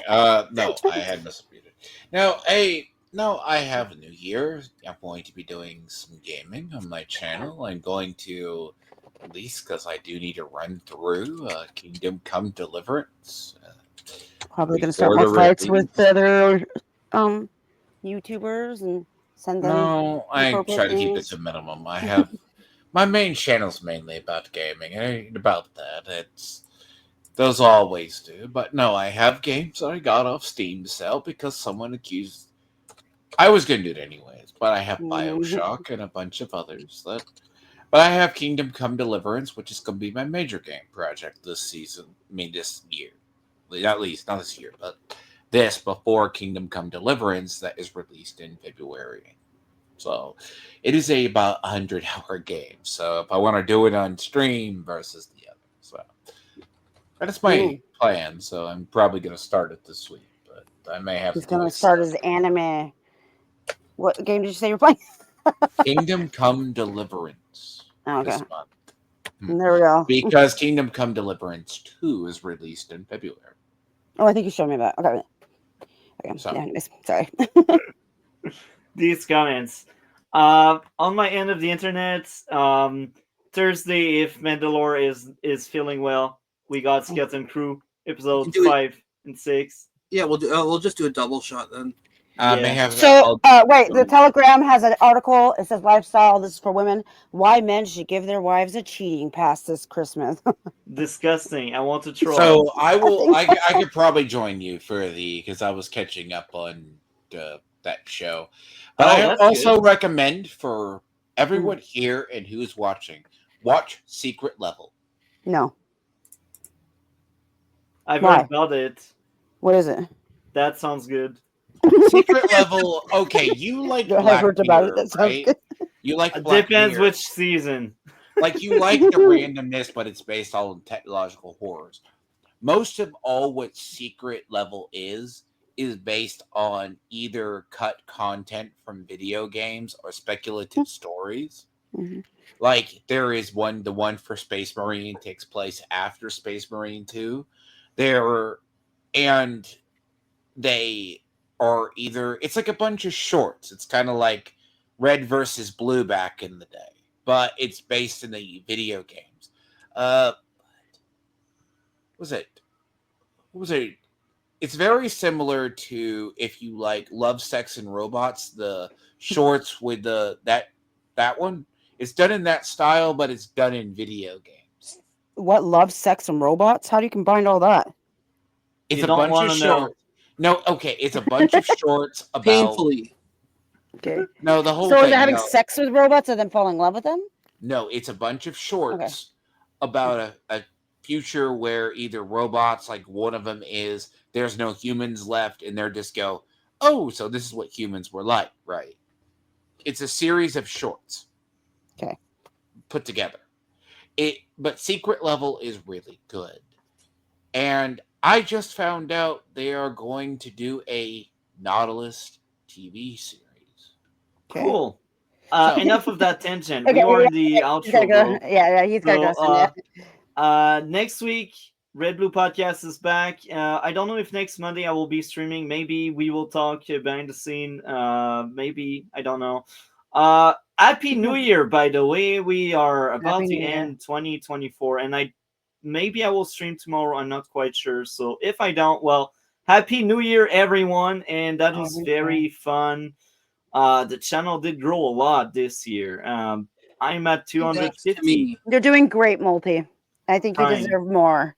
No, I had misread it. No, I have a new year. I'm going to be doing some gaming on my channel. I'm going to, at least because I do need to run through Kingdom Come Deliverance. Probably going to start more fights with other YouTubers and send them. No, I try to keep it to a minimum. I have my main channel's mainly about gaming. I ain't about that. Those always do. But no, I have games I got off Steam to sell because someone accused. I was going to do it anyways, but I have BioShock and a bunch of others. But I have Kingdom Come Deliverance, which is going to be my major game project this season. I mean, this year. At least, not this year, but this before Kingdom Come Deliverance that is released in February. So it is about 100-hour game. So if I want to do it on stream versus the other. So that's my plan. So I'm probably going to start it this week, but I may have He's going to start his anime. What game did you say you're playing? Kingdom Come Deliverance. Oh, okay. This month. There we go. Because Kingdom Come Deliverance 2 is released in February. Oh, I think you showed me that. Okay. So. Yeah, anyways, sorry. These comments. On my end of the internet, Thursday, if Mandalore is feeling well, we got Skeleton Crew episode 5 and 6. Yeah, we'll just do a double shot then. Wait, the Telegram has an article. It says lifestyle. This is for women. Why men should give their wives a cheating pass this Christmas. Disgusting. I want to try. So I will. I could probably join you for because I was catching up on that show. But I also recommend for everyone here and who's watching, watch Secret Level. No. I've heard about it. What is it? That sounds good. Secret Level. Okay, you like Black Mirror, right? You like Black Depends Mirror. which season. Like you like the randomness, but it's based on technological horrors. Most of all what Secret Level is based on either cut content from video games or speculative stories. Mm-hmm. Like there is the one for Space Marine takes place after Space Marine 2. They are either, it's like a bunch of shorts. It's kind of like Red versus Blue back in the day, but it's based in the video games. What was it? It's very similar to if you like Love, Sex, and Robots, the shorts with that one. It's done in that style, but it's done in video games. What, Love, Sex, and Robots? How do you combine all that? It's a bunch of shorts. No, okay, it's a bunch of shorts about painfully. Okay. No, the whole thing. So is it having no. sex with robots and then falling in love with them? No, it's a bunch of shorts about a future where either robots, like one of them is, there's no humans left, and they're just go, oh, so this is what humans were like, right? It's a series of shorts. Okay. Put together. But Secret Level is really good. And I just found out they are going to do a Nautilus TV series. Cool. So- Enough of that tangent. Okay, We are yeah, in the he's outro, gotta go. bro. Yeah, he's gotta go soon, Next week, Red Blue Podcast is back. I don't know if next Monday I will be streaming. Maybe we will talk behind the scene. Maybe, I don't know. Happy New Year, by the way. We are about Happy to New Year. end 2024, and maybe I will stream tomorrow. I'm not quite sure. So if I don't, well, Happy New Year, everyone. And that was very fun. The channel did grow a lot this year. I'm at 250. You're doing great, Multi. I think you Fine. deserve more.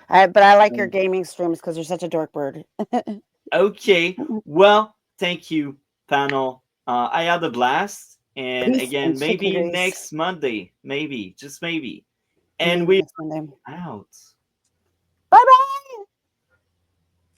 But I like your gaming streams because you're such a dork bird. Okay. Well, thank you, panel. I had a blast. And Peace again, and maybe chicken grease. next Monday. Maybe. Just maybe. Maybe And we next Monday. out. Bye-bye.